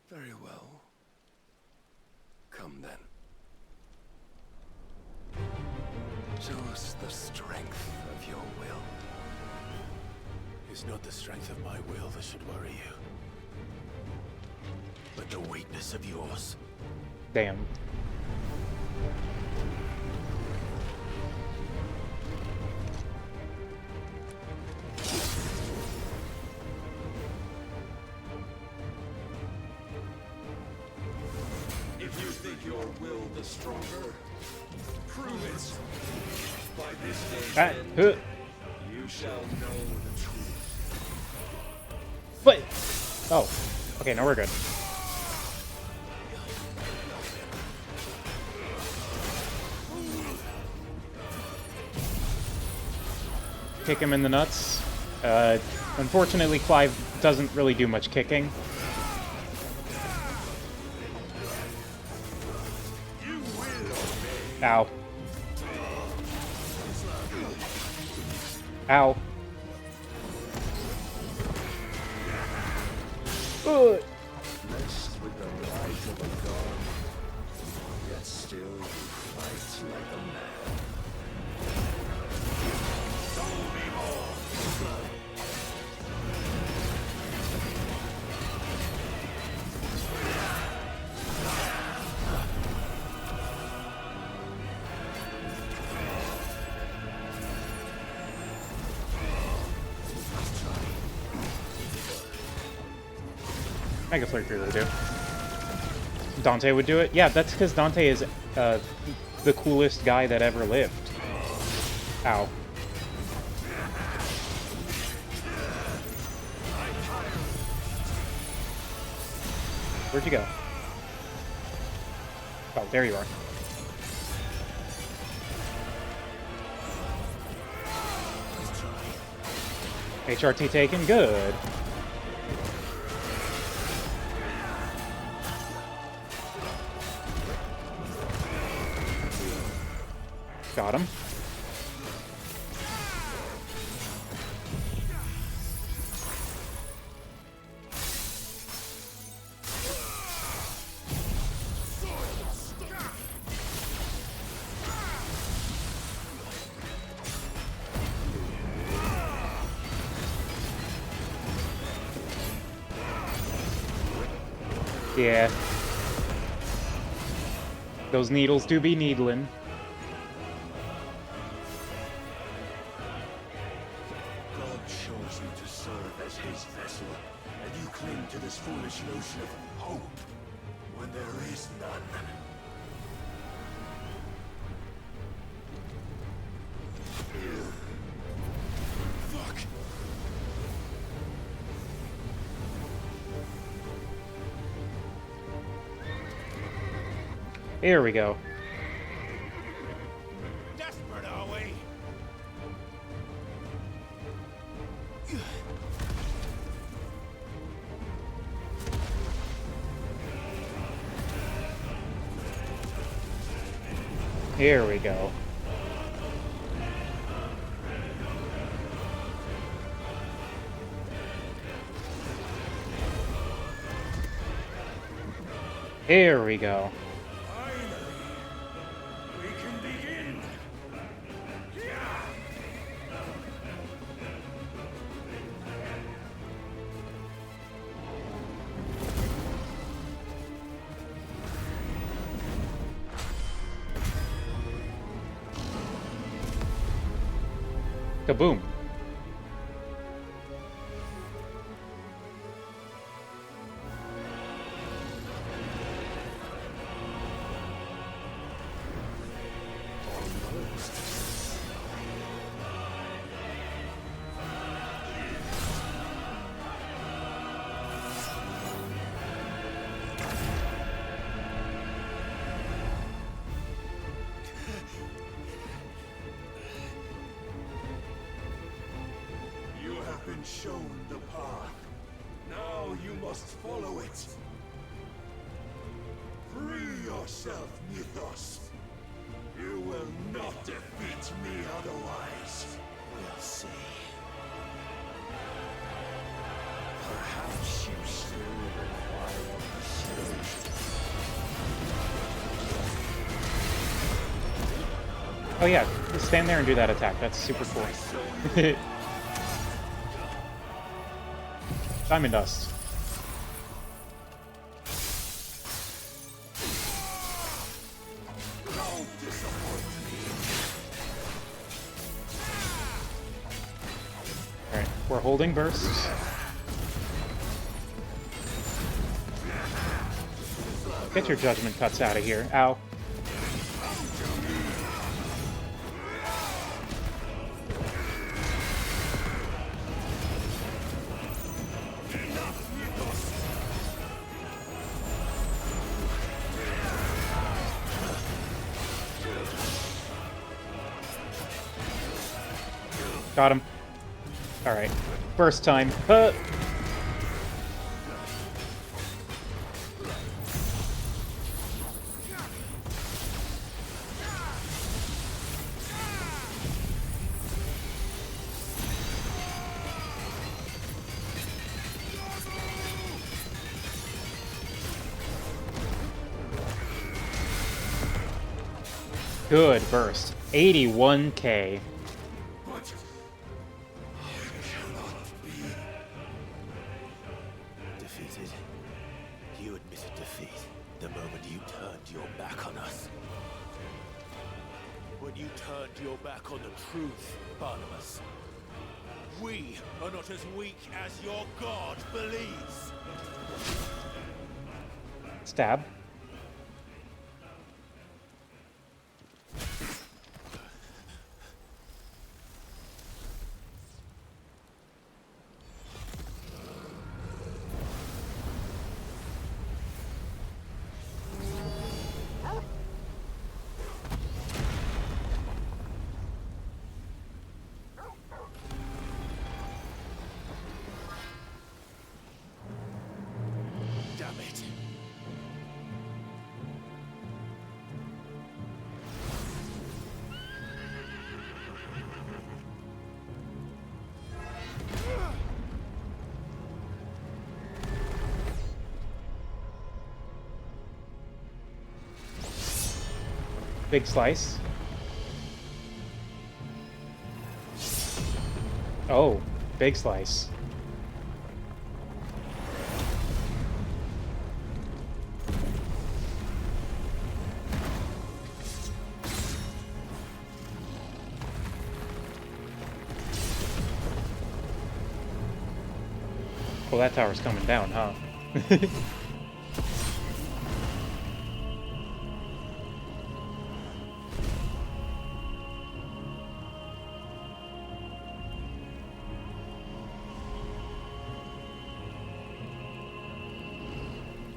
Very well. Come then. Show us the strength of your will. It's not the strength of my will that should worry you, but the weakness of yours. Damn. If you think your will the stronger, prove it. By this day's end, you shall know the truth. Wait. Oh. Okay, now we're good. Kick him in the nuts. Unfortunately, Clive doesn't really do much kicking. Ow. Ow. Ugh. Blessed with the light of a god, yet still you fight like a man. Show me more. Mega Flare would do. Dante would do it? Yeah, that's because Dante is the coolest guy that ever lived. Ow. Where'd you go? Oh, there you are. HRT taken, good. Got him. Yeah. Those needles do be needling. God chose you to serve as his vessel, and you cling to this foolish notion of hope when there is none. Fuck! Here we go. Desperate, are we? Here we go. Here we go. We can begin. Kaboom. You have been shown the path. Now you must follow it. Free yourself, Mythos. You will not defeat me otherwise. We'll see. Perhaps you still require pursuit. Oh yeah, just stand there and do that attack. That's super cool. Diamond Dust. Alright, we're holding bursts. Get your judgment cuts out of here. Ow. Got him. Alright. Burst time. Good burst. 81k. Defeated. You admitted defeat the moment you turned your back on us. When you turned your back on the truth, Barnabas. We are not as weak as your god believes. Stab. Damn it. Big slice. Oh, big slice. Well, that tower's coming down, huh?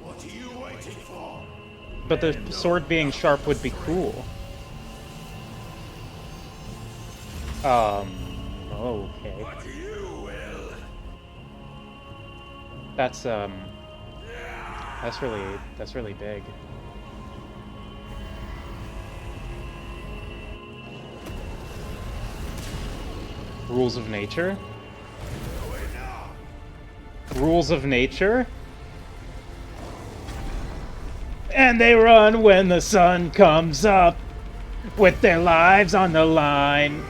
What are you waiting for? But the sword being sharp would be cool. Okay. What you will. That's really big. Rules of nature? Rules of nature? And they run when the sun comes up, with their lives on the line.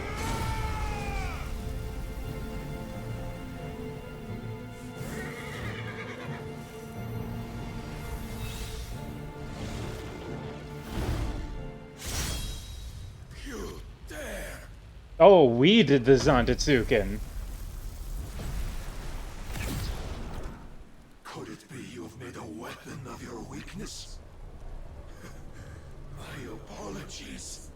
You dare! Oh, we did the Zantetsuken. Could it be you have made a weapon of your weakness? My apologies.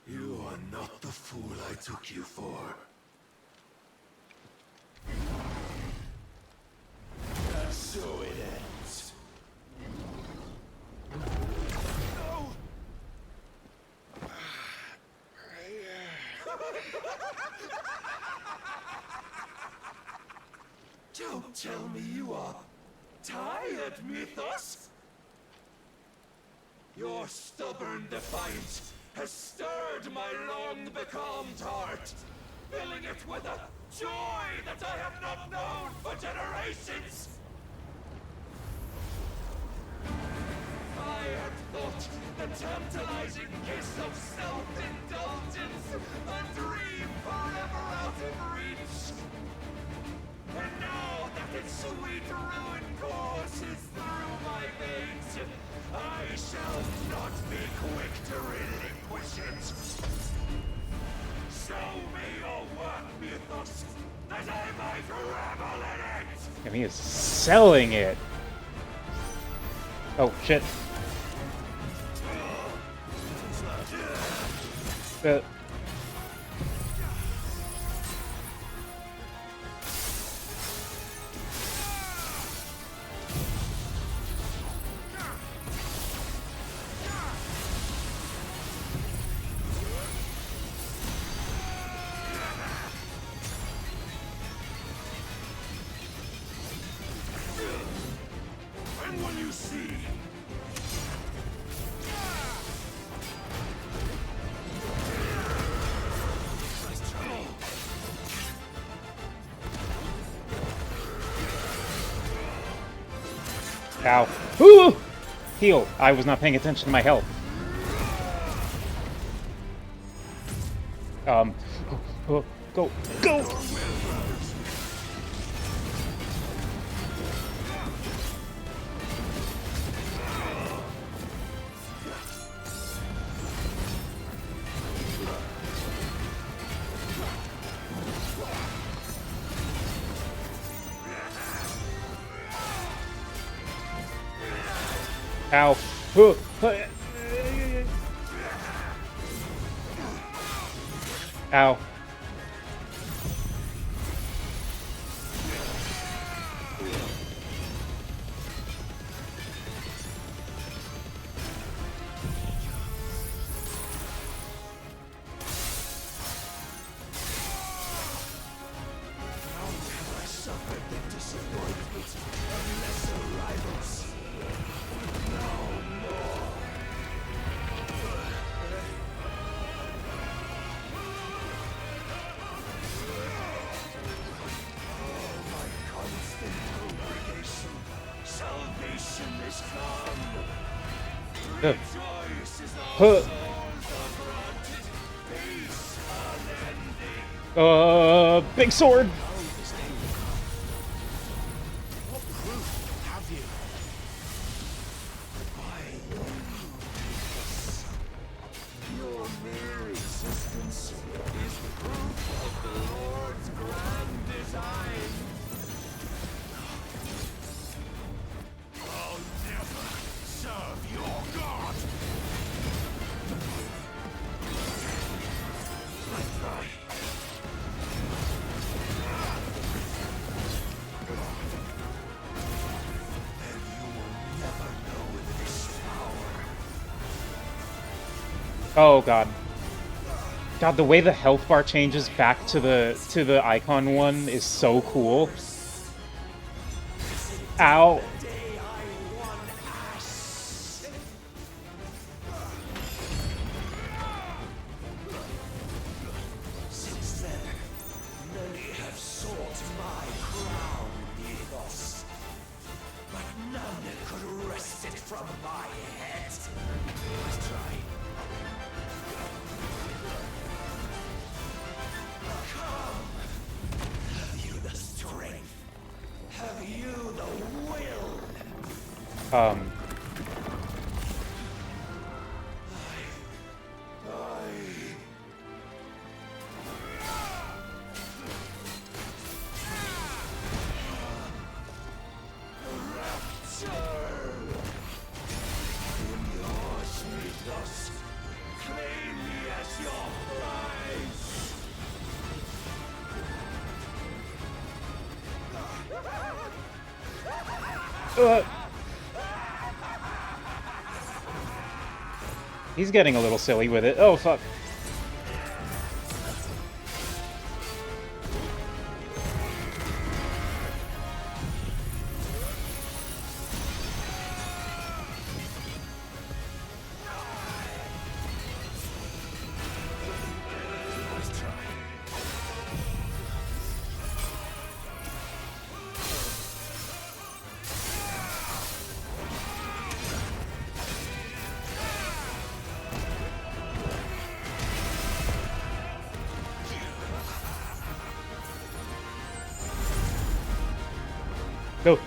You are not the fool I took you for. And so it ends. No! Don't tell me you are tired, Mythos! Your stubborn defiance has stirred my long-becalmed heart, filling it with a joy that I have not known for generations! I had thought the tantalizing kiss of self-indulgence a dream forever out of reach. And now that its sweet ruin courses through my veins, I shall not be quick to relinquish it. Show me your work, Mythos, that I might revel in it! And he is selling it. Oh, shit. And when you see Ow. Ooh! Heal. I was not paying attention to my health. Go. Go! Ow. Ow. I suffered the disappointment of lesser rivals. No more. Oh, my constant congregation, salvation is come. Rejoice as all souls are granted peace unending. Big sword. What proof have you? Why, your mere existence is proof of the Lord's grand design. I'll never serve your God. I try. Then you will never know this power. Oh god. God, the way the health bar changes back to the icon one is so cool. Ow. He's getting a little silly with it. Oh, fuck. Go.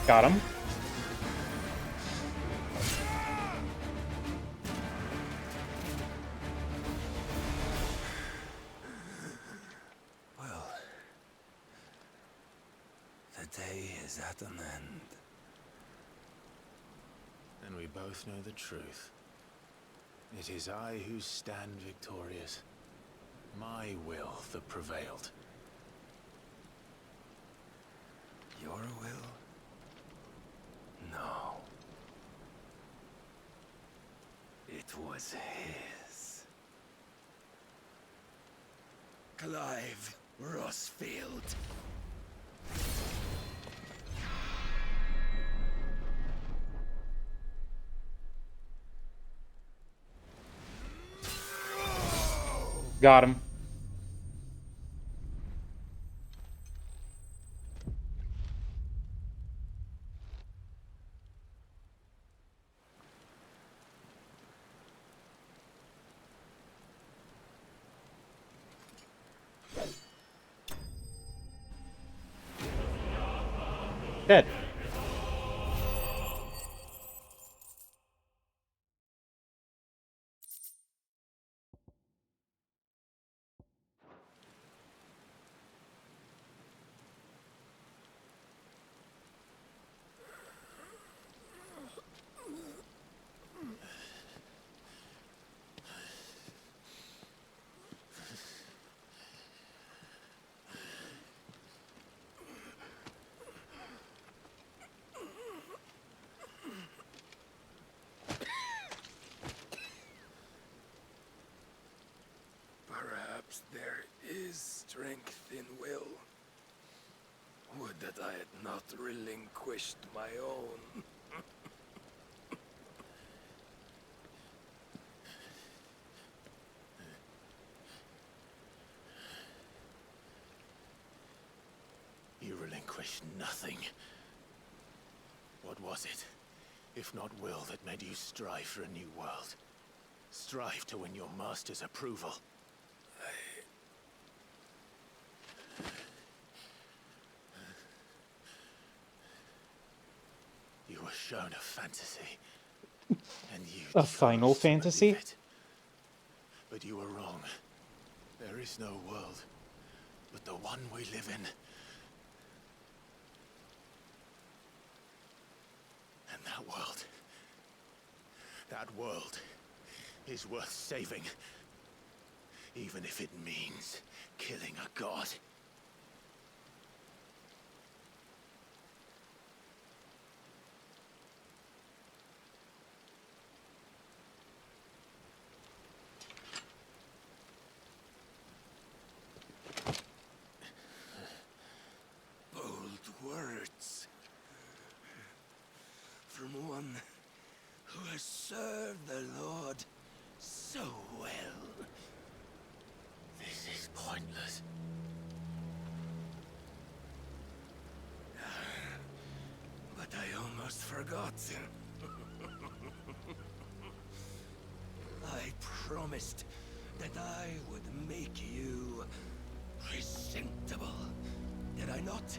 Got him. Well, the day is at an end. And we both know the truth. It is I who stand victorious. My will that prevailed. Your will? No. It was his. Clive Rossfield. Got him. Dead. Perhaps there is strength in will. Would that I had not relinquished my own. You relinquished nothing. What was it, if not will, that made you strive for a new world? Strive to win your master's approval? You were shown a fantasy, and you A Final chose to believe Fantasy? it. But you were wrong. There is no world but the one we live in. And that world is worth saving, even if it means killing a god. Bold words from one who has serve the Lord so well. This is pointless. But I almost forgot. I promised that I would make you presentable. Did I not?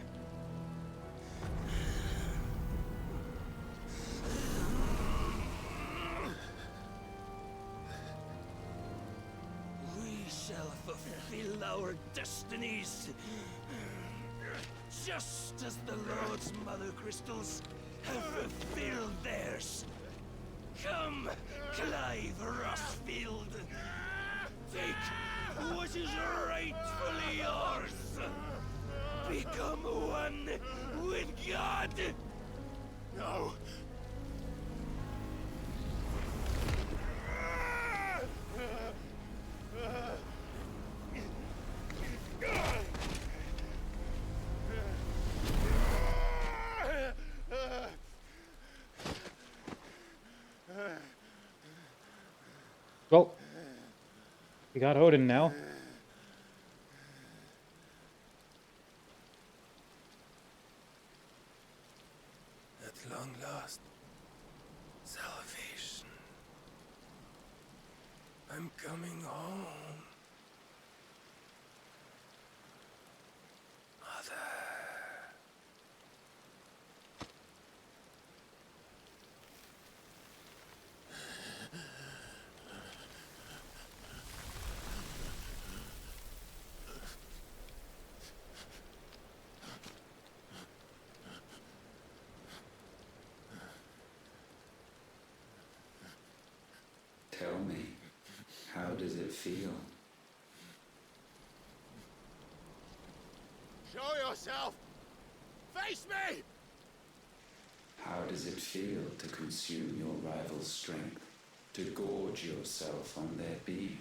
We shall fulfill our destinies, just as the Lord's Mother Crystals have fulfilled theirs. Come, Clive Rossfield. Take what is rightfully yours. Become one with God. No. Well, we got Odin now. At long last, salvation. I'm coming home. Mother. Tell me, how does it feel? Show yourself! Face me! How does it feel to consume your rival's strength, to gorge yourself on their beam,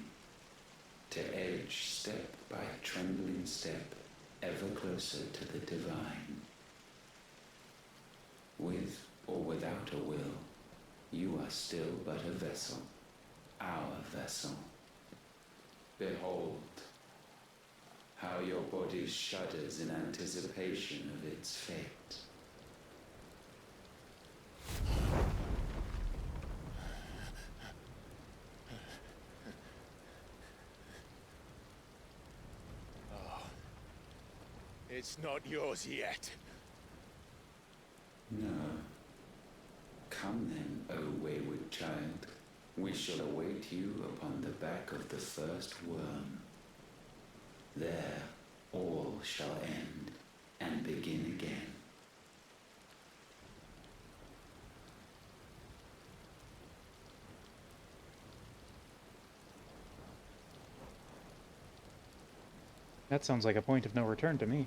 to edge step by trembling step ever closer to the divine? With or without a will, you are still but a vessel, our vessel. Behold, how your body shudders in anticipation of its fate. Oh, it's not yours yet. No. Come then, O wayward child. We shall await you upon the back of the first worm. There all shall end and begin again. That sounds like a point of no return to me.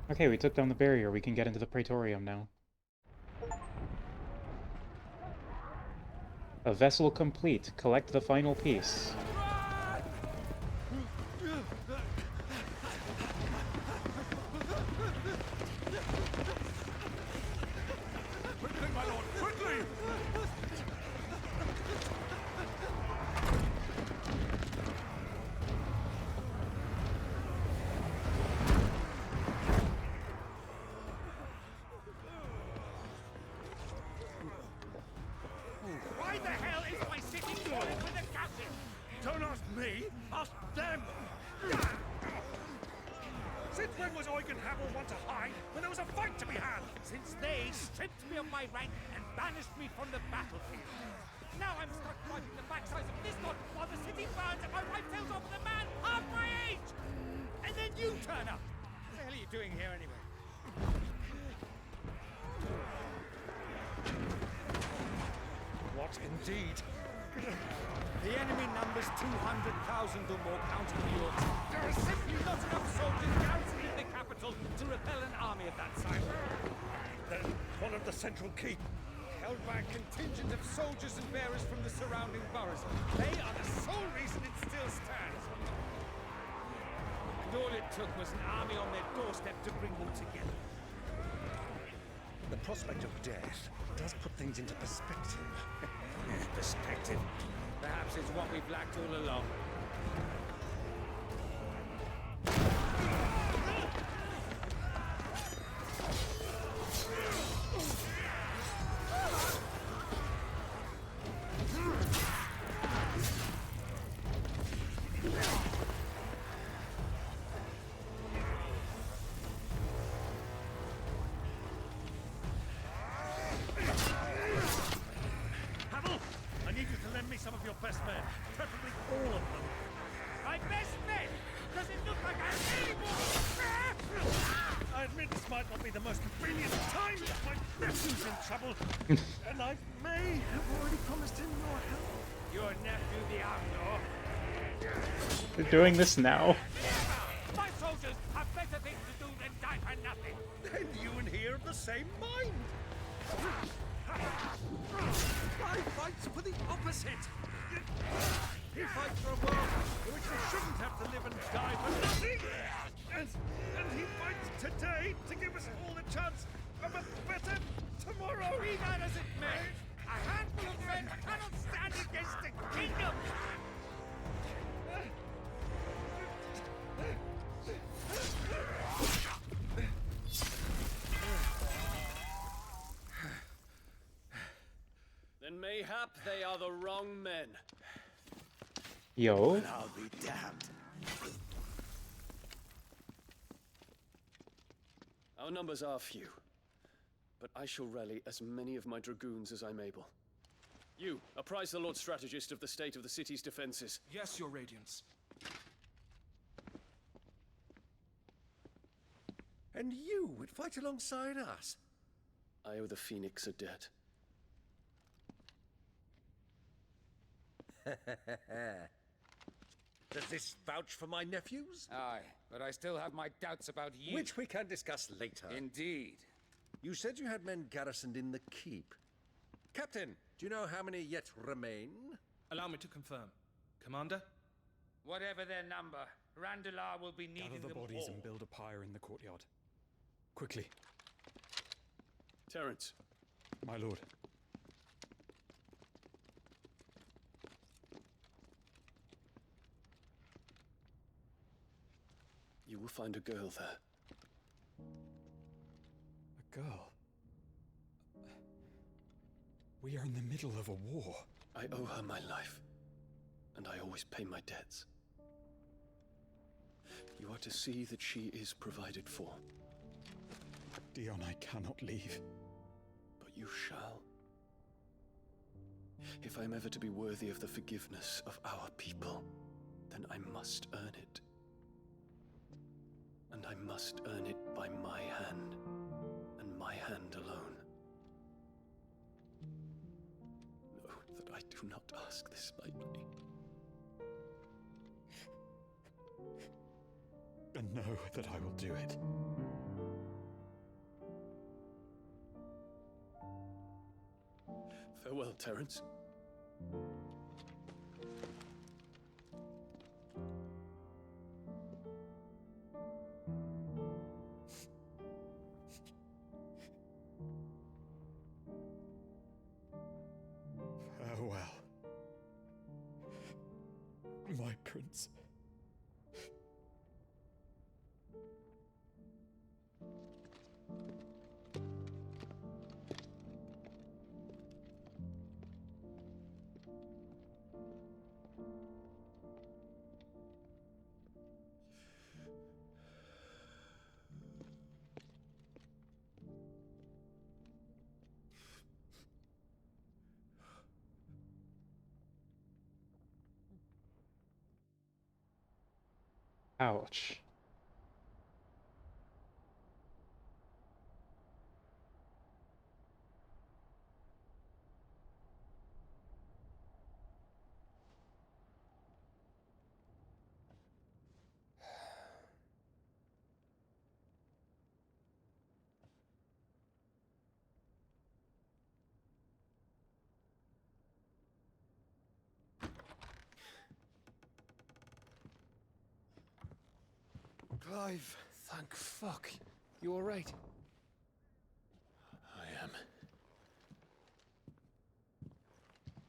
Okay, we took down the barrier. We can get into the Praetorium now. A vessel complete. Collect the final piece. Quickly, my lord, quickly! Why the hell is my city filled with a castle? Don't ask me, ask them! Since when was Eugen Havel one to hide when there was a fight to be had? Since they stripped me of my rank and banished me from the battlefield. Now I'm stuck wiping the backsides of this god while the city burns and my wife tells off with a man half my age! And then you turn up! What the hell are you doing here anyway? What indeed? The enemy numbers 200,000 or more, counting the Yorks. There are simply not enough soldiers garrisoned in the capital to repel an army of that size. Then one of the central keep, Held by a contingent of soldiers and bearers from the surrounding boroughs. They are the sole reason it still stands. And all it took was an army on their doorstep to bring them together. the prospect of death does put things into perspective. Perspective. Perhaps it's what we've lacked all along. And I may have already promised him your help. Your nephew, the outlaw. They're doing this now. My soldiers have better things to do than die for nothing. Then you and he are of the same mind. I fight for the opposite. He fights for a world in which we shouldn't have to live and die for nothing. And he fights today to give us all the chance of a better tomorrow. Be that as it may, a handful of men cannot stand against a kingdom. Then mayhap they are the wrong men. Yo. And I'll be damned. Our numbers are few, but I shall rally as many of my dragoons as I'm able. You, apprise the Lord Strategist of the state of the city's defenses. Yes, Your Radiance. And you would fight alongside us? I owe the Phoenix a debt. Does this vouch for my nephews? Aye, but I still have my doubts about you. Which we can discuss later. Indeed. You said you had men garrisoned in the keep. Captain, do you know how many yet remain? Allow me to confirm. Commander? Whatever their number, Randalar will be needing Gather the them bodies all. and build a pyre in the courtyard. Quickly. Terence. My lord. You will find a girl there. A girl? We are in the middle of a war. I owe her my life, and I always pay my debts. You are to see that she is provided for. Dion, I cannot leave. But you shall. If I'm ever to be worthy of the forgiveness of our people, then I must earn it. And I must earn it by my hand, and my hand alone. Know that I do not ask this lightly. And know that I will do it. Farewell, Terence. Farewell, my prince. Ouch. Clive! Thank fuck. You alright? I am.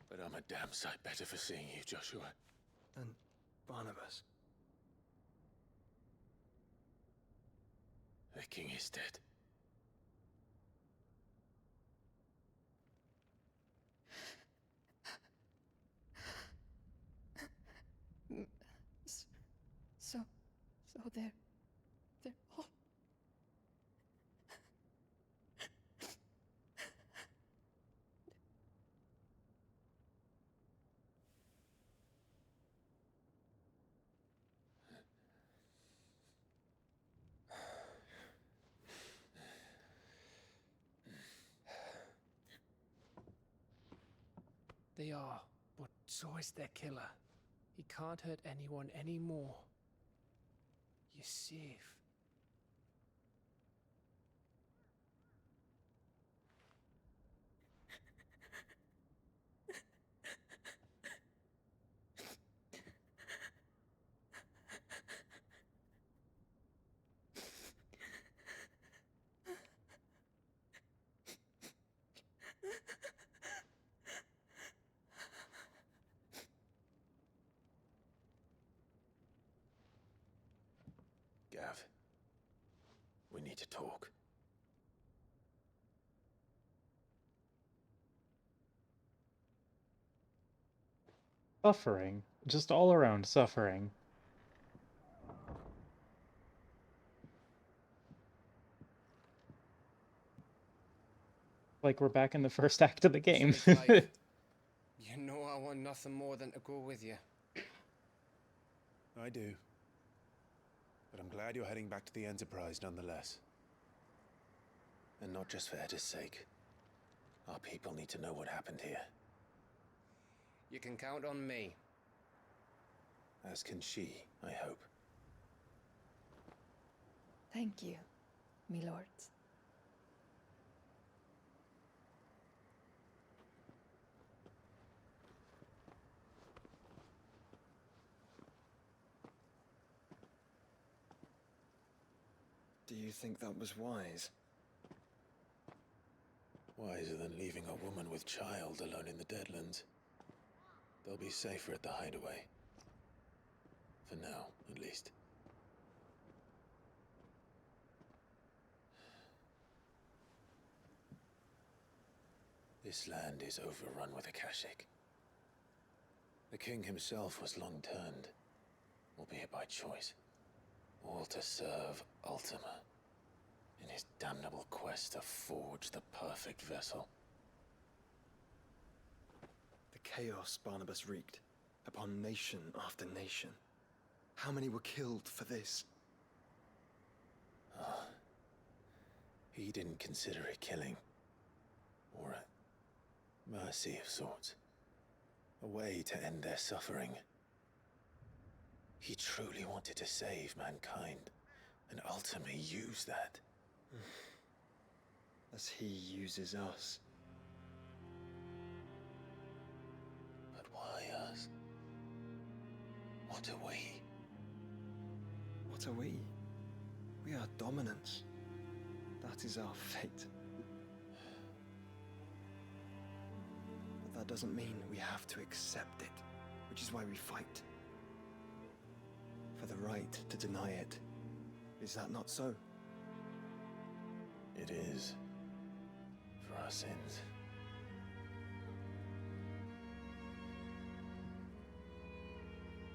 But I'm a damn sight better for seeing you, Joshua. And Barnabas. The king is dead. So they're all... They are, but so is their killer. He can't hurt anyone anymore. You're safe. Gav, we need to talk. Suffering. Just all around suffering. Like we're back in the first act of the game. Say, Clive, you know I want nothing more than to go with you. I do. But I'm glad you're heading back to the Enterprise nonetheless. And not just for Edda's sake. Our people need to know what happened here. You can count on me. As can she, I hope. Thank you, me lords. Do you think that was wise? Wiser than leaving a woman with child alone in the Deadlands. They'll be safer at the hideaway. For now, at least. This land is overrun with Akashic. The king himself was long turned, albeit by choice, all to serve Ultima, in his damnable quest to forge the perfect vessel. The chaos Barnabas wreaked upon nation after nation. How many were killed for this? He didn't consider it killing, or a mercy of sorts. A way to end their suffering. He truly wanted to save mankind, and ultimately use that. As he uses us. But why us? What are we? What are we? We are dominance. That is our fate. But that doesn't mean we have to accept it, which is why we fight. For the right to deny it. Is that not so? It is. For our sins.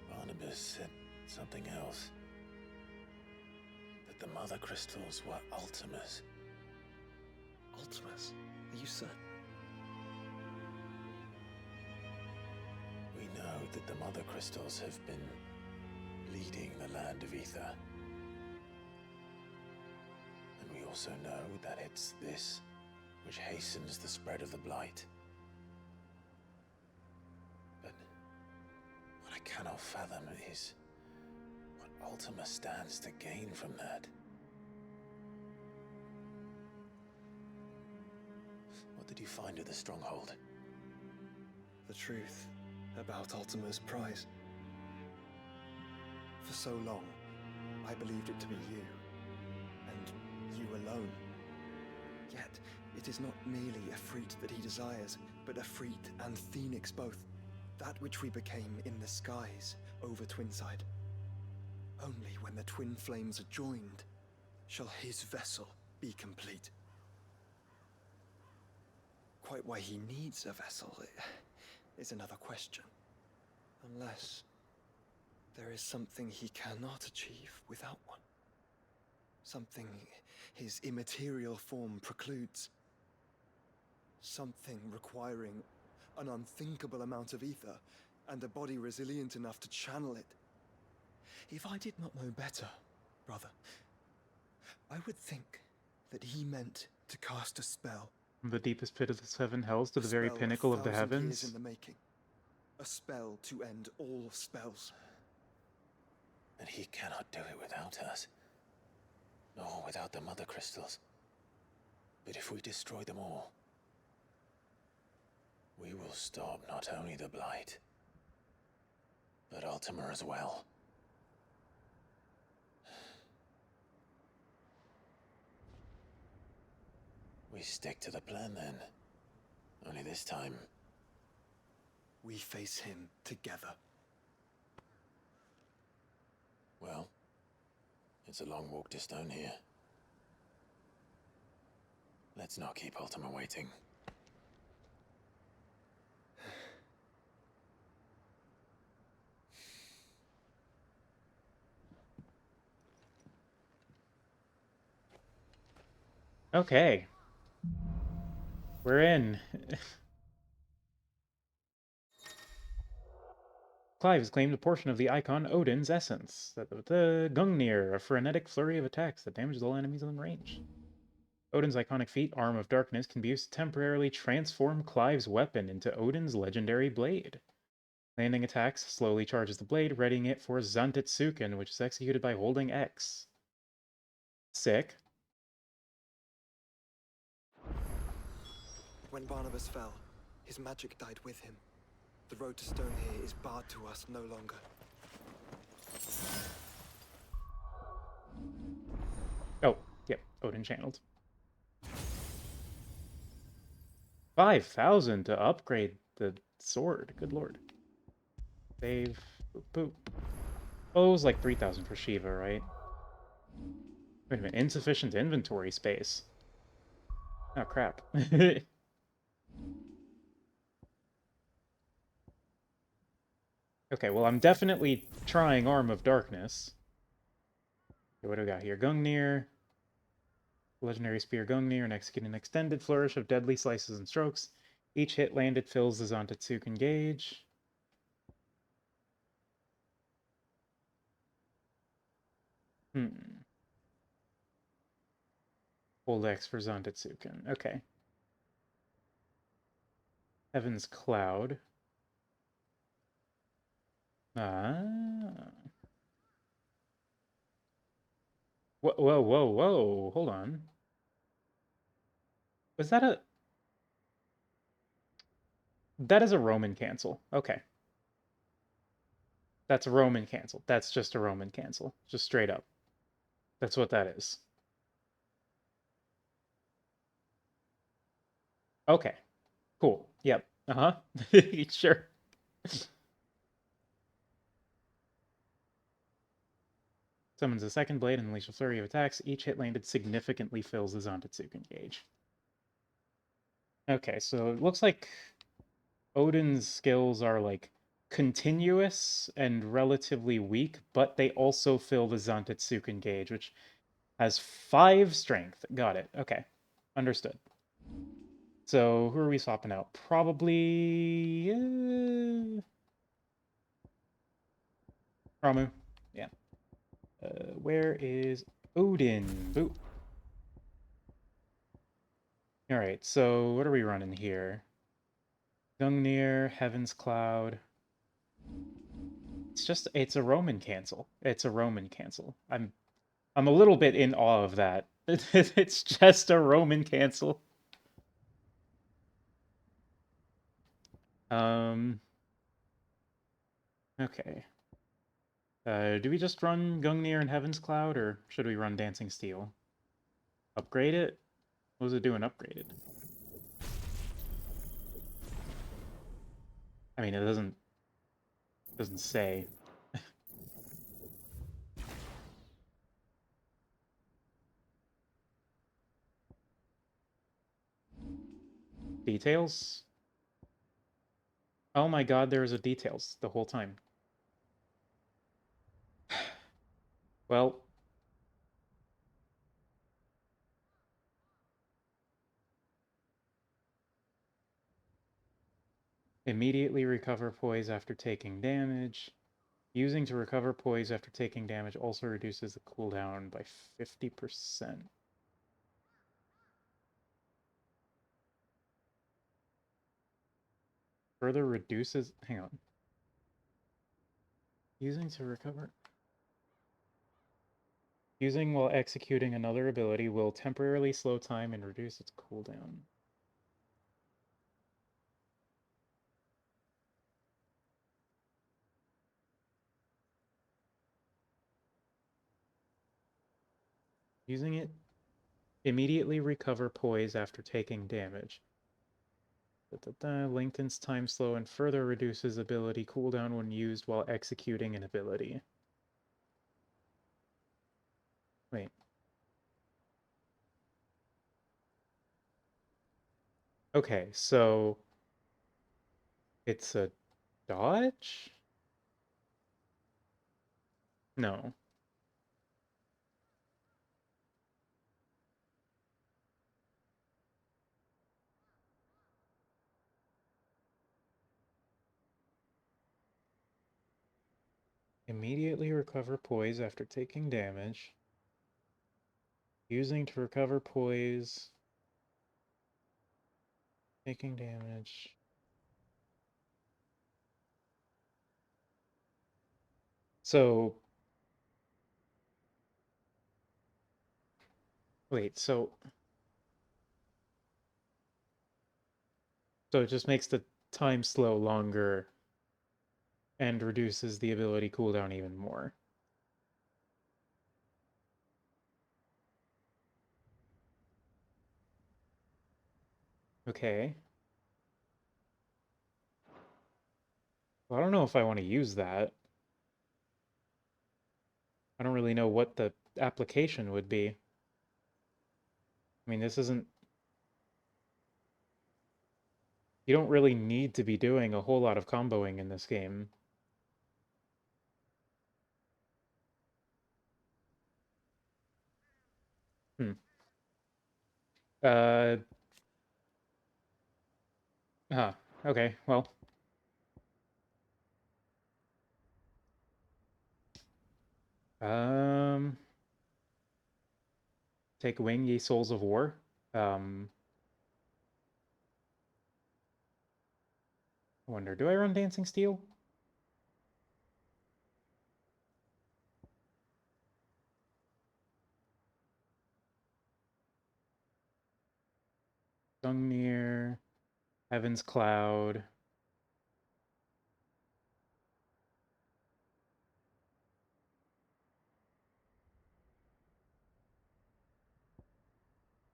Barnabas said something else. That the Mother Crystals were Ultimas. Ultimas? Are you certain? We know that the Mother Crystals have been bleeding the land of ether. And we also know that it's this which hastens the spread of the blight. But what I cannot fathom is what Ultima stands to gain from that. What did you find at the stronghold? The truth about Ultima's prize. For so long, I believed it to be you, and you alone. Yet, it is not merely a freat that he desires, but a freat and phoenix both. That which we became in the skies over Twinside. Only when the twin flames are joined, shall his vessel be complete. Quite why he needs a vessel is another question. Unless there is something he cannot achieve without one. Something his immaterial form precludes. Something requiring an unthinkable amount of ether and a body resilient enough to channel it. If I did not know better, brother, I would think that he meant to cast a spell. From the deepest pit of the seven hells to the very pinnacle of the heavens. In the making. A spell to end all spells. And he cannot do it without us. Nor without the mother crystals. But if we destroy them all, we will stop not only the blight, but Ultima as well. We stick to the plan then. Only this time, we face him together. Well, it's a long walk to Stone here. Let's not keep Ultima waiting. Okay. We're in. Clive has claimed a portion of the icon Odin's essence. The Gungnir, a frenetic flurry of attacks that damages all enemies in range. Odin's iconic feat, Arm of Darkness, can be used to temporarily transform Clive's weapon into Odin's legendary blade. Landing attacks slowly charges the blade, readying it for Zantetsuken, which is executed by holding X. Sick. When Barnabas fell, his magic died with him. The road to Stone here is barred to us no longer. Oh, yep, Odin channeled. 5,000 to upgrade the sword. Good lord. Save. Boop, boop. Oh, it was like 3,000 for Shiva, right? Wait a minute. Insufficient inventory space. Oh, crap. Okay, well, I'm definitely trying Arm of Darkness. Okay, what do we got here? Gungnir. Legendary Spear Gungnir, and execute an extended flourish of deadly slices and strokes. Each hit landed fills the Zantetsuken gauge. Hold X for Zantetsuken. Okay. Heaven's Cloud. Ah. Whoa, whoa, whoa, whoa. Hold on. Was that a... That is a Roman cancel. Okay. That's a Roman cancel. That's just a Roman cancel. Just straight up. That's what that is. Okay. Cool. Yep. Uh-huh. Sure. Summons a second blade and unleashes a flurry of attacks. Each hit landed significantly fills the Zantetsuken gauge. Okay, so it looks like Odin's skills are like continuous and relatively weak, but they also fill the Zantetsuken gauge, which has 5 strength. Got it. Okay. Understood. So who are we swapping out? Probably... Ramu. Yeah. Where is Odin? Boo. Alright, so what are we running here? Gungnir, Heaven's Cloud. It's a Roman cancel. It's a Roman cancel. I'm a little bit in awe of that. It's just a Roman cancel. Okay. Do we just run Gungnir and Heaven's Cloud, or should we run Dancing Steel? Upgrade it? What was it doing upgraded? I mean, it doesn't say. Details? Oh my god, there was a details the whole time. Well, immediately recover poise after taking damage. Using to recover poise after taking damage also reduces the cooldown by 50%. Further reduces... Hang on. Using to recover... Using while executing another ability will temporarily slow time and reduce its cooldown. Using it, immediately recover poise after taking damage. Lengthens time slow and further reduces ability cooldown when used while executing an ability. Wait. Okay, so it's a dodge? No. Immediately recover poise after taking damage. Using to recover poise. Taking damage. So... Wait, so it just makes the time slow longer and reduces the ability cooldown even more. Okay. Well, I don't know if I want to use that. I don't really know what the application would be. I mean, this isn't... You don't really need to be doing a whole lot of comboing in this game. Hmm. Okay, well. Take wing, ye souls of war. I wonder, do I run Dancing Steel? Gungnir, Heaven's Cloud.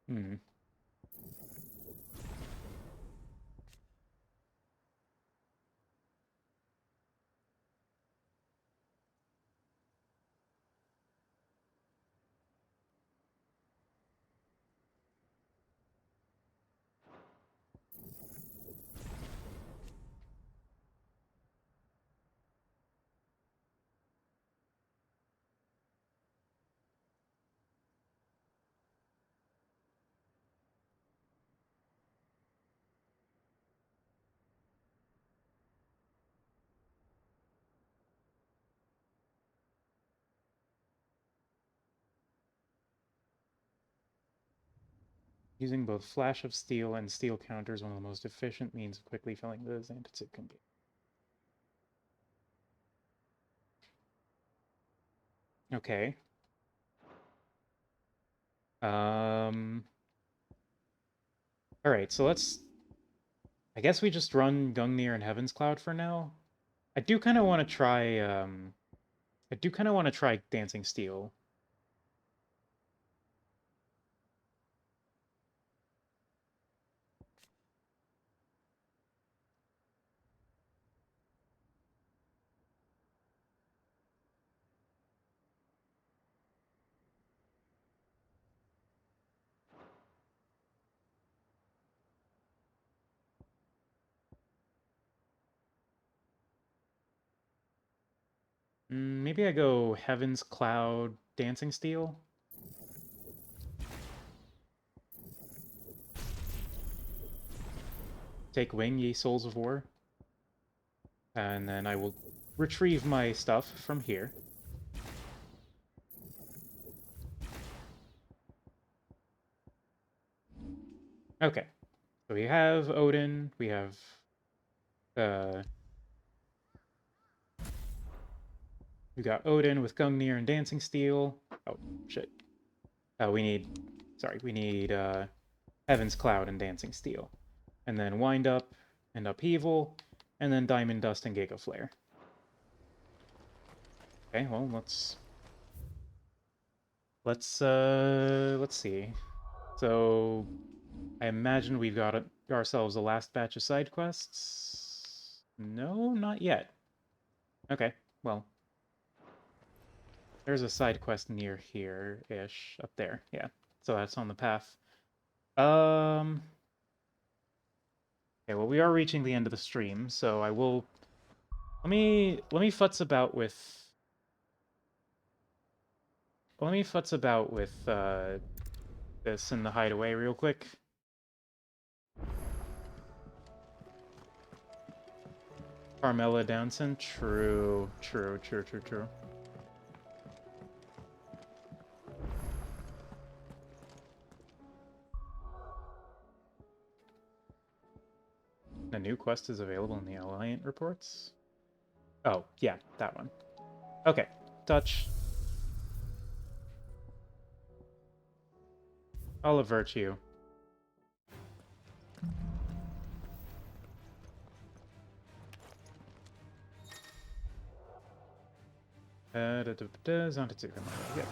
Hmm. Using both Flash of Steel and Steel Counter is one of the most efficient means of quickly filling the Xantitsuken gate. Okay. Alright, so let's... I guess we just run Gungnir and Heaven's Cloud for now. I do kind of want to try, Dancing Steel. Maybe I go Heaven's Cloud, Dancing Steel. Take wing, ye souls of war. And then I will retrieve my stuff from here. Okay. So we have Odin, we have we got Odin with Gungnir and Dancing Steel. Oh, shit. We need Heaven's Cloud and Dancing Steel. And then Wind Up and Upheaval, and then Diamond Dust and Giga Flare. Okay, well, let's see. So I imagine we've got ourselves a last batch of side quests. No, not yet. Okay, well, there's a side quest near here-ish, up there. Yeah, so that's on the path. Okay, well, we are reaching the end of the stream, so I will... Let me futz about with... Let me futz about with this in the hideaway real quick. Carmella Downson? True. A new quest is available in the Alliant reports? Oh, yeah, that one. Okay, touch. I'll avert you. Xantitsuken. Yeah.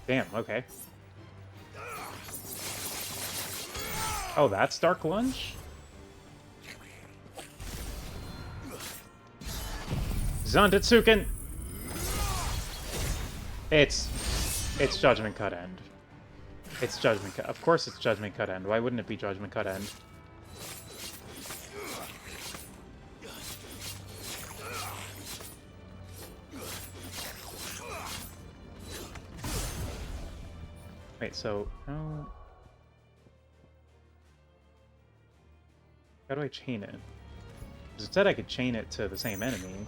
Damn, okay. Oh, that's Dark Lunge? Xantitsuken! It's Judgment Cut End. It's Judgment Cut. Of course it's Judgment Cut End. Why wouldn't it be Judgment Cut End? Wait, so how do I chain it? Because it said I could chain it to the same enemy.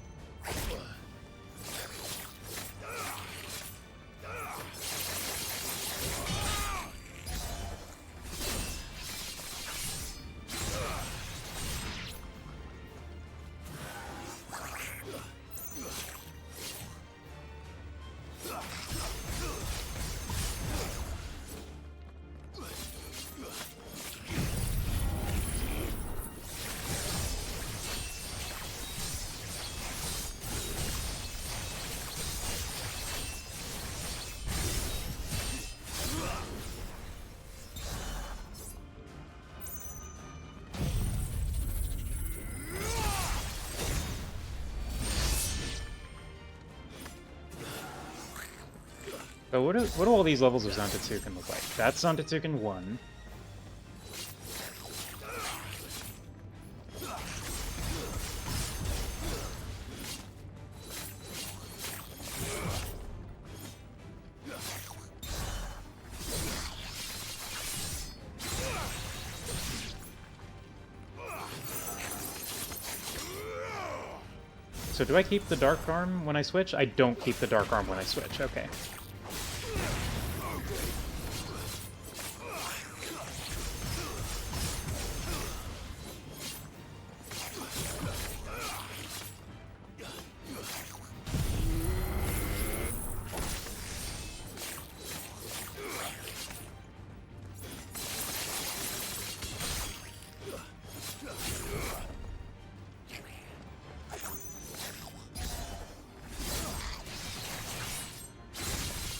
So what do all these levels of Zantetsuken look like? That's Zantetsuken 1. So do I keep the Dark Arm when I switch? I don't keep the Dark Arm when I switch, okay.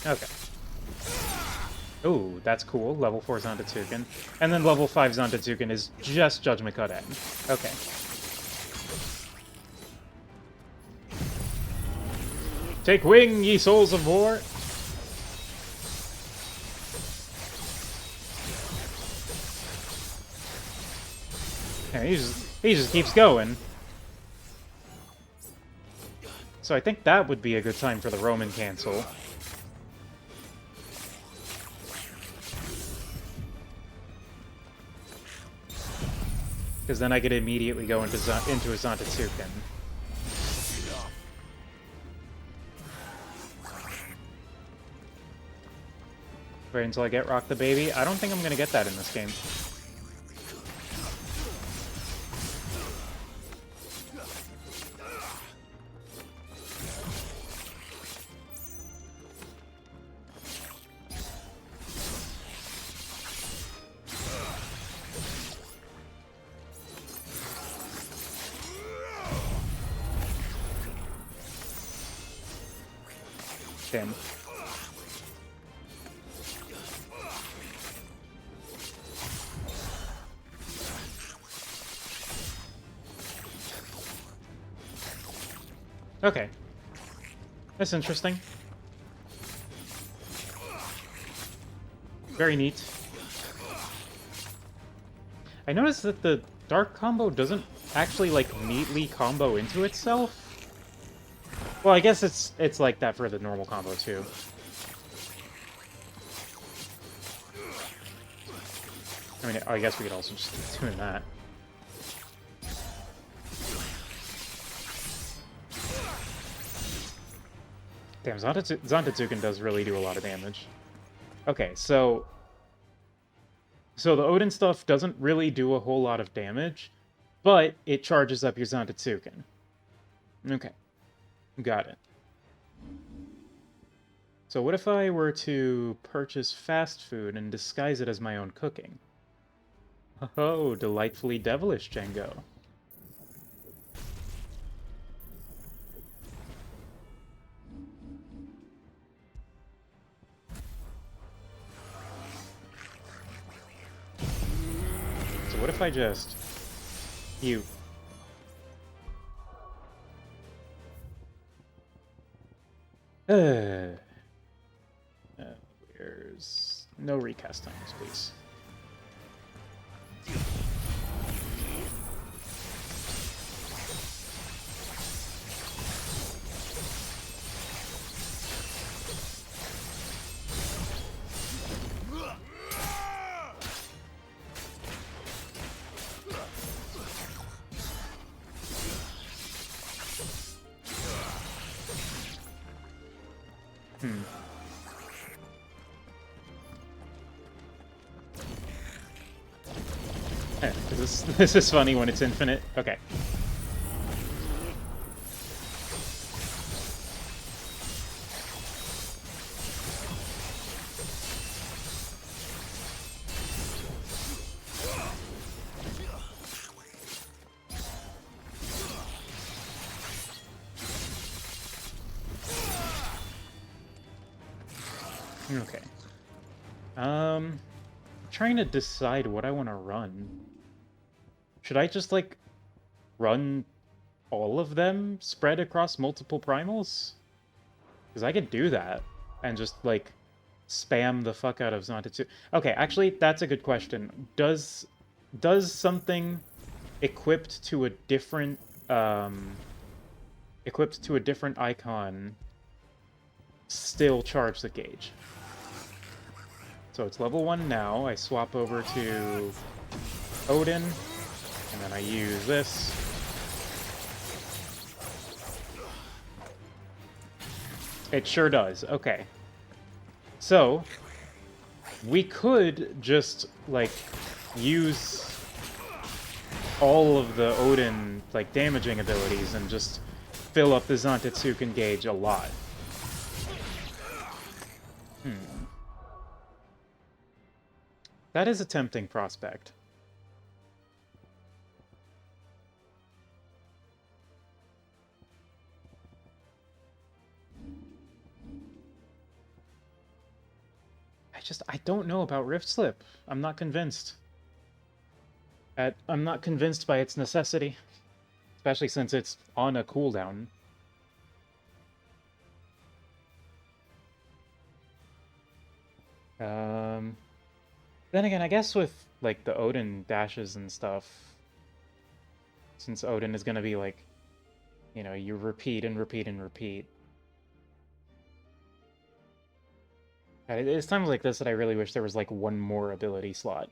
Okay. Ooh, that's cool. Level 4 Zantetsuken. And then level 5 Zantetsuken is just Judgment Cut End. Okay. Take wing, ye souls of war! Yeah, he just keeps going. So I think that would be a good time for the Roman cancel. Because then I could immediately go into a Zantetsuken. Wait until I get Rock the Baby. I don't think I'm going to get that in this game. Damn. Okay. That's interesting. Very neat. I noticed that the dark combo doesn't actually, like, neatly combo into itself. Well, I guess it's like that for the normal combo, too. I mean, I guess we could also just keep doing that. Damn, Zantetsuken does really do a lot of damage. Okay, so the Odin stuff doesn't really do a whole lot of damage, but it charges up your Zantetsuken. Okay. Got it. So what if I were to purchase fast food and disguise it as my own cooking? Oh, delightfully devilish, Django. So what if I just... You... Where's... No recast times, please. This is funny when it's infinite. Okay. Okay. Trying to decide what I want to run. Should I just, like, run all of them spread across multiple primals? Because I could do that and just, like, spam the fuck out of Zantetsu. Okay, actually, that's a good question. Does something equipped to a different icon still charge the gauge? So it's level 1 now. I swap over to Odin, and then I use this. It sure does. Okay. So, we could just, like, use all of the Odin, like, damaging abilities and just fill up the Zantetsuken gauge a lot. That is a tempting prospect. I don't know about Rift Slip. I'm not convinced. I'm not convinced by its necessity. Especially since it's on a cooldown. Then again, I guess with, like, the Odin dashes and stuff, since Odin is gonna be, like, you know, you repeat and repeat and repeat. It's times like this that I really wish there was, like, one more ability slot.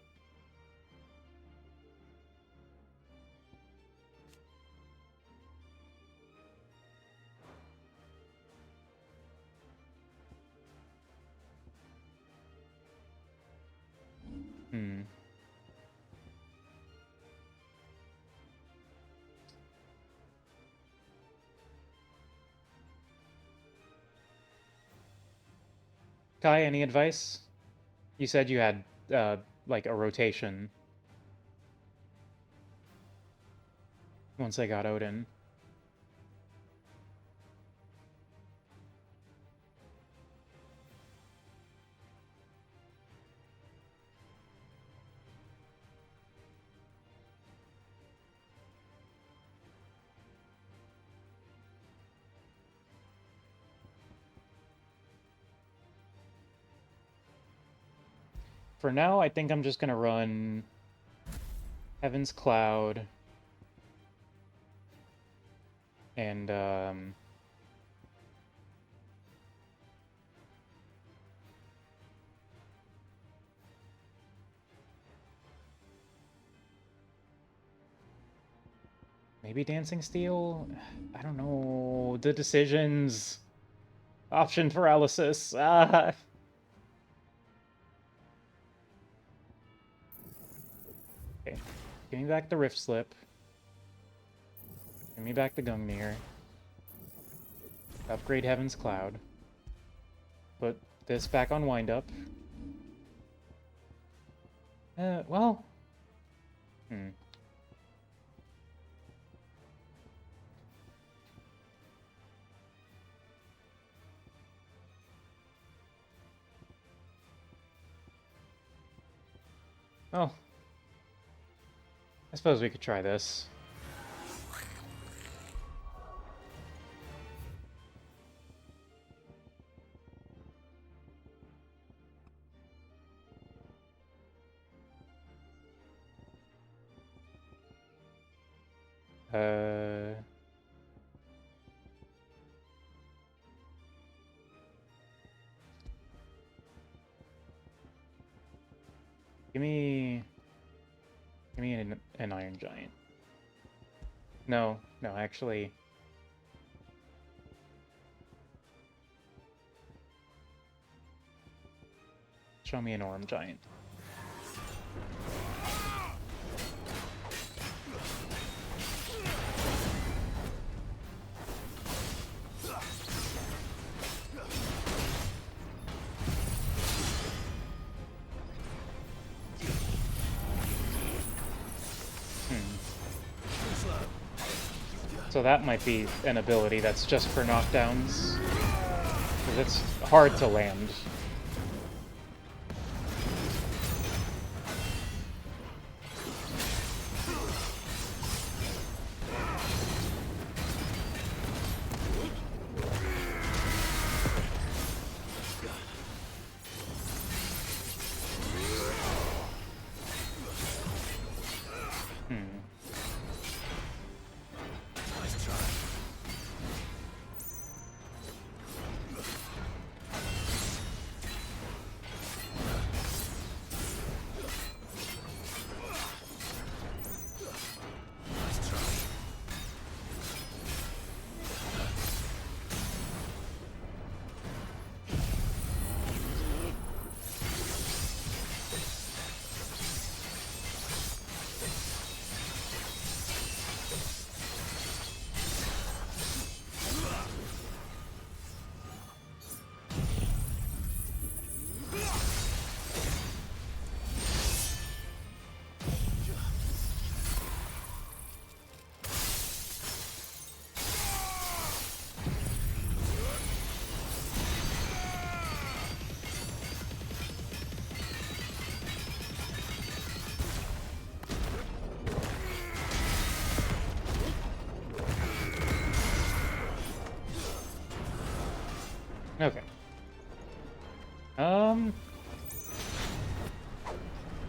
Kai, any advice? You said you had, like, a rotation once I got Odin. For now, I think I'm just gonna run Heaven's Cloud and maybe Dancing Steel? I don't know. The decisions. Option paralysis. Ah. Okay. Give me back the Rift Slip. Give me back the Gungnir. Upgrade Heaven's Cloud. Put this back on Wind-Up. Well... Oh. I suppose we could try this. Give me an Iron Giant. No, actually. Show me an Orm Giant. So that might be an ability that's just for knockdowns, because it's hard to land.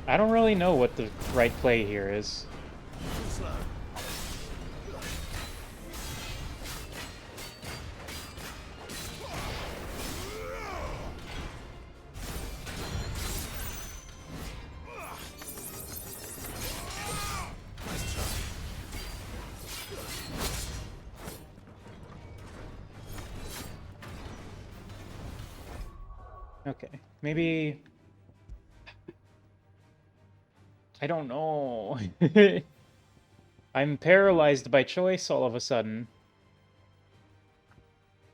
I don't really know what the right play here is. Okay, maybe... I don't know. I'm paralyzed by choice all of a sudden.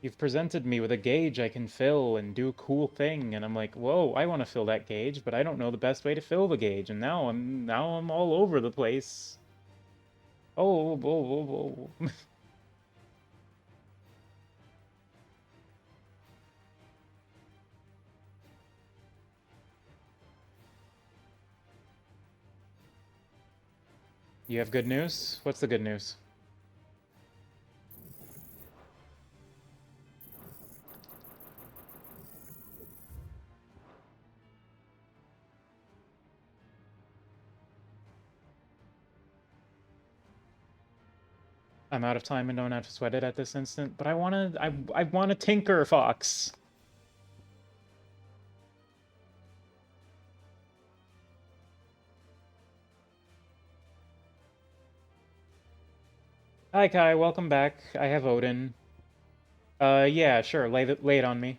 You've presented me with a gauge I can fill and do a cool thing, and I'm like, whoa, I want to fill that gauge, but I don't know the best way to fill the gauge, and now I'm all over the place. Oh, whoa, whoa, whoa. You have good news? What's the good news? I'm out of time and don't have to sweat it at this instant, but I wanna tinker, Fox. Hi Kai, welcome back. I have Odin. Yeah, sure, lay it on me.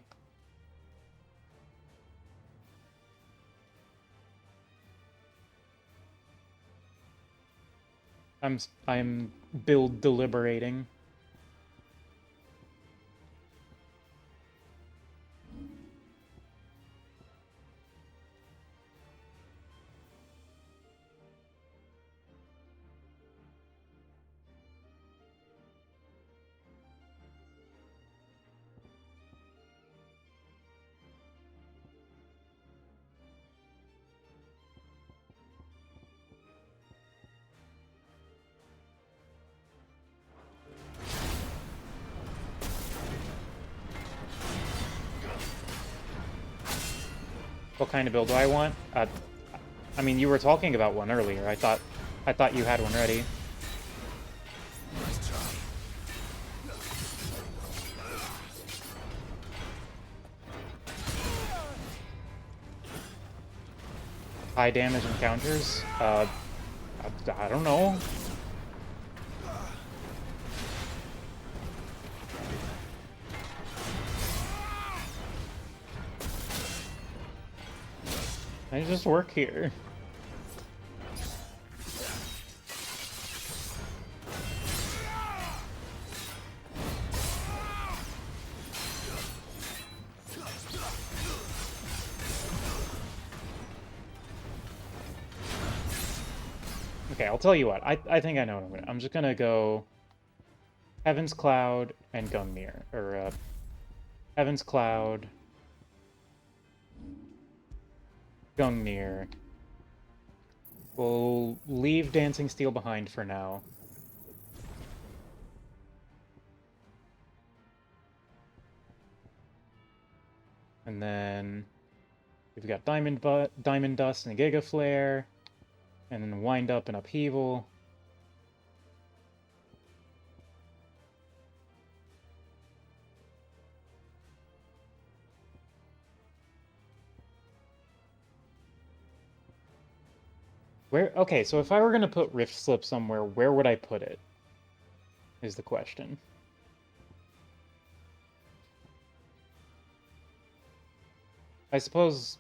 I'm build deliberating. What kind of build do I want? I mean, you were talking about one earlier. I thought you had one ready. High damage encounters? I don't know. I just work here. Okay, I'll tell you what. I think I know what I'm gonna. I'm just gonna go Heaven's Cloud and Gungnir, or Heaven's Cloud, Gungnir. We'll leave Dancing Steel behind for now. And then we've got Diamond Dust and Giga Flare, and then Wind Up and Upheaval. Okay, so if I were gonna put Rift Slip somewhere, where would I put it? Is the question. I suppose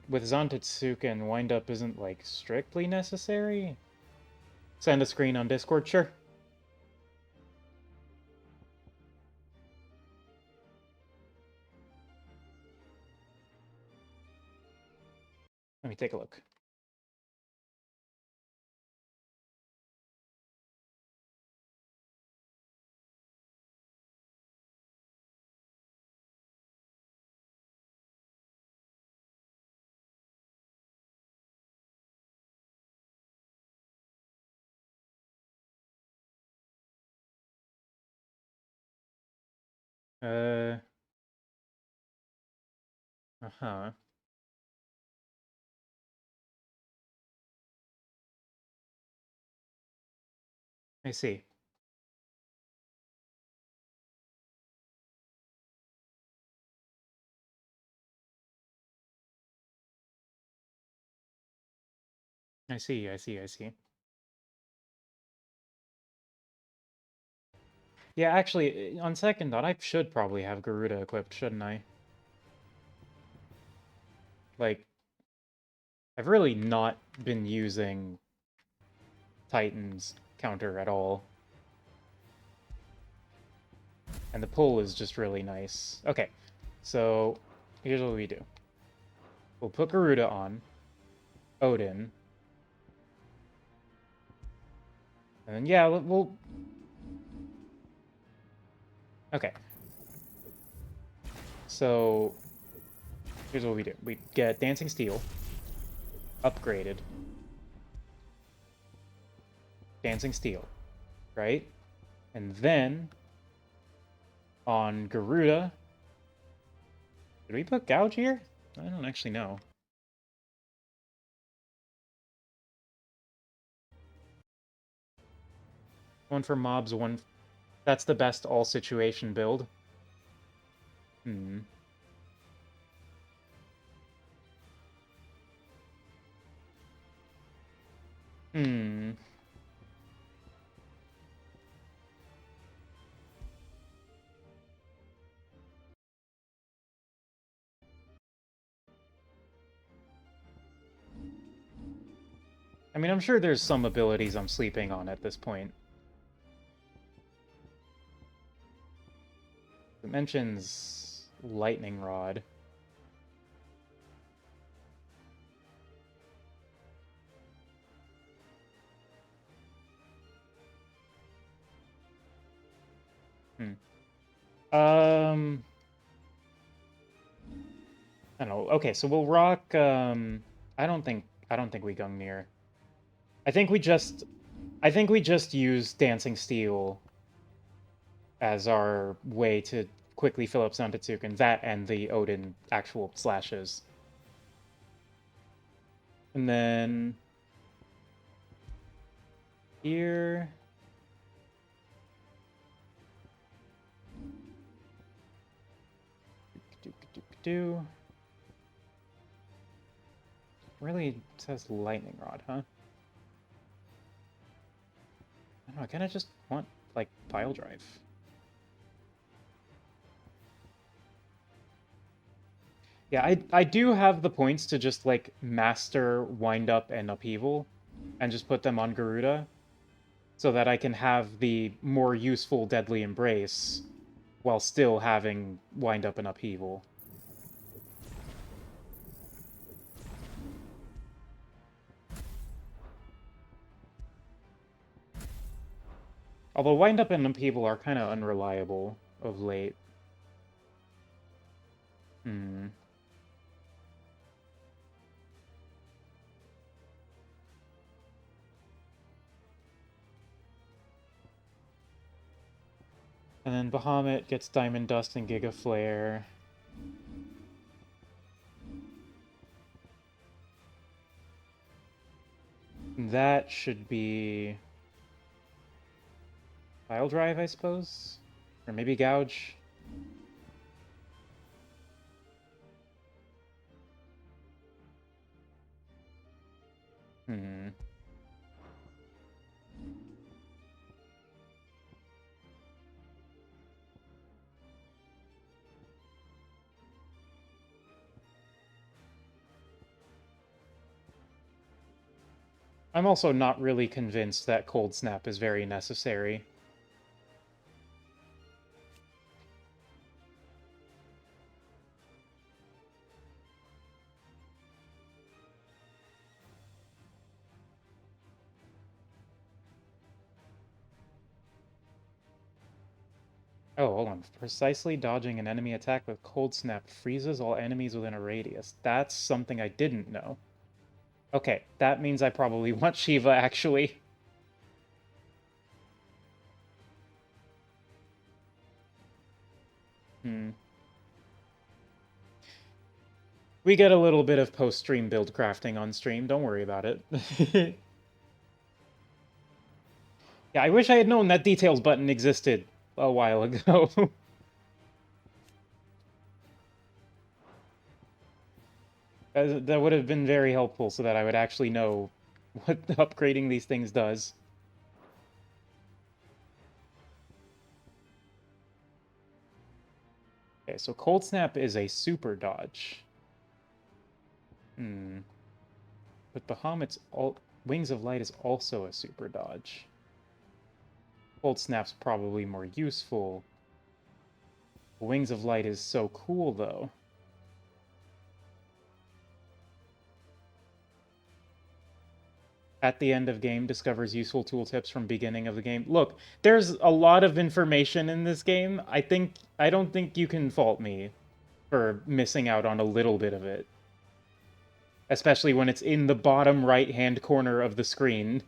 with Zantetsuka and Wind Up isn't, like, strictly necessary? Send a screen on Discord, sure. Let me take a look. Uh-huh. I see. I see, I see, I see. Yeah, actually, on second thought, I should probably have Garuda equipped, shouldn't I? Like, I've really not been using Titan's counter at all. And the pull is just really nice. Okay, so here's what we do. We'll put Garuda on, Odin, and then yeah, we'll... Okay. So, here's what we do. We get Dancing Steel, upgraded. Dancing Steel, right? And then, on Garuda... Did we put Gouge here? I don't actually know. One for mobs, one... That's the best all-situation build. Hmm. Hmm. I mean, I'm sure there's some abilities I'm sleeping on at this point. It mentions Lightning Rod. I don't know. Okay, so we'll rock I don't think we Gungnir. I think we just use Dancing Steel as our way to quickly fill up Santetsuken, that and the Odin actual slashes. And then here really says Lightning Rod, huh? I don't know, I kinda just want, like, Pile Drive. Yeah, I do have the points to just, like, master Wind Up and Upheaval, and just put them on Garuda, so that I can have the more useful Deadly Embrace, while still having Wind Up and Upheaval. Although Wind Up and Upheaval are kind of unreliable of late. Hmm. And then Bahamut gets Diamond Dust and Giga Flare. That should be Pile Drive, I suppose? Or maybe Gouge? Hmm. I'm also not really convinced that Cold Snap is very necessary. Oh, hold on. Precisely dodging an enemy attack with Cold Snap freezes all enemies within a radius. That's something I didn't know. Okay, that means I probably want Shiva, actually. Hmm. We get a little bit of post-stream build crafting on stream, don't worry about it. Yeah, I wish I had known that details button existed a while ago. That would have been very helpful so that I would actually know what upgrading these things does. Okay, so Cold Snap is a super dodge. But Bahamut's Wings of Light is also a super dodge. Cold Snap's probably more useful. Wings of Light is so cool, though. At the end of game, discovers useful tooltips from beginning of the game. Look, there's a lot of information in this game. I don't think you can fault me for missing out on a little bit of it. Especially when it's in the bottom right-hand corner of the screen.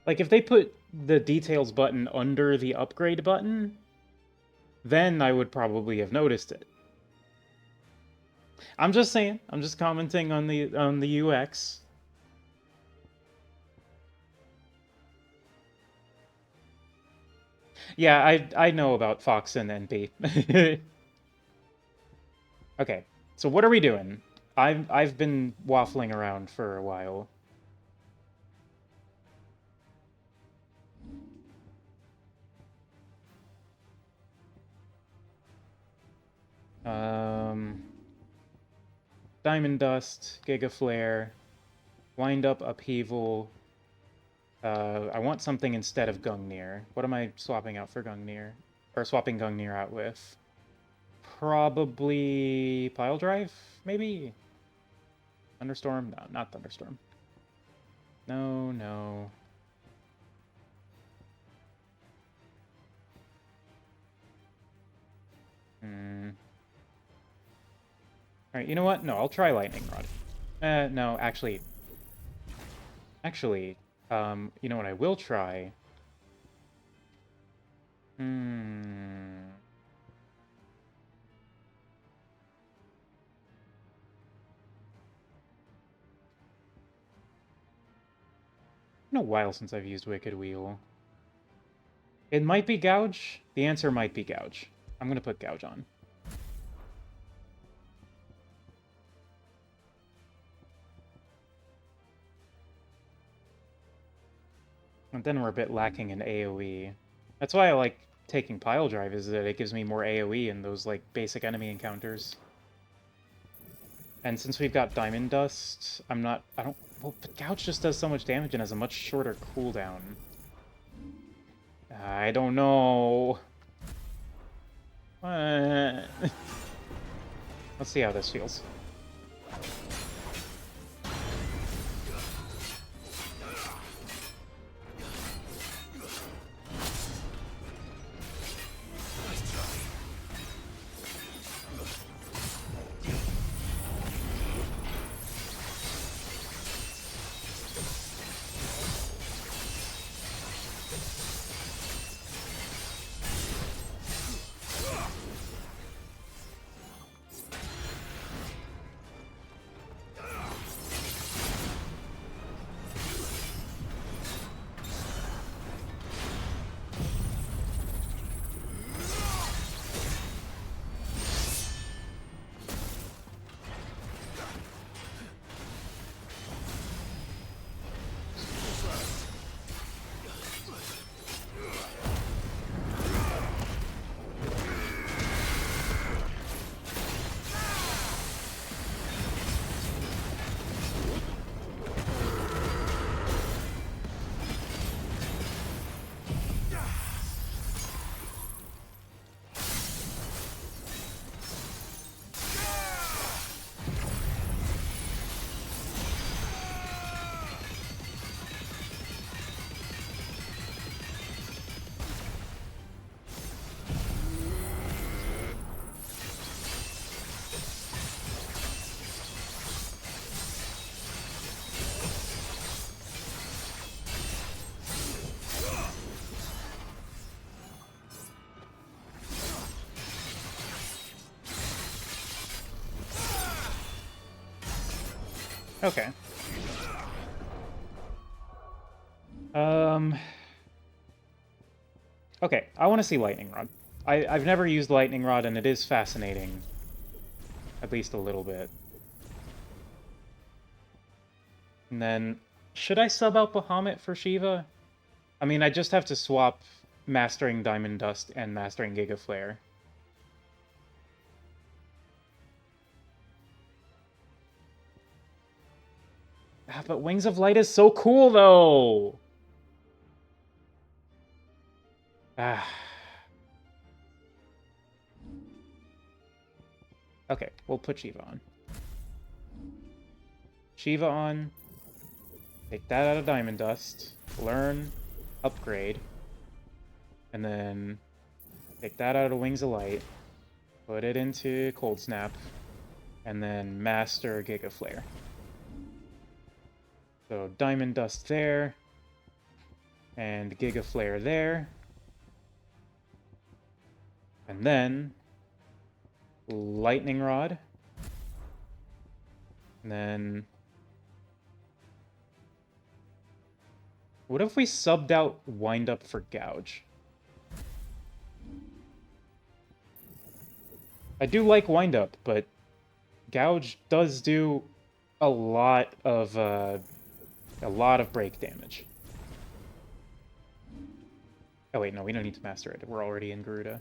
Like, if they put the details button under the upgrade button, then I would probably have noticed it. I'm just saying. I'm just commenting on the UX. Yeah, I know about Fox and NP. Okay, so what are we doing? I've been waffling around for a while. Diamond Dust, Giga Flare, Wind Up Upheaval. I want something instead of Gungnir. What am I swapping out for Gungnir? Or swapping Gungnir out with? Probably Pile Drive, maybe? Thunderstorm? No, not Thunderstorm. No, no. Alright, you know what? No, I'll try Lightning Rod. No, actually... Actually, you know what I will try? It's been a while since I've used Wicked Wheel. It might be Gouge. The answer might be Gouge. I'm gonna put Gouge on. And then we're a bit lacking in AoE. That's why I like taking Pile Drive, is that it gives me more AoE in those, like, basic enemy encounters. And since we've got Diamond Dust, well, but Gouge just does so much damage and has a much shorter cooldown. I don't know. Let's see how this feels. Okay. Okay, I want to see Lightning Rod. I've never used Lightning Rod, and it is fascinating. At least a little bit. And then, should I sub out Bahamut for Shiva? I mean, I just have to swap Mastering Diamond Dust and Mastering Giga Flare. Ah, but Wings of Light is so cool, though! Ah. Okay, we'll put Shiva on. Shiva on. Take that out of Diamond Dust. Learn. Upgrade. And then take that out of Wings of Light. Put it into Cold Snap. And then Master Giga Flare. So Diamond Dust there. And Giga Flare there. And then Lightning Rod. And then what if we subbed out Wind Up for Gouge? I do like Wind Up, but Gouge does do a lot of break damage. Oh wait, no, we don't need to master it. We're already in Garuda.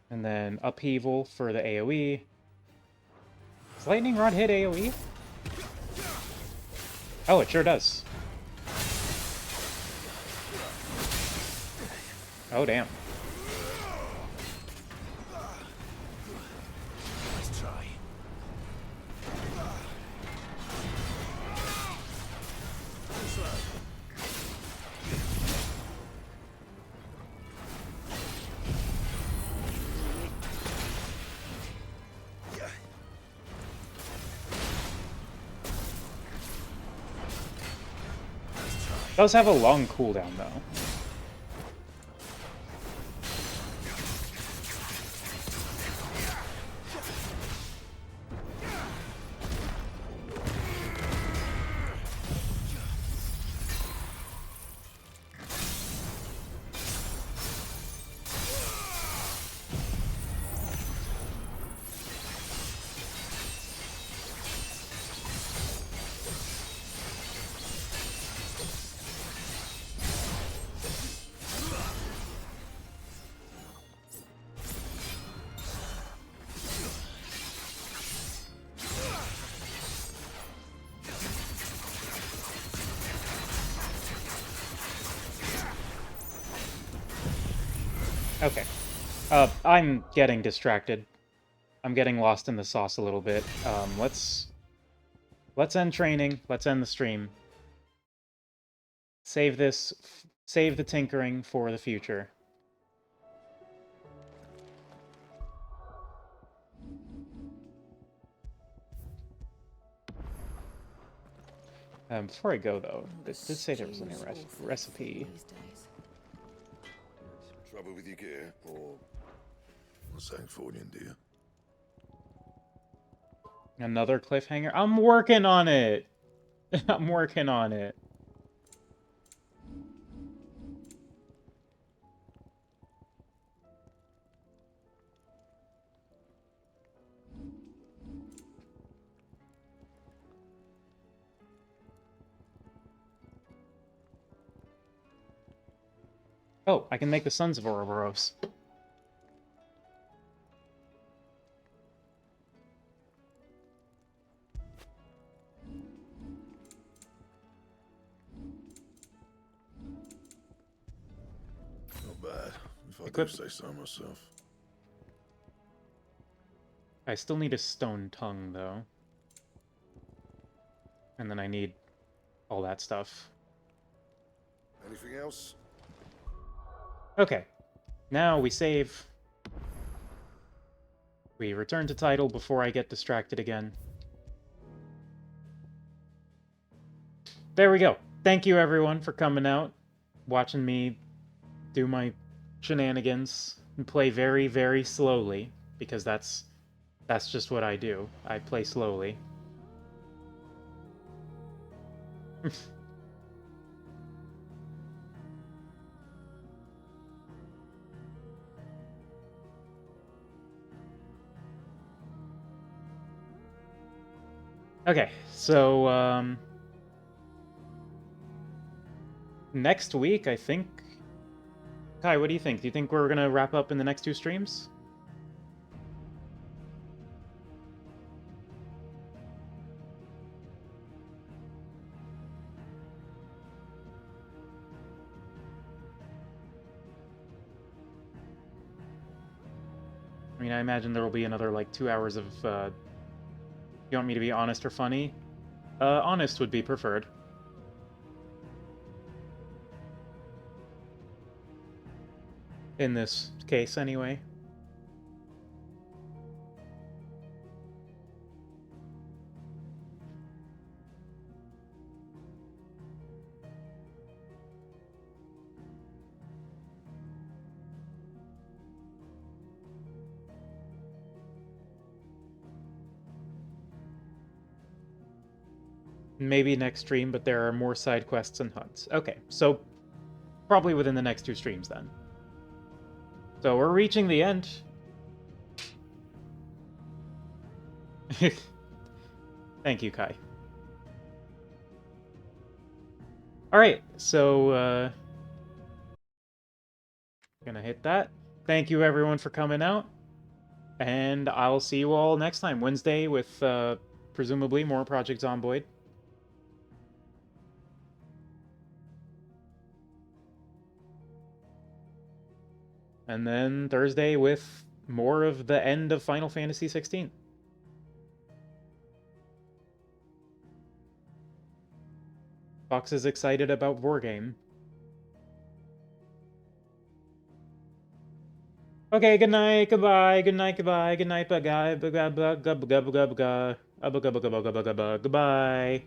And then Upheaval for the AoE. Does Lightning Rod hit AoE? Oh, it sure does. Oh, damn. Let's try. Does have a long cooldown though. Okay. I'm getting distracted. I'm getting lost in the sauce a little bit. Let's end training. Let's end the stream. Save this. Save the tinkering for the future. Before I go, though, it did say there was a new recipe. Trouble with your gear, or something for you, dear? Another cliffhanger? I'm working on it! I'm working on it. Oh, I can make the Sons of Ouroboros. Not bad, if I Equip. do say so myself. I still need a Stone Tongue, though. And then I need all that stuff. Anything else? Okay. Now we save. We return to title before I get distracted again. There we go. Thank you everyone for coming out, watching me do my shenanigans, and play very, very slowly, because that's That's just what I do. I play slowly. Okay, so, next week, I think... Kai, what do you think? Do you think we're gonna wrap up in the next 2 streams? I mean, I imagine there will be another, like, 2 hours of, you want me to be honest or funny? Honest would be preferred. In this case, anyway. Maybe next stream, but there are more side quests and hunts. Okay, so probably within the next 2 streams then. So we're reaching the end. Thank you, Kai. Alright, so, gonna hit that. Thank you everyone for coming out. And I'll see you all next time, Wednesday, with, presumably more Project Zomboid. And then Thursday with more of the end of Final Fantasy XVI. Fox is excited about Wargame. Okay, good night, goodbye, good night, goodbye, good night, goodbye, goodbye.